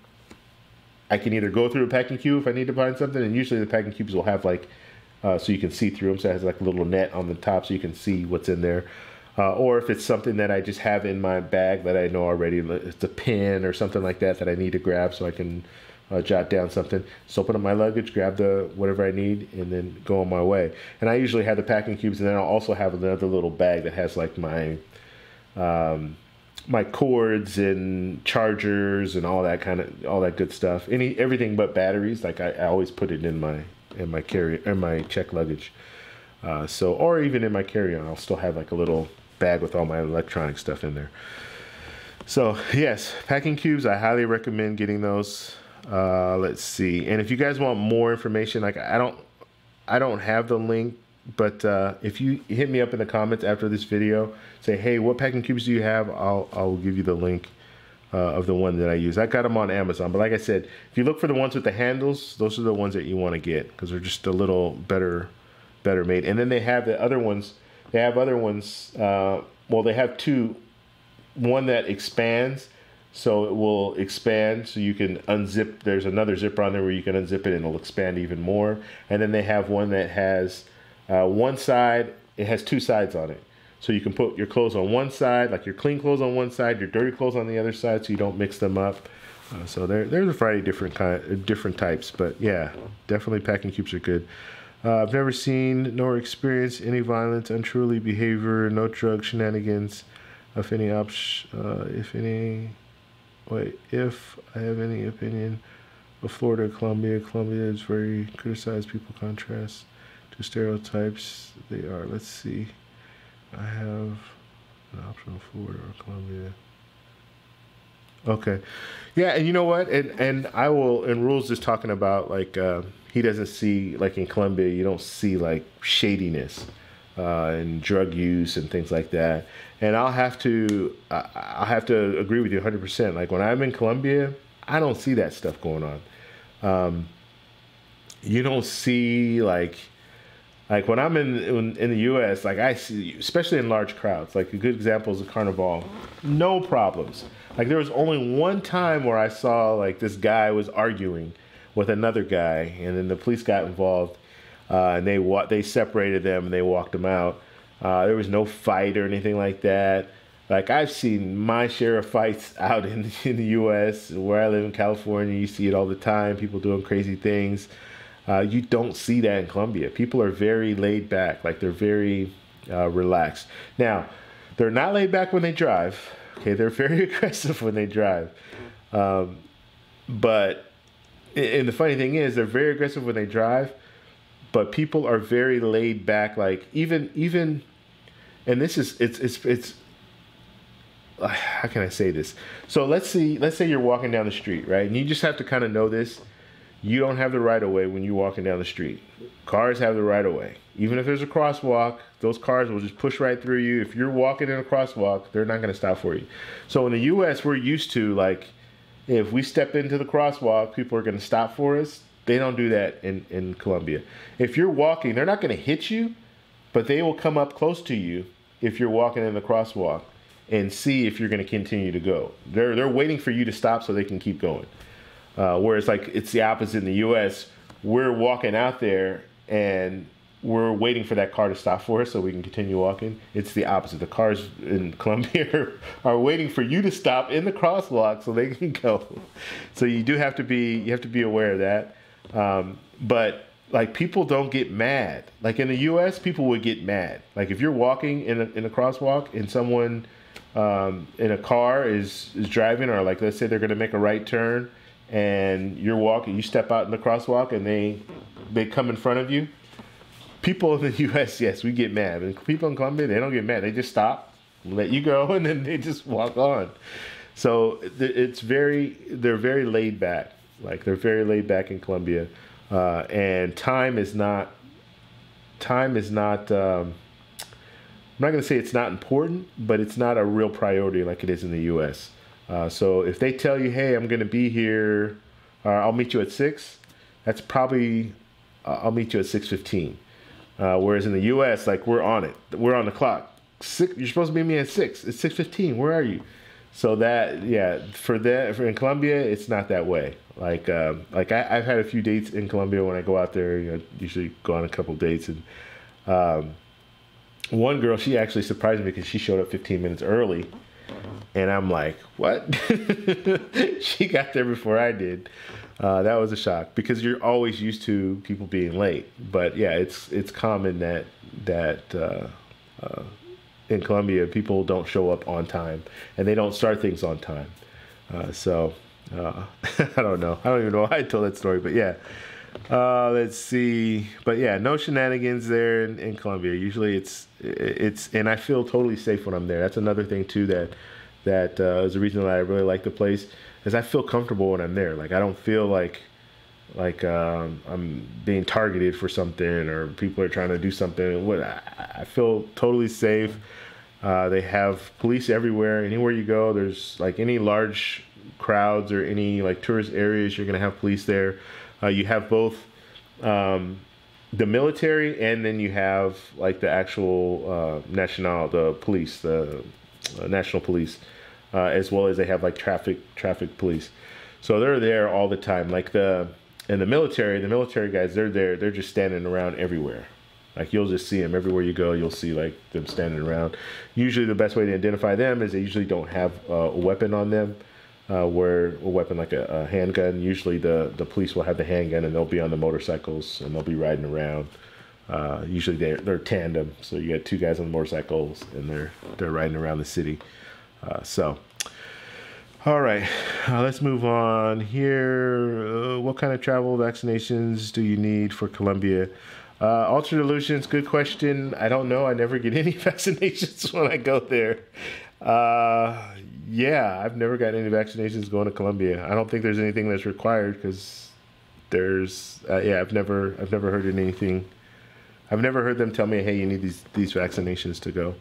I can either go through a packing cube if I need to find something, and usually the packing cubes will have like, so you can see through them. So it has like a little net on the top so you can see what's in there. Or if it's something that I just have in my bag that I know already, it's a pen or something like that that I need to grab so I can jot down something. Just open up my luggage, grab whatever I need, and then go on my way. And I usually have the packing cubes, and then I'll also have another little bag that has like my cords and chargers and all that good stuff. Everything but batteries. Like I always put it in my check luggage. Or even in my carry-on, I'll still have like a little bag with all my electronic stuff in there. So yes, packing cubes, I highly recommend getting those. Let's see. And if you guys want more information, like I don't have the link, but if you hit me up in the comments after this video, say, hey, what packing cubes do you have? I'll give you the link of the one that I use. I got them on Amazon, but like I said, if you look for the ones with the handles, those are the ones that you want to get because they're just a little better made. And then they have the other ones. They have other ones. Well, they have two. One that expands, so it will expand, so you can unzip. There's another zipper on there where you can unzip it and it'll expand even more. And then they have one that has one side. It has two sides on it, so you can put your clothes on one side, like your clean clothes on one side, your dirty clothes on the other side, so you don't mix them up. So there's a variety of different types. But yeah, definitely packing cubes are good. I've never seen nor experienced any violence, untruly behavior, no drug shenanigans. If I have any opinion of Florida, Colombia is very criticized people contrast to stereotypes. They are, let's see. I have an option of Florida or Colombia. Okay. Yeah, and you know what? And I will, and Rules is talking about like he doesn't see, like in Colombia, you don't see like shadiness and drug use and things like that. And I'll have to agree with you 100%. Like when I'm in Colombia, I don't see that stuff going on. You don't see like when I'm in the U.S., like I see, especially in large crowds, like a good example is the Carnivale, no problems. Like there was only one time where I saw like this guy was arguing with another guy, and then the police got involved, and they separated them and they walked them out. There was no fight or anything like that. Like I've seen my share of fights out in the U.S. where I live in California. You see it all the time. People doing crazy things. You don't see that in Colombia. People are very laid back. Like they're very relaxed. Now, they're not laid back when they drive. Okay, they're very aggressive when they drive. But and the funny thing is, they're very aggressive when they drive. But people are very laid back. Like even, and this is it's. How can I say this? So let's say you're walking down the street, right? And you just have to kind of know this. You don't have the right of way when you're walking down the street. Cars have the right of way. Even if there's a crosswalk, those cars will just push right through you. If you're walking in a crosswalk, they're not going to stop for you. So in the U.S., we're used to, like, if we step into the crosswalk, people are going to stop for us. They don't do that in Colombia. If you're walking, they're not going to hit you, but they will come up close to you if you're walking in the crosswalk and see if you're going to continue to go. They're waiting for you to stop so they can keep going. Whereas like it's the opposite in the U.S. We're walking out there and we're waiting for that car to stop for us so we can continue walking. It's the opposite. The cars in Colombia are waiting for you to stop in the crosswalk so they can go. So you have to be aware of that. But like, people don't get mad. Like in the U.S., people would get mad. Like if you're walking in a crosswalk and someone in a car is driving, or like let's say they're going to make a right turn and you're walking, you step out in the crosswalk and they come in front of you. People in the U.S., yes, we get mad. And people in Colombia, they don't get mad. They just stop, let you go, and then they just walk on. So they're very laid back. Like they're very laid back in Colombia. And time is not, I'm not going to say it's not important, but it's not a real priority like it is in the U.S. So if they tell you, hey, I'm going to be here, I'll meet you at 6, that's probably, I'll meet you at 6:15. Whereas in the U.S., like, we're on it. We're on the clock. You're supposed to meet me at 6. It's 6:15. Where are you? So that, yeah, for in Colombia, it's not that way. Like I've had a few dates in Colombia when I go out there. You know, usually go on a couple dates, and one girl, she actually surprised me because she showed up 15 minutes early, and I'm like, what? She got there before I did. That was a shock because you're always used to people being late. But yeah, it's common that in Colombia people don't show up on time and they don't start things on time. So I don't know. I don't even know why I told that story, but yeah. Let's see. But yeah, no shenanigans there in Colombia. Usually it's and I feel totally safe when I'm there. That's another thing too that is the reason that I really like the place, is I feel comfortable when I'm there. Like I don't feel like I'm being targeted for something or people are trying to do something. I feel totally safe. They have police everywhere. Anywhere you go, there's like any large crowds or any like tourist areas, you're gonna have police there. You have both the military, and then you have like the actual national police, as well as they have like traffic police. So they're there all the time. Like the military guys, they're there. They're just standing around everywhere. Like you'll just see them everywhere you go. You'll see like them standing around. Usually the best way to identify them is they usually don't have a weapon on them. Where a weapon like a handgun, usually the police will have the handgun and they'll be on the motorcycles and they'll be riding around. Usually they're tandem, so you got two guys on motorcycles and they're riding around the city. All right, let's move on here. What kind of travel vaccinations do you need for Colombia? Alternate illusions, good question. I don't know. I never get any vaccinations when I go there. Yeah, I've never got any vaccinations going to Colombia. I don't think there's anything that's required because there's, I've never heard anything. I've never heard them tell me, hey, you need these vaccinations to go.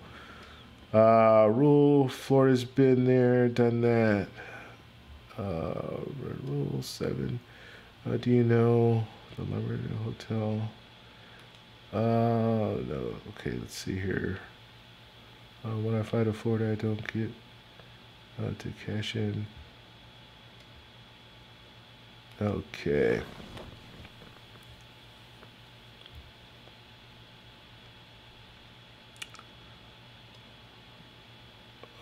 Florida's been there, done that. Rule 7. Do you know the number to the hotel? No. Okay, let's see here. When I fly to Florida, I don't get to cash in. Okay.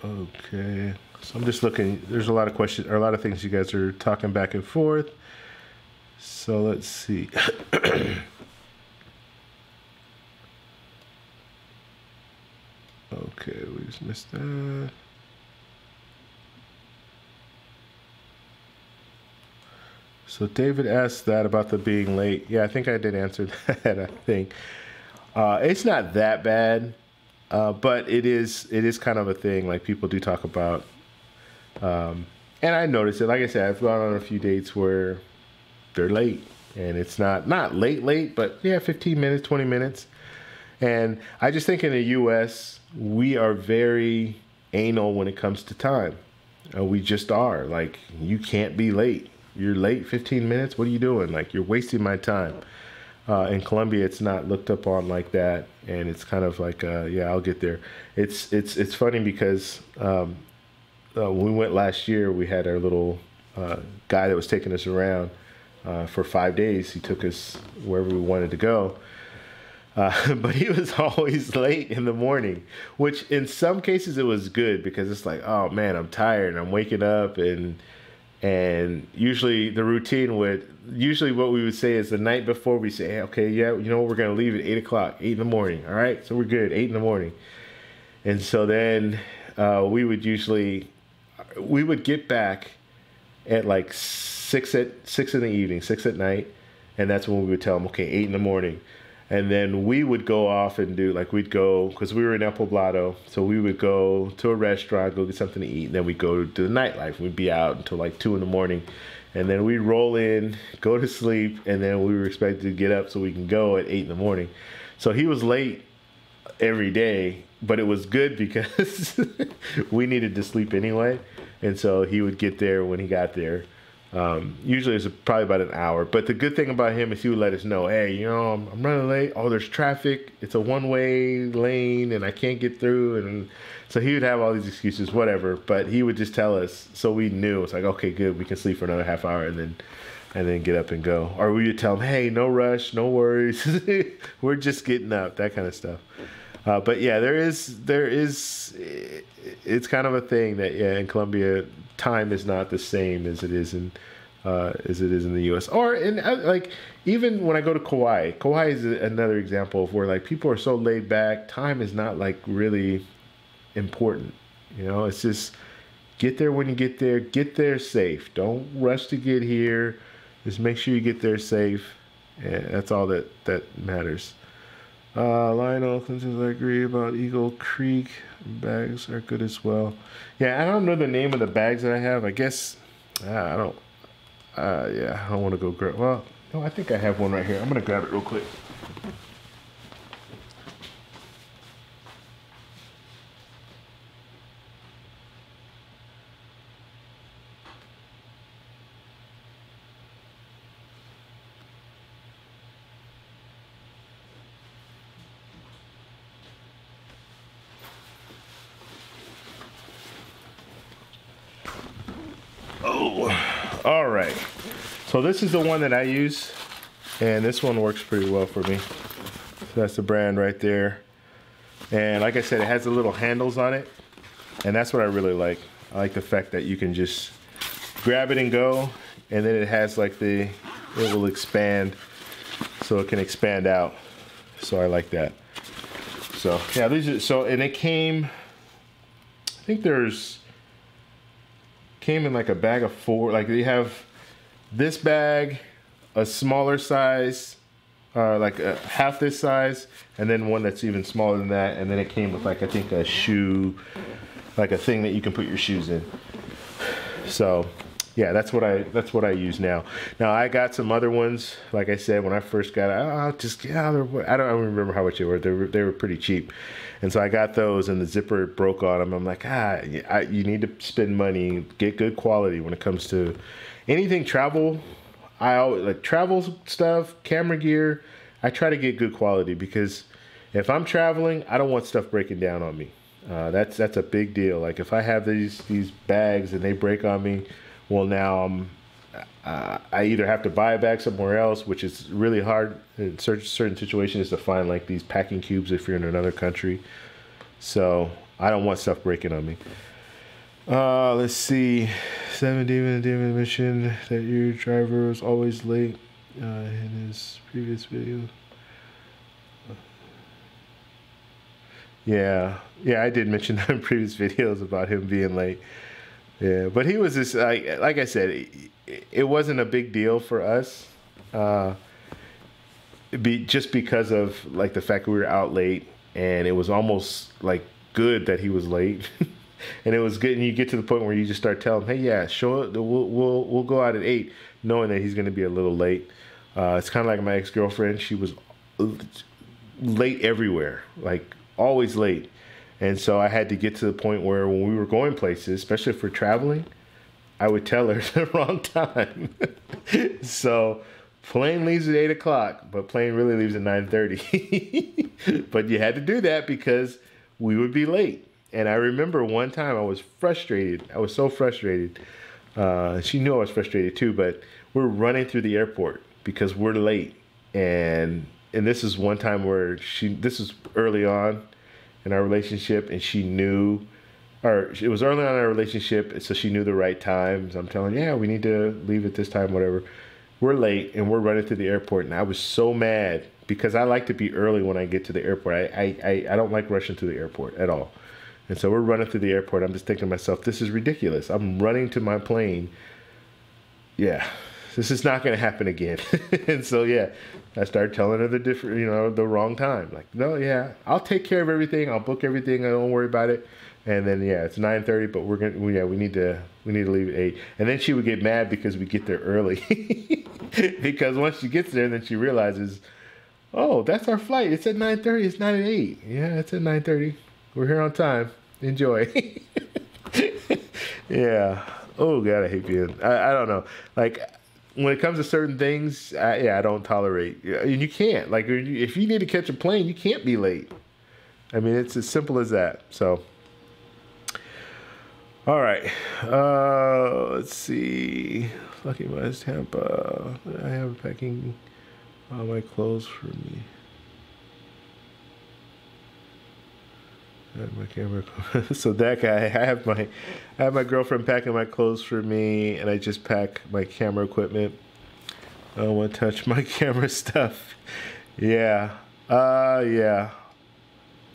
Okay. So I'm just looking. There's a lot of questions, or a lot of things you guys are talking back and forth. So let's see. Okay, we just missed that. So David asked that about the being late. Yeah, I think I did answer that. I think it's not that bad, but it is kind of a thing. Like people do talk about, and I noticed it. Like I said, I've gone on a few dates where they're late, and it's not late, but yeah, 15 minutes, 20 minutes. And I just think in the U.S., we are very anal when it comes to time. We just are. Like, you can't be late. You're late 15 minutes? What are you doing? Like, you're wasting my time. In Colombia, it's not looked upon like that. And it's kind of like, yeah, I'll get there. It's funny because when we went last year, we had our little guy that was taking us around for 5 days. He took us wherever we wanted to go. But he was always late in the morning, which in some cases it was good because it's like, oh man, I'm tired and I'm waking up, and usually the routine would usually what we would say is the night before we say, hey, okay, yeah, you know what, we're gonna leave at 8 o'clock, 8 in the morning. All right, so we're good, 8 in the morning. And so then we would get back at like six in the evening, 6 at night, and that's when we would tell them, okay, 8 in the morning. And then we would go off and do, like, we'd go, because we were in El Poblado, so we would go to a restaurant, go get something to eat, and then we'd go to the nightlife. We'd be out until like 2 in the morning. And then we'd roll in, go to sleep, and then we were expected to get up so we can go at 8 in the morning. So he was late every day, but it was good because we needed to sleep anyway. And so he would get there when he got there. Usually it's probably about an hour. But the good thing about him is he would let us know, hey, you know, I'm running late. Oh, there's traffic. It's a one-way lane and I can't get through. And so he would have all these excuses, whatever. But he would just tell us, so we knew. It's like, okay, good. We can sleep for another half hour and then get up and go. Or we would tell him, hey, no rush, no worries. We're just getting up, that kind of stuff. But yeah, there is, it's kind of a thing that, yeah, in Colombia, time is not the same as it is in the U.S. Or in like, even when I go to Kauai is another example of where like people are so laid back. Time is not like really important. You know, it's just get there when you get there safe. Don't rush to get here. Just make sure you get there safe. And that's all that matters. Lionel, since I agree about Eagle Creek bags are good as well. Yeah, I don't know the name of the bags that I have. I guess I don't. Yeah, I don't want to go grab. Well, no, I think I have one right here. I'm gonna grab it real quick. Oh, all right. So this is the one that I use, and this one works pretty well for me. So that's the brand right there. And like I said, it has the little handles on it, and that's what I really like. I like the fact that you can just grab it and go, and then it has like it will expand, so it can expand out. So I like that. So yeah, and it came, I think came in like a bag of 4. Like they have this bag, a smaller size, like half this size, and then one that's even smaller than that. And then it came with like, I think a shoe, like a thing that you can put your shoes in. So yeah, that's what I use now. Now I got some other ones. Like I said, when I first got it, I don't remember how much they were. They were pretty cheap. And so I got those, and the zipper broke on them. I'm like, you need to spend money, get good quality when it comes to anything travel. I always like travel stuff, camera gear. I try to get good quality because if I'm traveling, I don't want stuff breaking down on me. That's a big deal. Like if I have these bags and they break on me, well now I either have to buy a bag somewhere else, which is really hard in certain situations to find like these packing cubes if you're in another country. So I don't want stuff breaking on me. Let's see. 7 Demon mission that your driver was always late in his previous video. Yeah, I did mention that in previous videos about him being late. Yeah, but he was just like I said, it wasn't a big deal for us, just because of like the fact that we were out late, and it was almost like good that he was late, and it was good. And you get to the point where you just start telling him, hey, yeah, show it. We'll go out at 8, knowing that he's going to be a little late. It's kind of like my ex-girlfriend. She was late everywhere, like always late. And so I had to get to the point where when we were going places, especially for traveling, I would tell her the wrong time. So plane leaves at 8 o'clock, but plane really leaves at 9:30. But you had to do that because we would be late. And I remember one time I was frustrated. I was so frustrated. She knew I was frustrated too, but we're running through the airport because we're late. And and this is one time where this is early on in our relationship, and she knew, or it was early on in our relationship, so she knew the right times. I'm telling her, yeah, we need to leave at this time, whatever. We're late, and we're running to the airport, and I was so mad because I like to be early when I get to the airport. I don't like rushing to the airport at all. And so we're running through the airport. I'm just thinking to myself, this is ridiculous. I'm running to my plane. Yeah, this is not going to happen again. And so, yeah, I started telling her the wrong time. Like, no, yeah, I'll take care of everything. I'll book everything. I don't worry about it. And then, yeah, it's 9:30, but we need to leave at 8. And then she would get mad because we get there early. Because once she gets there, then she realizes, oh, that's our flight. It's at 9:30. It's not at 8. Yeah, it's at 9:30. We're here on time. Enjoy. Yeah. Oh, God, I hate being... I don't know. Like, when it comes to certain things, I don't tolerate. And you can't. Like, if you need to catch a plane, you can't be late. I mean, it's as simple as that. So, all right. Let's see. Lucky West, Tampa. I have packing all my clothes for me. My camera. So that guy, I have my girlfriend packing my clothes for me, and I just pack my camera equipment. I don't want to touch my camera stuff. Yeah, yeah.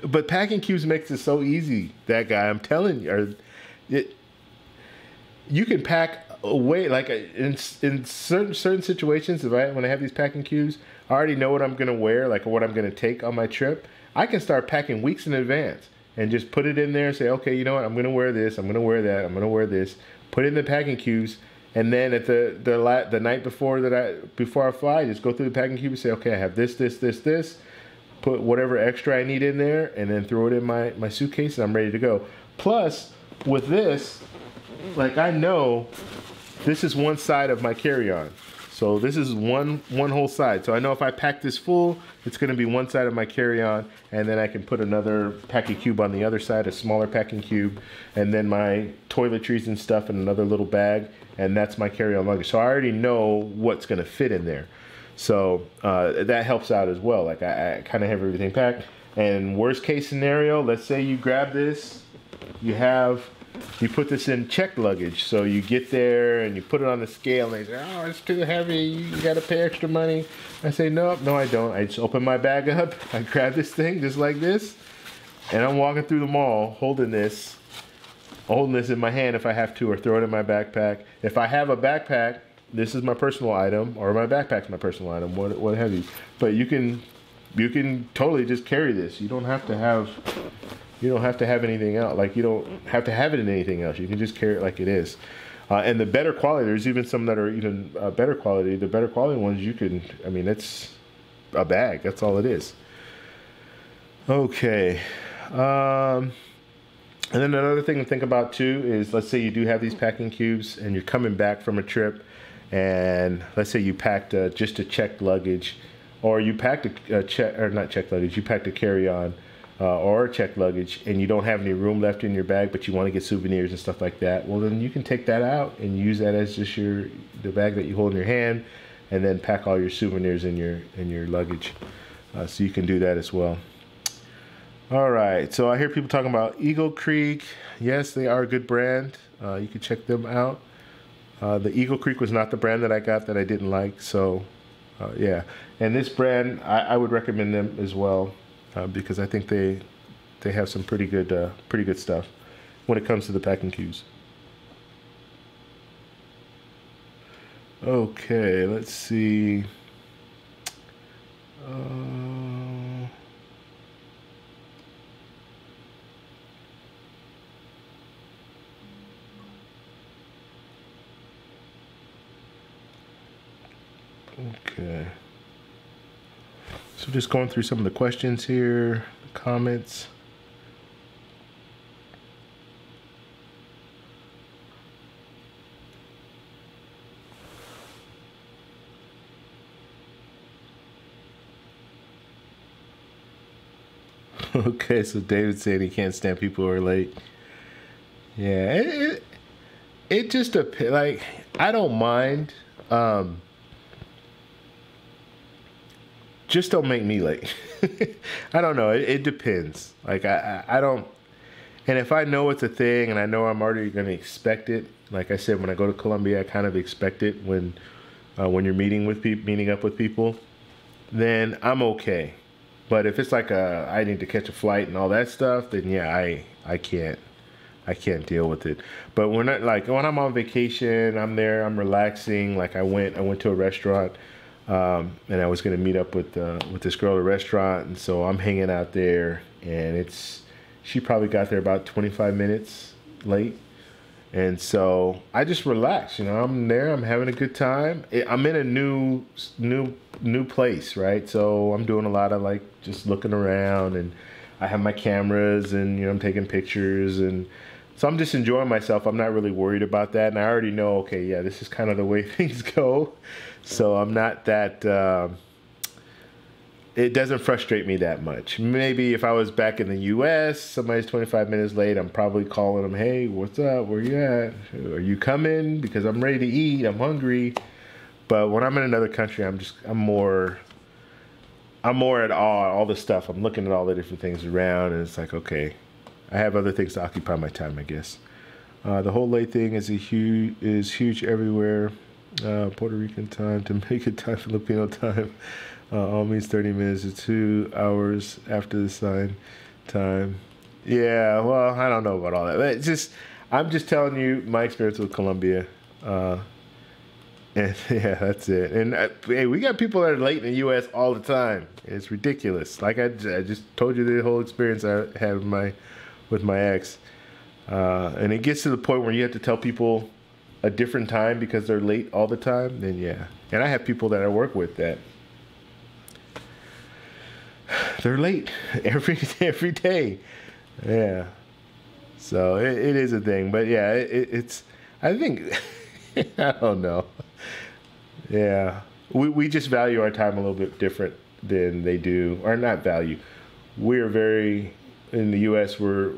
But packing cubes makes it so easy. That guy, I'm telling you, you can pack away. Like in certain situations, when I have these packing cubes, I already know what I'm gonna wear, like what I'm gonna take on my trip. I can start packing weeks in advance. And just put it in there and say, okay, you know what? I'm going to wear this. I'm going to wear that. I'm going to wear this. Put it in the packing cubes. And then at the night before I fly, just go through the packing cube and say, okay, I have this. Put whatever extra I need in there and then throw it in my suitcase and I'm ready to go. Plus, with this, like I know this is one side of my carry-on. So this is one whole side. So I know if I pack this full, it's going to be one side of my carry-on, and then I can put another packing cube on the other side, a smaller packing cube, and then my toiletries and stuff in another little bag, and that's my carry-on luggage. So I already know what's going to fit in there. So that helps out as well. Like I kind of have everything packed. And worst case scenario, let's say you grab this, you put this in checked luggage. So you get there and you put it on the scale and they say, oh, it's too heavy, you gotta pay extra money. I say, no, I don't. I just open my bag up, I grab this thing just like this, and I'm walking through the mall holding this in my hand if I have to, or throw it in my backpack. If I have a backpack, this is my personal item, or my backpack's my personal item, what have you. But you can totally just carry this. You don't have to have anything else. Like you don't have to have it in anything else. You can just carry it like it is. And the better quality, there's even some that are even better quality. The better quality ones it's a bag. That's all it is. Okay. And then another thing to think about too is, let's say you do have these packing cubes and you're coming back from a trip, and let's say you packed just a checked luggage, or you packed you packed a carry-on or a checked luggage, and you don't have any room left in your bag, but you want to get souvenirs and stuff like that. Well, then you can take that out and use that as just the bag that you hold in your hand, and then pack all your souvenirs in your luggage. So you can do that as well. All right, so I hear people talking about Eagle Creek. Yes, they are a good brand. You can check them out. The Eagle Creek was not the brand that I got that I didn't like, so yeah. And this brand, I would recommend them as well, because I think they have some pretty good stuff when it comes to the packing cubes. Okay, let's see. Okay. So just going through some of the questions here, comments. Okay, so David said he can't stand people who are late. Yeah, it just depends. Like, I don't mind just don't make me late. I don't know. It depends. Like I don't. And if I know it's a thing and I know I'm already going to expect it, like I said, when I go to Colombia, I kind of expect it when you're meeting up with people, then I'm okay. But if it's like I need to catch a flight and all that stuff, then yeah, I can't deal with it. But when I'm on vacation, I'm there, I'm relaxing. Like I went to a restaurant, and I was gonna meet up with this girl at a restaurant, and so I'm hanging out there, and she probably got there about 25 minutes late. And so I just relax, I'm there, I'm having a good time. I'm in a new place, right? So I'm doing a lot of like just looking around, and I have my cameras, and I'm taking pictures, and so I'm just enjoying myself. I'm not really worried about that, and I already know, okay, yeah, this is kind of the way things go. So I'm not that, it doesn't frustrate me that much. Maybe if I was back in the US, somebody's 25 minutes late, I'm probably calling them, hey, what's up? Where you at? Are you coming? Because I'm ready to eat, I'm hungry. But when I'm in another country, I'm more at all the stuff. I'm looking at all the different things around, and it's like, okay, I have other things to occupy my time, I guess. The whole late thing is huge everywhere. Puerto Rican time, Jamaican time, Filipino time. All means 30 minutes to 2 hours after the sign time. Yeah, well, I don't know about all that. But I'm just telling you my experience with Colombia. And yeah, that's it. And hey, we got people that are late in the U.S. all the time. It's ridiculous. Like I just told you the whole experience I had with my ex. And it gets to the point where you have to tell people a different time because they're late all the time. Then yeah. And I have people that I work with that they're late every day. Yeah. So it is a thing. But yeah, it's I think I don't know. Yeah, we just value our time a little bit different than they do, or not value. We're very, in the U.S., we're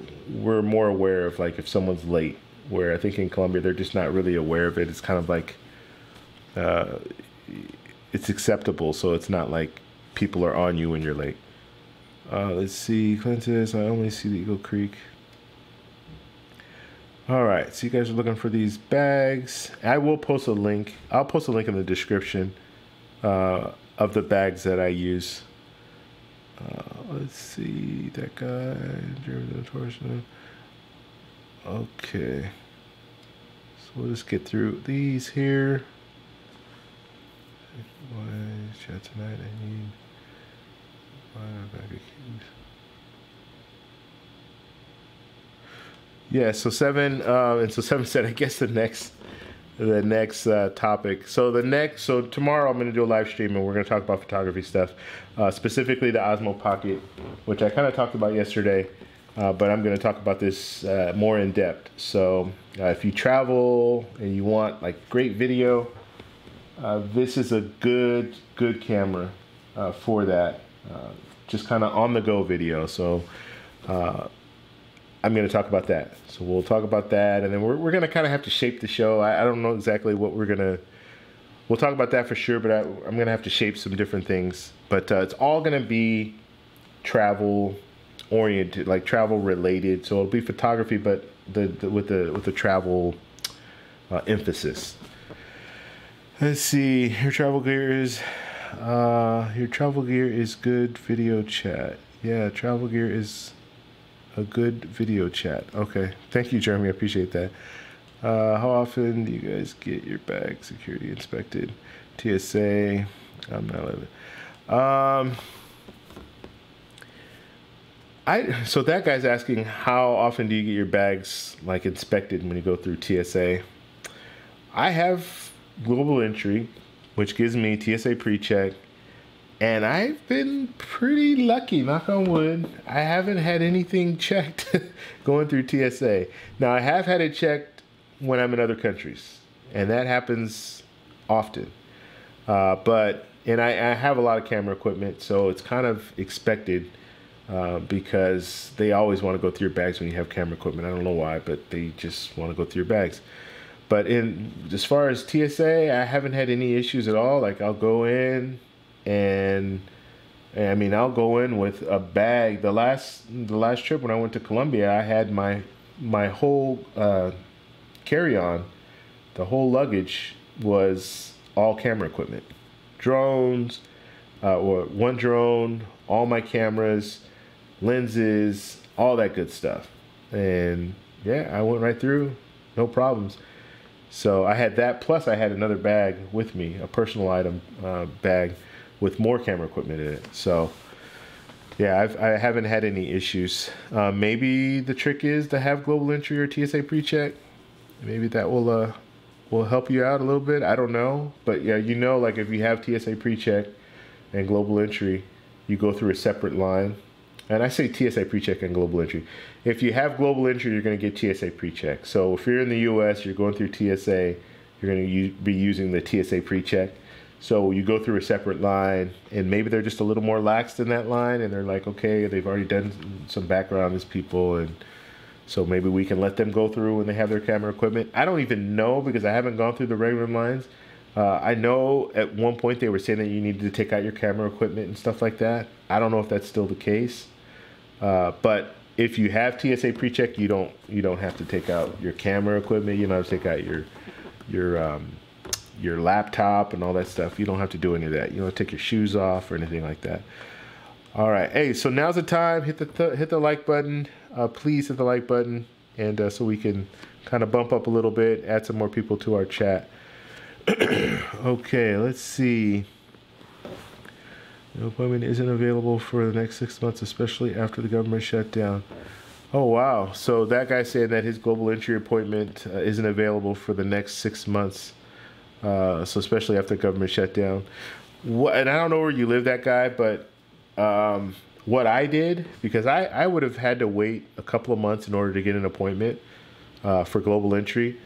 more aware of like if someone's late, where I think in Colombia they're just not really aware of it. It's kind of like it's acceptable, so it's not like people are on you when you're late. Let's see, Clinton, I only see the Eagle Creek. All right, so you guys are looking for these bags. I will post a link. I'll post a link in the description of the bags that I use. Let's see, that guy, German torsion. Okay, so we'll just get through these here. Chat tonight, I need a bag of keys. Yeah, so 7, and so 7 said, I guess the next topic. So tomorrow I'm going to do a live stream, and we're going to talk about photography stuff, specifically the Osmo Pocket, which I kind of talked about yesterday, but I'm going to talk about this more in depth. So if you travel and you want like great video, this is a good camera for that, just kind of on the go video. So I'm going to talk about that. So we'll talk about that, and then we're going to kind of have to shape the show. I don't know exactly what we'll talk about that for sure, but I'm going to have to shape some different things. But it's all going to be travel oriented, like travel related. So it'll be photography, but with the travel emphasis. Let's see. Your travel gear is good video chat. Yeah, travel gear is a good video chat. Okay. Thank you, Jeremy. I appreciate that. How often do you guys get your bag security inspected? TSA. I'm not living. So that guy's asking, how often do you get your bags like inspected when you go through TSA? I have global entry, which gives me TSA pre-check. And I've been pretty lucky, knock on wood. I haven't had anything checked going through TSA. Now, I have had it checked when I'm in other countries, and that happens often. But I have a lot of camera equipment, so it's kind of expected because they always want to go through your bags when you have camera equipment. I don't know why, but they just want to go through your bags. But as far as TSA, I haven't had any issues at all. Like, I'll go in, and And I mean, I'll go in with a bag. The last trip when I went to Colombia, I had my whole carry-on, the whole luggage was all camera equipment, drones, or one drone, all my cameras, lenses, all that good stuff. And yeah, I went right through, no problems. So I had that, plus I had another bag with me, a personal item bag with more camera equipment in it. So yeah, I haven't had any issues. Maybe the trick is to have global entry or TSA pre-check. Maybe that will help you out a little bit. I don't know, but yeah, like if you have TSA pre-check and global entry, you go through a separate line. And I say TSA pre-check and global entry. If you have global entry, you're going to get TSA pre-check. So if you're in the U.S., you're going through TSA, you're going to be using the TSA pre-check. So you go through a separate line, and maybe they're just a little more lax than that line, and they're like, okay, they've already done some background on these people, and so maybe we can let them go through when they have their camera equipment. I don't even know, because I haven't gone through the regular lines. I know at one point they were saying that you needed to take out your camera equipment and stuff like that. I don't know if that's still the case. But if you have TSA pre-check, you don't have to take out your camera equipment. You don't have to take out your laptop and all that stuff. You don't have to do any of that. You don't have to take your shoes off or anything like that. All right. Hey, so now's the time. Hit the like button. Please hit the like button, and so we can kind of bump up a little bit, add some more people to our chat. Okay, let's see. No appointment isn't available for the next 6 months, especially after the government shutdown. Oh, wow. So that guy said that his global entry appointment isn't available for the next 6 months. So especially after the government shutdown. And I don't know where you live, that guy, but what I did, because I would have had to wait a couple of months in order to get an appointment for global entry.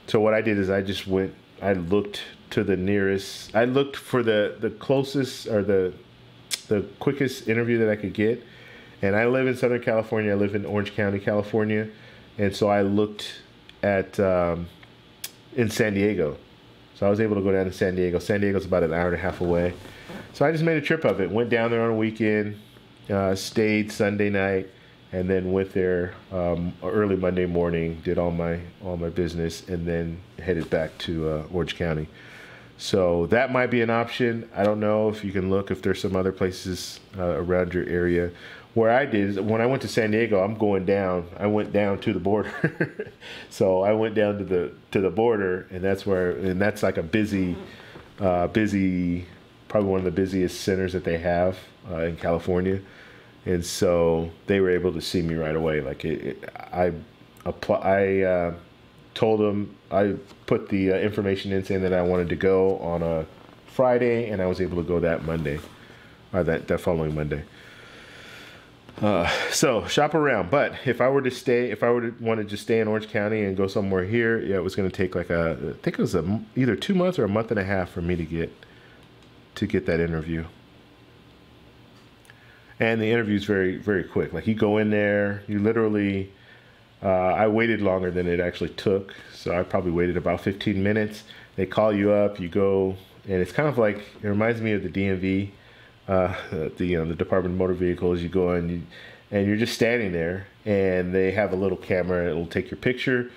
So what I did is I looked to the nearest, I looked for the closest or the quickest interview that I could get. And I live in Southern California. I live in Orange County, California. And so I looked at in San Diego. So I was able to go down to San Diego. San Diego's about an hour and a half away. So I just made a trip of it. Went down there on a weekend, stayed Sunday night, and then went there early Monday morning, did all my business, and then headed back to Orange County. So that might be an option. I don't know if you can look if there's some other places around your area. Where I did is when I went to San Diego, I'm going down. I went down to the border, so I went down to the border, and that's like a busy, probably one of the busiest centers that they have in California, and so they were able to see me right away. Like I told them, I put the information in saying that I wanted to go on a Friday, and I was able to go that Monday, or that following Monday. So shop around. But if I were to want to just stay in Orange County and go somewhere here, yeah, it was going to take like I think it was either 2 months or a month and a half for me to get that interview. And the interview is very, very quick. Like you go in there, you literally, I waited longer than it actually took. So I probably waited about 15 minutes. They call you up, you go, and it's kind of like, it reminds me of the DMV. The Department of Motor Vehicles. You go in and you're just standing there, and they have a little camera. It'll take your picture,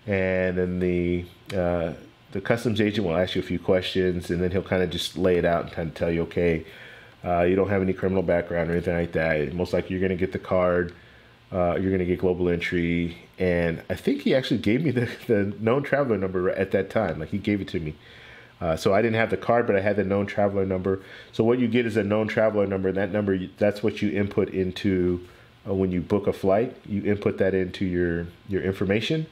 and then the customs agent will ask you a few questions, and then he'll kind of just lay it out and kind of tell you, okay, you don't have any criminal background or anything like that. Most likely you're going to get the card. You're going to get global entry, and I think he actually gave me the known traveler number at that time. Like he gave it to me. So I didn't have the card, but I had the known traveler number. So what you get is a known traveler number. That number, that's what you input into when you book a flight. You input that into your information,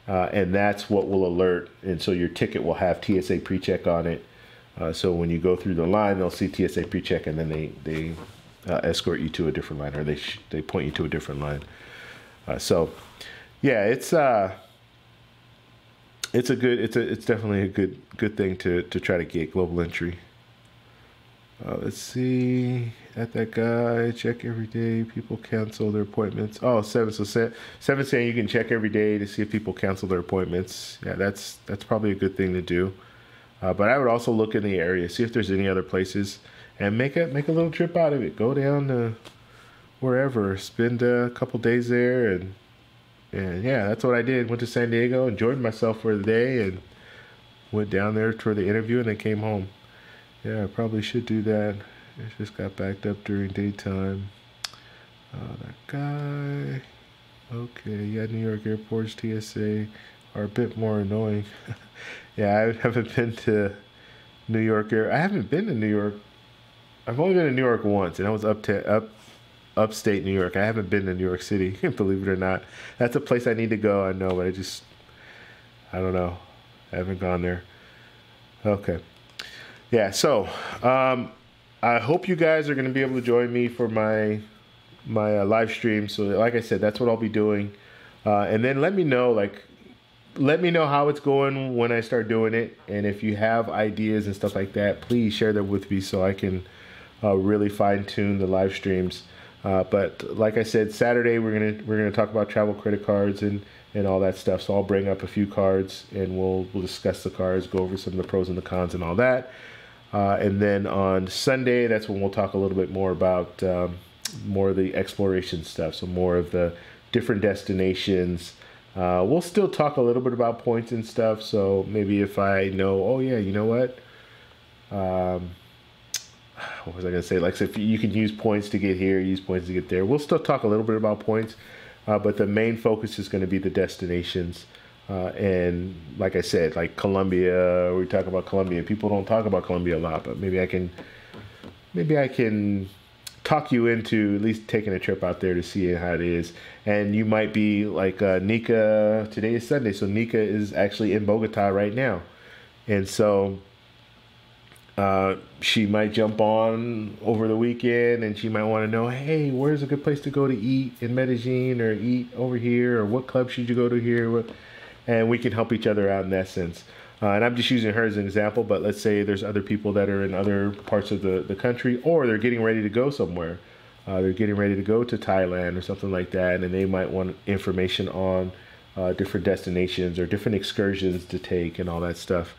and that's what will alert. And so your ticket will have TSA PreCheck on it. So when you go through the line, they'll see TSA PreCheck, and then they escort you to a different line, or they point you to a different line. So yeah, it's definitely a good thing to try to get global entry. Let's see, at that guy, check every day. People cancel their appointments. Oh, seven saying you can check every day to see if people cancel their appointments. Yeah, that's probably a good thing to do. But I would also look in the area, see if there's any other places. and make a little trip out of it. Go down to wherever, spend a couple days there, and yeah, that's what I did. Went to San Diego, enjoyed myself for the day, and went down there for the interview, and then came home. Yeah, I probably should do that. It just got backed up during daytime. That guy. Okay, yeah, New York airports, TSA are a bit more annoying. Yeah, I haven't been to New York I haven't been to New York. I've only been to New York once, and I was upstate New York. I haven't been to New York City, believe it or not. That's a place I need to go, I know, but I don't know. I haven't gone there. Okay. Yeah, so I hope you guys are going to be able to join me for my live stream. So like I said, that's what I'll be doing. And then let me know how it's going when I start doing it. And if you have ideas and stuff like that, please share them with me so I can really fine tune the live streams. But like I said, Saturday we're gonna talk about travel credit cards and all that stuff. So I'll bring up a few cards and we'll discuss the cards, go over some of the pros and the cons and all that. And then on Sunday, that's when we'll talk a little bit more about more of the exploration stuff. So more of the different destinations. We'll still talk a little bit about points and stuff. So maybe if I know, oh yeah, you know what? What was I gonna say? Like, so if you can use points to get here, use points to get there. We'll still talk a little bit about points, but the main focus is going to be the destinations. And like I said, like Colombia, we talk about Colombia. People don't talk about Colombia a lot, but maybe I can talk you into at least taking a trip out there to see how it is. And you might be like Nika. Today is Sunday, so Nika is actually in Bogota right now, and so she might jump on over the weekend, and she might want to know, hey, where's a good place to go to eat in Medellin, or eat over here, or what club should you go to here? And we can help each other out in that sense. And I'm just using her as an example, but let's say there's other people that are in other parts of the country, or they're getting ready to go somewhere. They're getting ready to go to Thailand or something like that, and they might want information on different destinations or different excursions to take and all that stuff.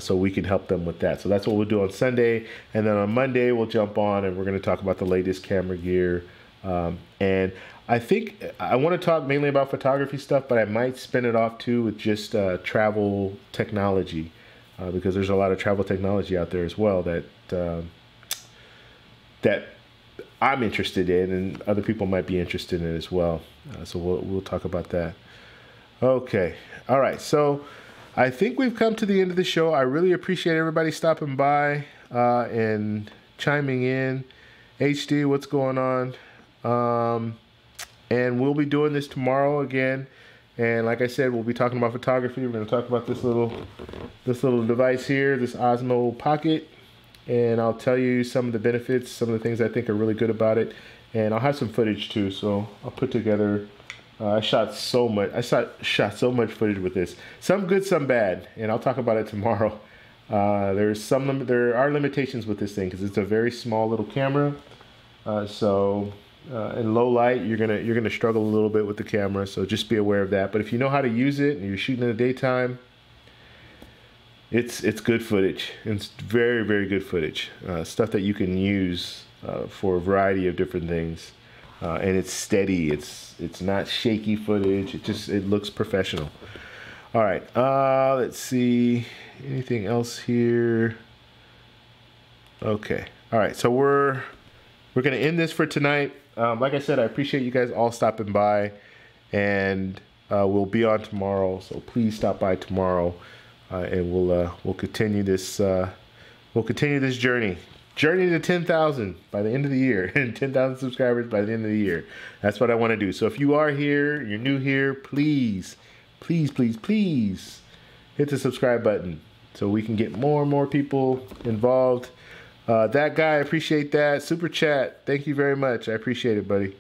So we can help them with that. So that's what we'll do on Sunday. And then on Monday, we'll jump on and we're going to talk about the latest camera gear. And I think I want to talk mainly about photography stuff, but I might spin it off too with just travel technology, because there's a lot of travel technology out there as well that I'm interested in, and other people might be interested in it as well. So we'll talk about that. Okay. All right. So I think we've come to the end of the show. I really appreciate everybody stopping by and chiming in. HD, what's going on? And we'll be doing this tomorrow again. And like I said, we'll be talking about photography. We're going to talk about this little device here, this Osmo Pocket. And I'll tell you some of the benefits, some of the things I think are really good about it. And I'll have some footage too. So I'll put together. I shot so much footage with this. Some good, some bad, and I'll talk about it tomorrow. There are limitations with this thing because it's a very small little camera. So in low light, you're gonna struggle a little bit with the camera. So just be aware of that. But if you know how to use it and you're shooting in the daytime, it's good footage. It's very, very good footage. Stuff that you can use for a variety of different things. And it's steady. It's not shaky footage. It looks professional. All right. Let's see. Anything else here? Okay. All right. So we're gonna end this for tonight. Like I said, I appreciate you guys all stopping by, and we'll be on tomorrow. So please stop by tomorrow, and we'll continue this. We'll continue this journey. Journey to 10,000 by the end of the year, and 10,000 subscribers by the end of the year. That's what I want to do. So if you are here, you're new here, please, please, please, please hit the subscribe button so we can get more and more people involved. That guy, I appreciate that. Super chat, thank you very much. I appreciate it, buddy.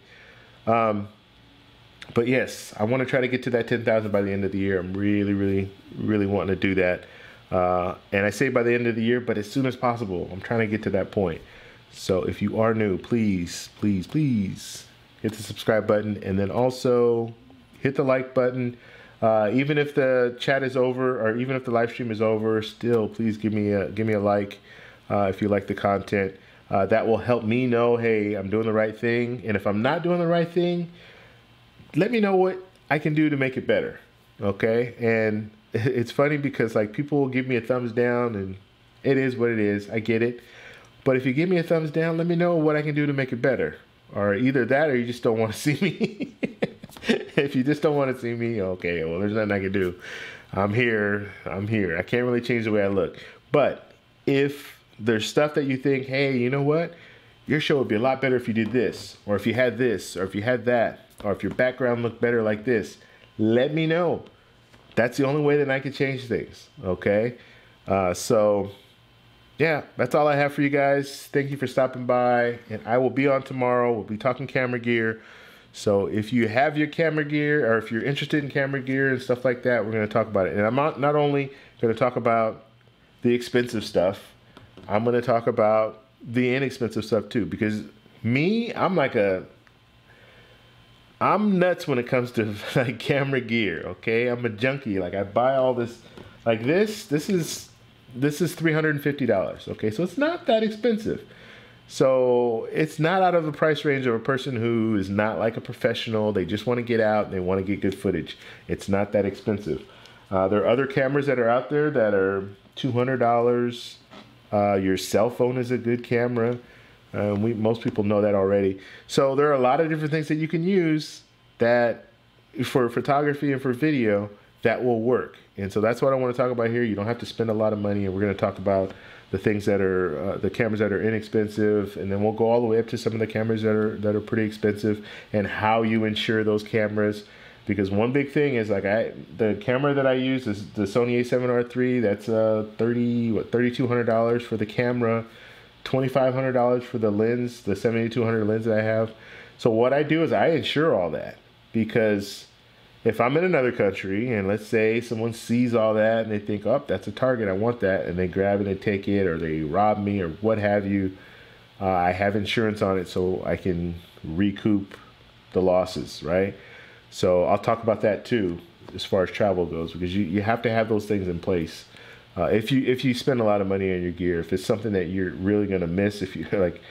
But yes, I want to try to get to that 10,000 by the end of the year. I'm really, really, really wanting to do that. And I say by the end of the year, but as soon as possible. I'm trying to get to that point. So if you are new, please, please, please hit the subscribe button, and then also hit the like button. Even if the chat is over, or even if the live stream is over, still please give me a like if you like the content. That will help me know, hey, I'm doing the right thing. And if I'm not doing the right thing, let me know what I can do to make it better. Okay. And it's funny because like people will give me a thumbs down, and it is what it is. I get it. But if you give me a thumbs down, let me know what I can do to make it better. Or either that or you just don't want to see me. If you just don't want to see me, okay, well, there's nothing I can do. I'm here. I can't really change the way I look. But if there's stuff that you think, hey, you know what? Your show would be a lot better if you did this, or if you had this, or if you had that, or if your background looked better like this, let me know. That's the only way that I can change things, okay? So, yeah, that's all I have for you guys. Thank you for stopping by, and I will be on tomorrow. We'll be talking camera gear. So if you have your camera gear, or if you're interested in camera gear and stuff like that, we're going to talk about it. And I'm not only going to talk about the expensive stuff, I'm going to talk about the inexpensive stuff too. Because me, I'm nuts when it comes to like camera gear, okay? I'm a junkie. Like I buy all this, like this is $350, okay? So it's not that expensive. So it's not out of the price range of a person who is not like a professional. They just want to get out and they want to get good footage. It's not that expensive. There are other cameras that are out there that are $200. Your cell phone is a good camera. Most people know that already. So there are a lot of different things that you can use that for photography and for video that will work. And so that's what I want to talk about here. You don't have to spend a lot of money, and we're going to talk about the things that are the cameras that are inexpensive, and then we'll go all the way up to some of the cameras that are pretty expensive, and how you insure those cameras. Because one big thing is like the camera that I use is the Sony A7R III. That's $3,200 for the camera, $2,500 for the lens, the 7200 lens that I have. So what I do is I insure all that, because if I'm in another country and let's say someone sees all that and they think, oh, that's a target, I want that, and they grab it and take it, or they rob me or what have you, I have insurance on it so I can recoup the losses, right? So I'll talk about that too as far as travel goes, because you have to have those things in place. If you spend a lot of money on your gear, if it's something that you're really gonna miss, if you like,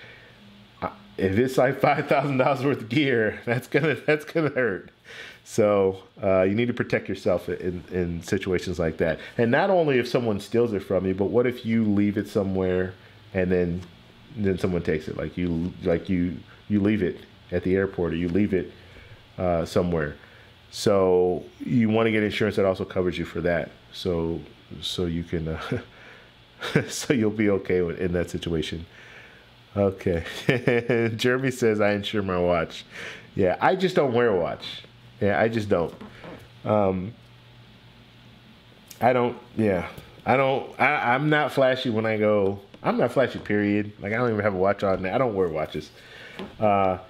if it's like $5,000 worth of gear, that's gonna hurt. So you need to protect yourself in situations like that. And not only if someone steals it from you, but what if you leave it somewhere and then someone takes it? Like you leave it at the airport, or you leave it somewhere. So you want to get insurance that also covers you for that. So you can so you'll be okay in that situation. Okay. Jeremy says I insure my watch. Yeah, I just don't wear a watch. Yeah, I just don't. I'm not flashy when I go. I'm not flashy, period. Like, I don't even have a watch on. I don't wear watches. But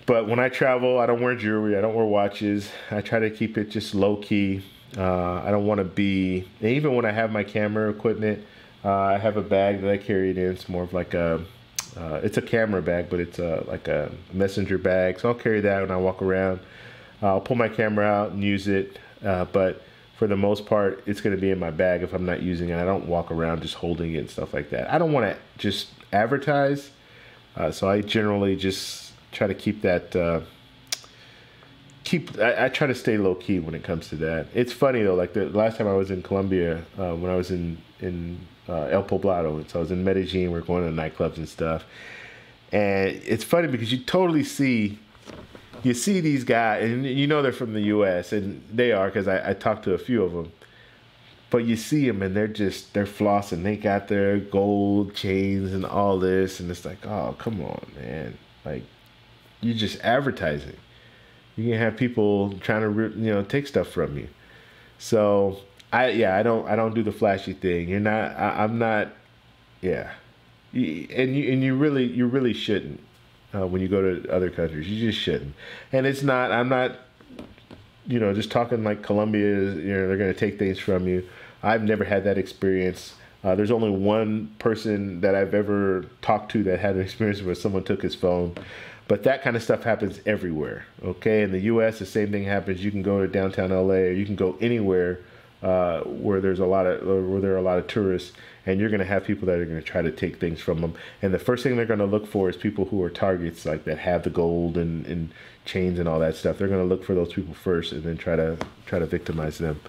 when I travel, I don't wear jewelry. I don't wear watches. I try to keep it just low key. I don't want to be, even when I have my camera equipment, I have a bag that I carry it in. It's more of like it's a camera bag, but it's like a messenger bag. So I'll carry that when I walk around. I'll pull my camera out and use it, but for the most part, it's going to be in my bag if I'm not using it. I don't walk around just holding it and stuff like that. I don't want to just advertise, so I generally just try to keep that. I try to stay low key when it comes to that. It's funny though. Like the last time I was in Colombia, when I was in El Poblado, so I was in Medellin. We're going to nightclubs and stuff, and it's funny because you totally see. You see these guys, and you know they're from the U.S., and they are, because I talked to a few of them. But you see them, and they're flossing. They got their gold chains and all this, and it's like, oh, come on, man. Like, you're just advertising. You can have people trying to, take stuff from you. So, I don't do the flashy thing. I'm not, yeah. And you really shouldn't. When you go to other countries, you just shouldn't. And I'm not, just talking like Colombia is, they're going to take things from you. I've never had that experience. There's only one person that I've ever talked to that had an experience where someone took his phone. But that kind of stuff happens everywhere, okay? In the U.S., the same thing happens. You can go to downtown L.A., or you can go anywhere where there are a lot of tourists, and you're going to have people that are going to try to take things from them. And the first thing they're going to look for is people who are targets, like that have the gold and chains and all that stuff. They're going to look for those people first, and then try to victimize them.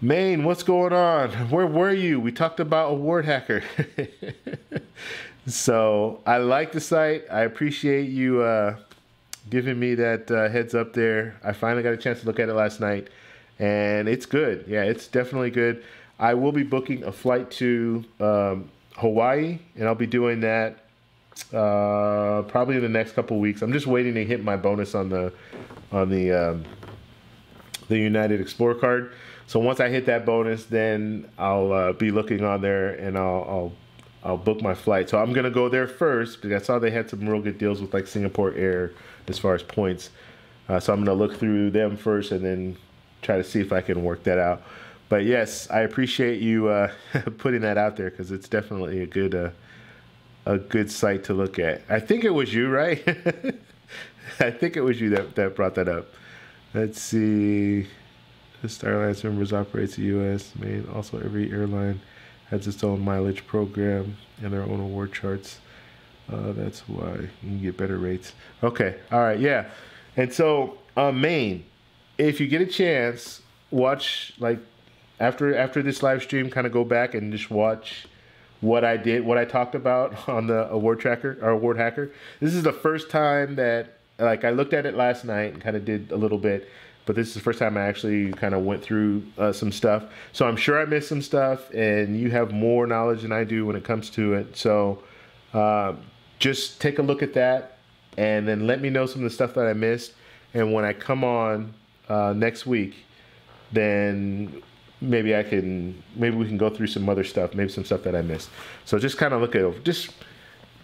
Maine, what's going on? Where were you? We talked about awardhacker. So I like the site. I appreciate you giving me that heads up there. I finally got a chance to look at it last night, and it's good. Yeah, it's definitely good. I will be booking a flight to Hawaii, and I'll be doing that probably in the next couple of weeks. I'm just waiting to hit my bonus on the United Explorer card. So once I hit that bonus, then I'll be looking on there, and I'll book my flight. So I'm gonna go there first because I saw they had some real good deals with like Singapore Air as far as points. So I'm gonna look through them first and then try to see if I can work that out. But yes, I appreciate you putting that out there, because it's definitely a good site to look at. I think it was you, right? I think it was you that brought that up. Let's see. The Airlines members operates the U.S. Maine. Also, every airline has its own mileage program and their own award charts. That's why you can get better rates. Okay, all right, yeah. And so, Maine, if you get a chance, watch, like, after this live stream, kind of go back and just watch what I did, what I talked about on the award tracker or award hacker. This is the first time that, like, I looked at it last night and kind of did a little bit, but this is the first time I actually kind of went through some stuff. So I'm sure I missed some stuff, and you have more knowledge than I do when it comes to it. So just take a look at that, and then let me know some of the stuff that I missed. And when I come on next week, then maybe we can go through some other stuff, maybe some stuff that I missed. So just kind of look at it, just,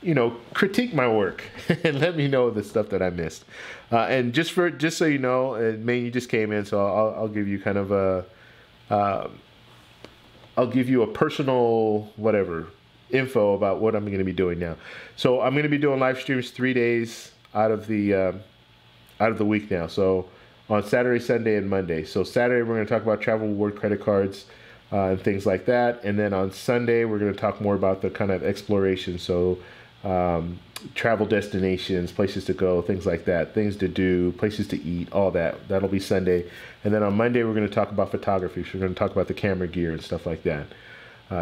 you know, critique my work and let me know the stuff that I missed. And just so you know, Maine, you just came in, so I'll give you kind of I'll give you a personal info about what I'm going to be doing now. So I'm going to be doing live streams 3 days out of the week now. So on Saturday, Sunday, and Monday. So Saturday we're going to talk about travel reward credit cards and things like that. And then on Sunday we're going to talk more about the kind of exploration. So travel destinations, places to go, things like that, things to do, places to eat, all that. That'll be Sunday. And then on Monday we're going to talk about photography. So we're going to talk about the camera gear and stuff like that.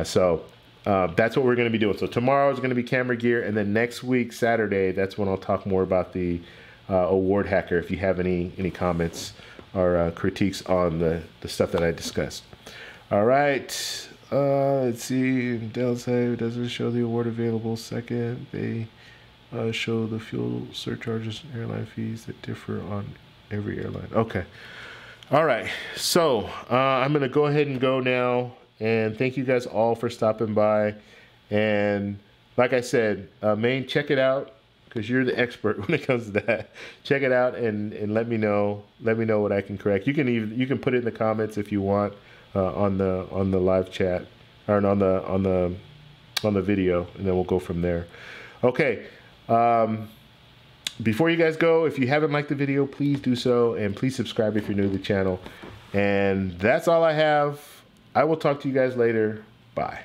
So that's what we're going to be doing. So tomorrow is going to be camera gear, and then next week, Saturday, that's when I'll talk more about the award hacker, if you have any comments or critiques on the stuff that I discussed. All right. Let's see. Downside doesn't show the award available. Second, they show the fuel surcharges and airline fees that differ on every airline. Okay. All right. So I'm going to go ahead and go now. And thank you guys all for stopping by. And like I said, Maine, check it out, because you're the expert when it comes to that. Check it out and let me know. Let me know what I can correct. You can put it in the comments if you want on the live chat, or on the video, and then we'll go from there. Okay. Before you guys go, if you haven't liked the video, please do so, and please subscribe if you're new to the channel. And that's all I have. I will talk to you guys later. Bye.